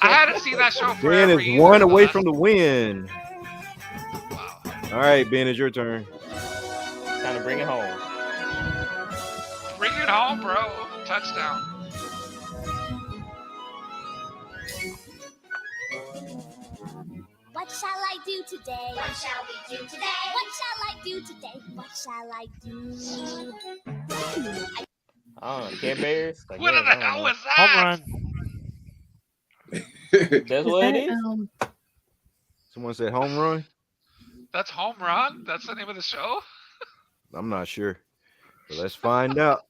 I hadn't seen that show Ben forever. is one away from the win. All right, Ben, it's your turn. Time to bring it home. Bring it home, bro. Touchdown. What shall I do today? What shall we do today? What shall I do today? What shall I do? I don't know. Care Bears? Like, What yeah, in the I don't hell know. was Home that? run. That's what it is? Someone said home run. That's Home Run? That's the name of the show? I'm not sure. But let's find out.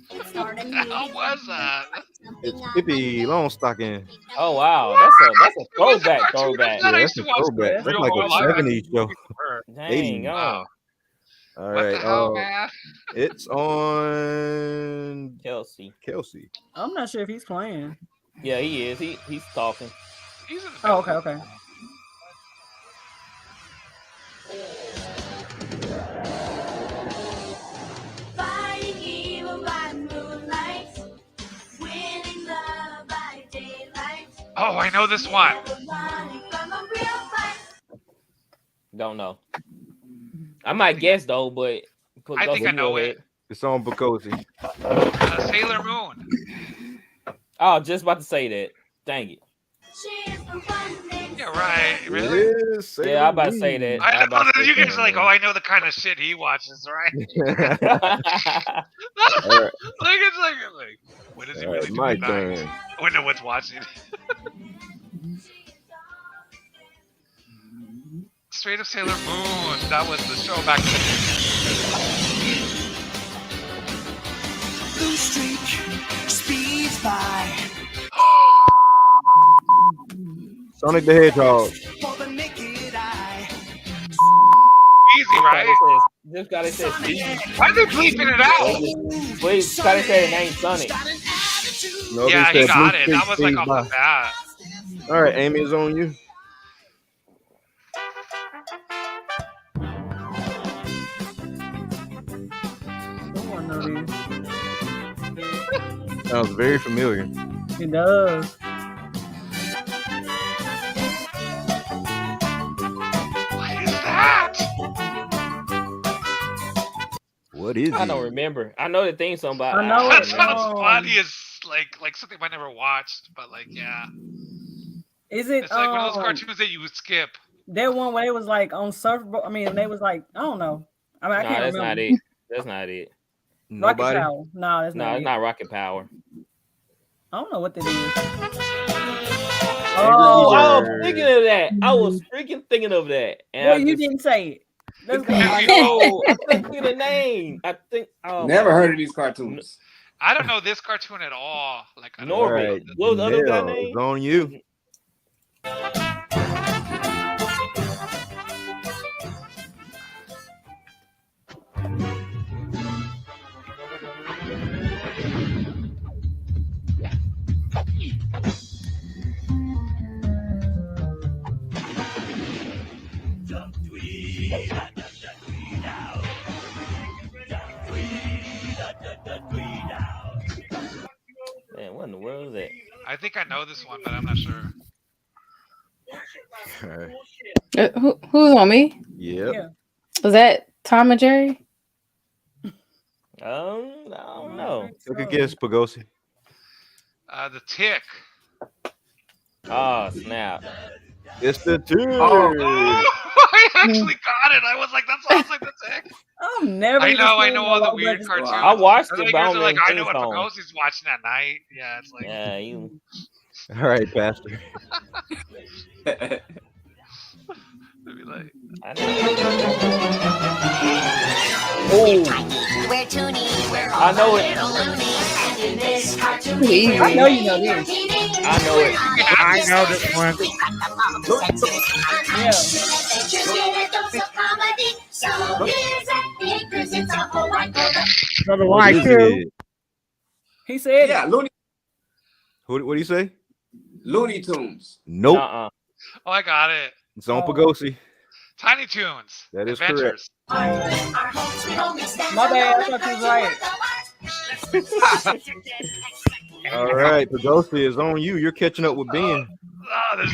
What the hell was that? It's Pippi Longstocking. Oh wow, that's a throwback. Yeah, that's a throwback. That's like a 70s show. Dang, 80s. oh. All What right. the hell, man? It's on Kelsey. I'm not sure if he's playing. Yeah, he is. He's talking. He's in the Oh, okay. Fighting evil by moonlight, winning love by daylight. Oh, I know this one. Running from a real fight. Don't know. I might guess though, but I think I know it. It's on Bacosi. Sailor Moon. Oh, just about to say that. Dang it. She's Yeah, right. It Really? is. Say Yeah, the I'm about to say least. that. I I'm know about to that say you guys that. are like, oh, I know the kind of shit he watches, right? All right. Like it's like what is he All really right, my doing tonight? turn. I wonder what's watching. Straight Up Sailor Moon. That was the show back then. Blue streak speeds by. Sonic the Hedgehog. For the naked eye. Easy, right? Just gotta say Steve. Why are they bleeping it out? Wait, gotta say the name Sonic. No, Yeah, they he said got Blue it. Streak That was like speeds off by. the bat. All right, Amy, it's on you. Someone know this. Sounds very familiar. It does. What is that? What is I it? don't remember. I know the theme song, but I know That it. sounds funny as like something I never watched, but like yeah. Is it? It's like one of those cartoons that you would skip. That one where it was like on surfboard. I mean, they was like, I don't know. I mean, I No, can't that's remember. not it. That's not it. Rocket Nobody? Power. No, that's No, not it's it. not Rocket Power. I don't know what that is. Oh, I was Beaver. thinking of that. I was freaking thinking of that. And Well, I you just, didn't say it. Let's go. I know. I couldn't think of the name. I think. Oh, Never heard of these cartoons. I don't know this cartoon at all. Like I don't All know. right, What was the other guy Janelle, name? it's on you. Man, what in the world is that? I think I know this one, but I'm not sure. All right. Who's on me? Yep. Yeah. Was that Tom and Jerry? I don't know. Take a guess, Pagosi. The Tick. Oh, snap. It's the two. Oh, I actually got it. I was like, that sounds like the Tick. I'm never. I even know seen all the no weird Bugs cartoons. Bunny. I watched Like, it, but I you're don't like, remember I know what the song. Pagosi's watching at night. Yeah, it's like. Yeah, you. All right, Pastor. Maybe like. We're Toonie, we're I all know a it. little loony, and in this cartoon, I know you know this. I know it. I know this one. Yeah. Another What white is too. it? He said Yeah, it. Looney What do you say? Looney Tunes. Nope. Uh-uh. Oh, I got it. It's on Oh. Pagosi. Tiny Toons. That is Adventures. My bad. I thought you was right. All right, Pagosi is on you. You're catching up with Ben. Oh, there's...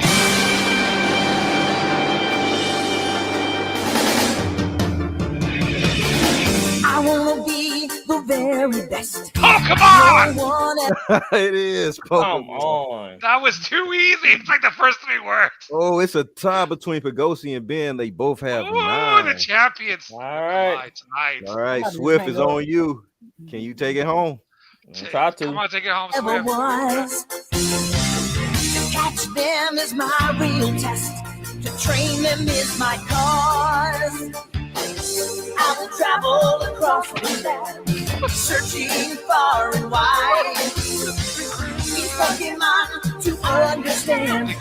I wanna be the very best. Pokemon! No one else. It is Come Pokemon. on. That was too easy. It's like the first 3 words. Oh, it's a tie between Pagosi and Ben. They both have Ooh, 9. the champions. All right. Tonight. All right, I just Swift hang is up. on you. Can you take it home? Try to. Come on, take it home, Ever Swift. was. To catch them is my real test. To train them is my cause. I will travel across the land, searching far and wide. These Pokemon to understand the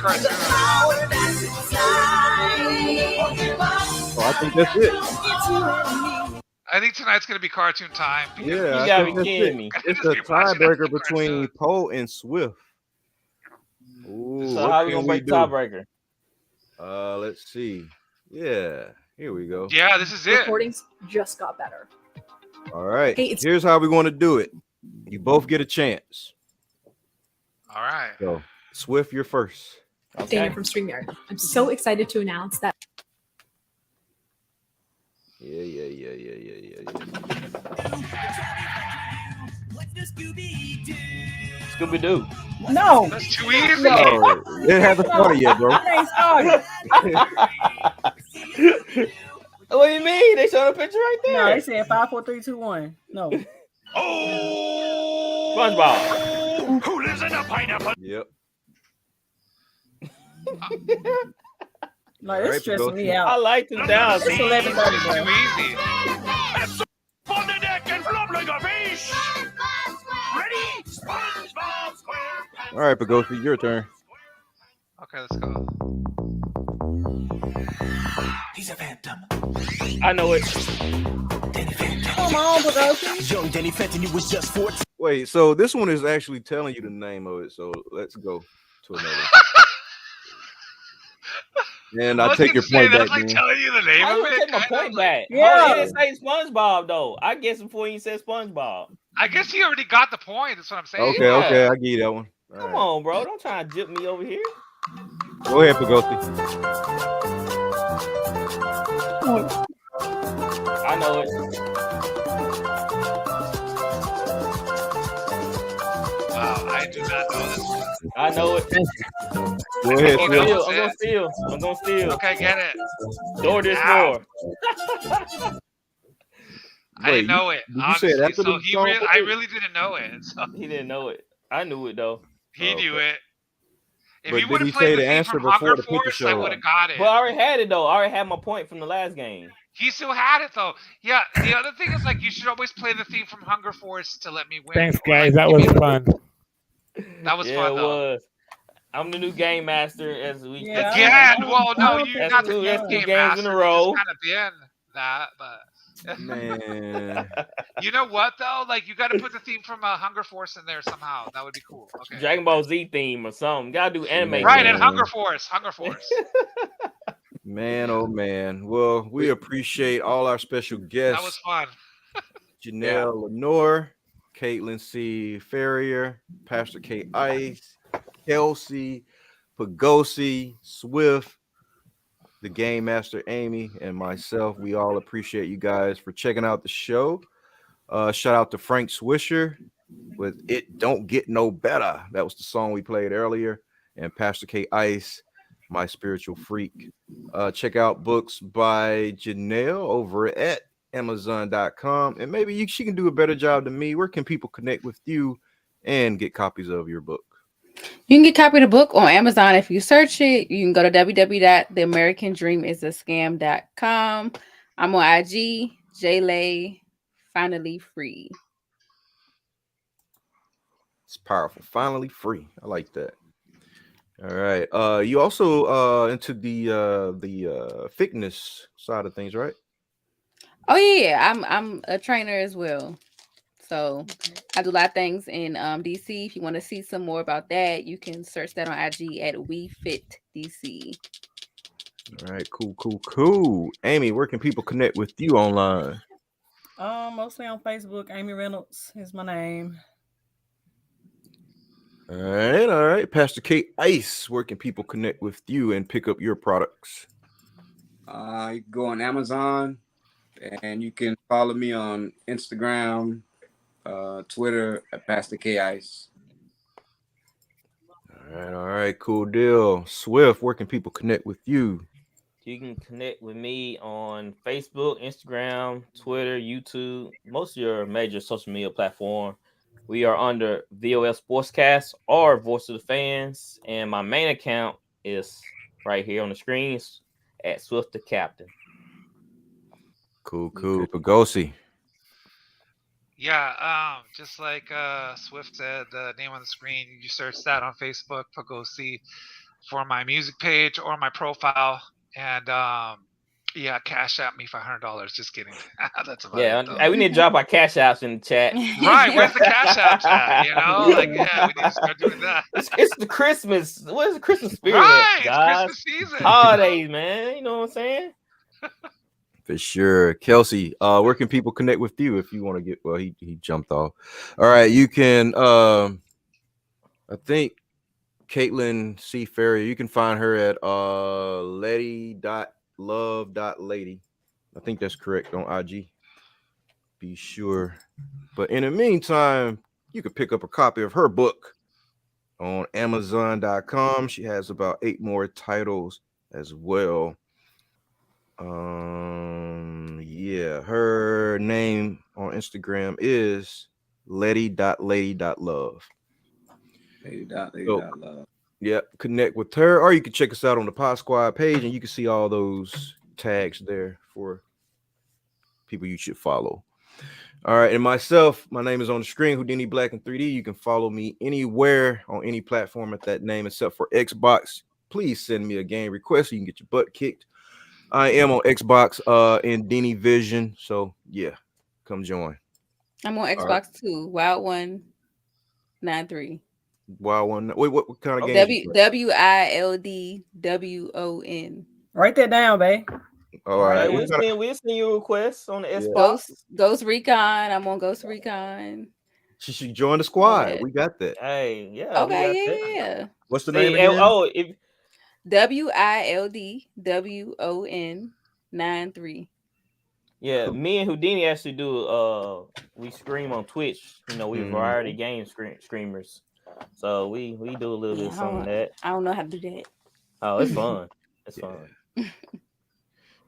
power that's inside. Oh, I think that's it. It's you and me. I think tonight's going to be cartoon time. because Yeah, You I gotta think be that's kidding it. me. It's Just a be watching tiebreaker that between cartoon. Poe and Swift. Ooh, So what how we can gonna break do? tiebreaker? Let's see. Yeah, here we go. Yeah, this is it. Recordings just got better. All right. Hey, it's- Here's how we're going to do it. You both get a chance. All right. So, Swift, you're first. Dana from StreamYard. I'm so excited to announce that Yeah. Scooby Doo. No. That's too easy. No, it hasn't started yet, bro. It ain't started. What do you mean? They showed a picture right there. No, they said 5, 4, 3, 2, 1. No. SpongeBob. Who lives in a pineapple? Yep. Like, it's stressing me out. I like 2000. It's 11:30, bro. Too easy. On the deck and flop like a fish. Ready? SpongeBob SquarePants. All right, Pagosi, your turn. Okay, let's go. He's a phantom. I know it. Come on, Pagosi. Young Danny Fenton, he was just 14. Wait, so this one is actually telling you the name of it. So let's go to another. And I take your point back. That's like telling you the name I of didn't it. take my point back. Yeah. He didn't say SpongeBob though. I guessed before you said SpongeBob. I guess he already got the point. That's what I'm saying. Okay, I give you that one. All Come right. on, bro. Don't try to jip me over here. Go ahead, Pagosi. I know it. Wow, I do not know this one. I know it. Go ahead, I'm Phil. gonna steal. Okay, get it. Door this Ow. door. I didn't know it. Did you say it Obviously, after so the song? I really didn't know it. So He didn't know it. I knew it though. he knew it. If But you did would he have played say the the theme answer from before Hunger the picture Force, I showed? would have got it. But I already had it though. I already had my point from the last game. He still had it though. Yeah. The other thing is like you should always play the theme from Hunger Force to let me win. Thanks, Or, like, guys. That give was me- fun. That was Yeah, fun it though. was. I'm the new game master as we Yeah. Again, well, no, don't you think got that's the two game games in master. a row. Kind of been that, but Man. you know what though? Like you got to put the theme from Hunger Force in there somehow. That would be cool. Okay. Dragon Ball Z theme or something. Gotta do anime. Right, theme. and Hunger Force. Man, oh man. Well, we appreciate all our special guests. That was fun. Janelle Lenore, Kaitlan C. Farrior, Pastor K. Ice, Kelsey, Pagosi, Swift, the Game Master Amy, and myself. We all appreciate you guys for checking out the show. Shout out to Frank Swisher with It Don't Get No Better. That was the song we played earlier. And Pastor K. Ice, My Spiritual Freak. Check out books by Janelle over at Amazon.com. And maybe she can do a better job than me. Where can people connect with you and get copies of your book? You can get a copy of the book on Amazon. If you search it, you can go to www.theamericandreamisascam.com. I'm on IG, JLay, finally free. It's powerful. Finally free. I like that. All right. You also into the fitness side of things, right? Oh yeah, I'm a trainer as well. So I do a lot of things in DC. If you want to see some more about that, you can search that on IG at WeFitDC. All right, cool. Amy, where can people connect with you online? Mostly on Facebook. Amy Reynolds is my name. All right. Pastor Kate Ice, where can people connect with you and pick up your products? You can go on Amazon, and you can follow me on Instagram, Twitter at Pastor K Ice. All right, cool deal. Swift, where can people connect with you? You can connect with me on Facebook, Instagram, Twitter, YouTube, most of your major social media platform. We are under VOL Sportscast or Voice of the Fans, and my main account is right here on the screen at Swift the Captain. Cool. Pagosi. Yeah, just like Swift said, the name on the screen, you search that on Facebook, Pagosi, for my music page or my profile. And yeah, cash at me $500. Just kidding. That's about it. Yeah, we need to drop our cash apps in the chat. Right, where's the cash apps at? You know, like yeah, we need to start doing that. It's the Christmas. What is the Christmas spirit? Right, guys? it's Christmas season. Holidays, man. You know what I'm saying? For sure. Kelsey, where can people connect with you if you want to get, well, he jumped off. All right, you can, I think Kaitlan C. Farrior, you can find her at letty.love.lady. I think that's correct on IG. Be sure. But in the meantime, you can pick up a copy of her book, on Amazon.com. She has about 8 more titles as well. Yeah, her name on Instagram is letty.lady.love. Lady.love. Yeah, connect with her, or you can check us out on the PodzQuad page, and you can see all those tags there for people you should follow. All right, and myself, my name is on the screen, Houdini Black in 3D. You can follow me anywhere on any platform at that name except for Xbox. Please send me a game request so you can get your butt kicked. I am on Xbox in Dini Vision, so yeah, come join. I'm on Xbox too. Wild 193. Wild one. Wait, what kind of games? WILDWON. Write that down, babe. All right. We'll send you requests on the Xbox. Ghost Recon. I'm on Ghost Recon. She should join the squad. We got that. Hey, yeah. Okay, yeah. What's the name again? If WILDWON 93. Yeah, me and Houdini actually do we stream on Twitch. You know, we variety game streamers. So we do a little bit of something like that. I don't know how to do that. Oh, it's fun. It's fun.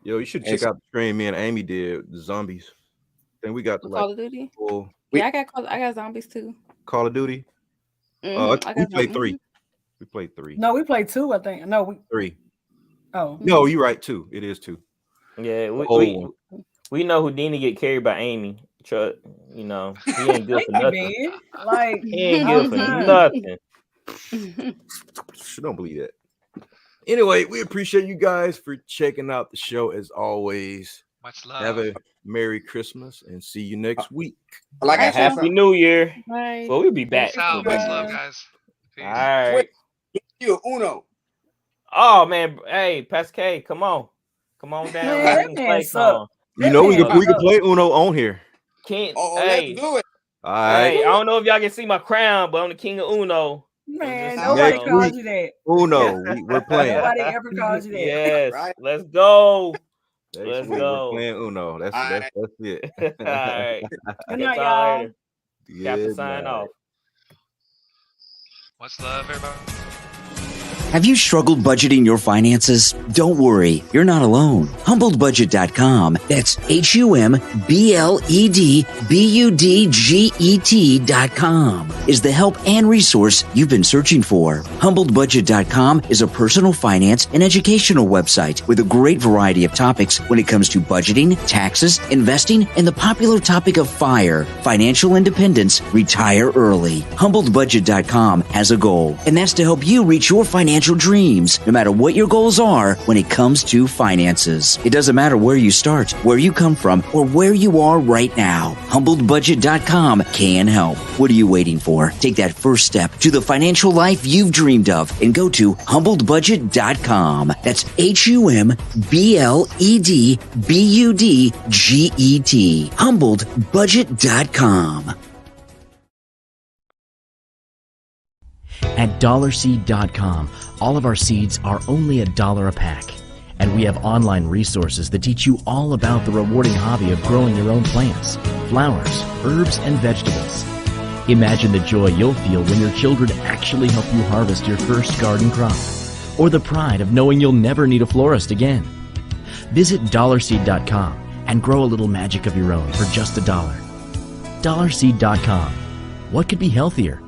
Yo, you should check out the stream me and Amy did, the zombies. Then we got Call of Duty. Full, Yeah, I got zombies too. Call of Duty. We played 3. We played 3. No, we played 2, I think. No, 3. Oh. No, you're right, 2. It is 2. Yeah, we know Houdini get carried by Amy. You know, he ain't good for nothing. Like, he ain't good for nothing. Don't believe that. Anyway, we appreciate you guys for checking out the show as always. Much love. Have a Merry Christmas and see you next week. Like a Happy New Year. Bye. Well, we'll be back. Peace out. Much love, guys. Peace. All right. You Uno. Oh man, hey, Pascal, come on down. Man, You know we can play Uno on here. Let's do it. All right. Hey, I don't know if y'all can see my crown, but I'm the king of Uno. Man, nobody called you that. Uno, we're playing. Nobody ever called you that. Yes, Right. let's go. Let's go. We're playing Uno. That's it. All right. Good night, y'all. Captain sign off. Much love, everybody. Have you struggled budgeting your finances? Don't worry, you're not alone. HumbledBudget.com, that's HumbledBudget.com, is the help and resource you've been searching for. HumbledBudget.com is a personal finance and educational website with a great variety of topics when it comes to budgeting, taxes, investing, and the popular topic of FIRE, financial independence, retire early. HumbledBudget.com has a goal, and that's to help you reach your financial dreams, no matter what your goals are when it comes to finances. It doesn't matter where you start, where you come from, or where you are right now. HumbledBudget.com can help. What are you waiting for? Take that first step to the financial life you've dreamed of and go to HumbledBudget.com. That's HumbledBudget. HumbledBudget.com. At DollarSeed.com, all of our seeds are only $1 a pack. And we have online resources that teach you all about the rewarding hobby of growing your own plants, flowers, herbs, and vegetables. Imagine the joy you'll feel when your children actually help you harvest your first garden crop, or the pride of knowing you'll never need a florist again. Visit DollarSeed.com and grow a little magic of your own for just $1. DollarSeed.com. What could be healthier?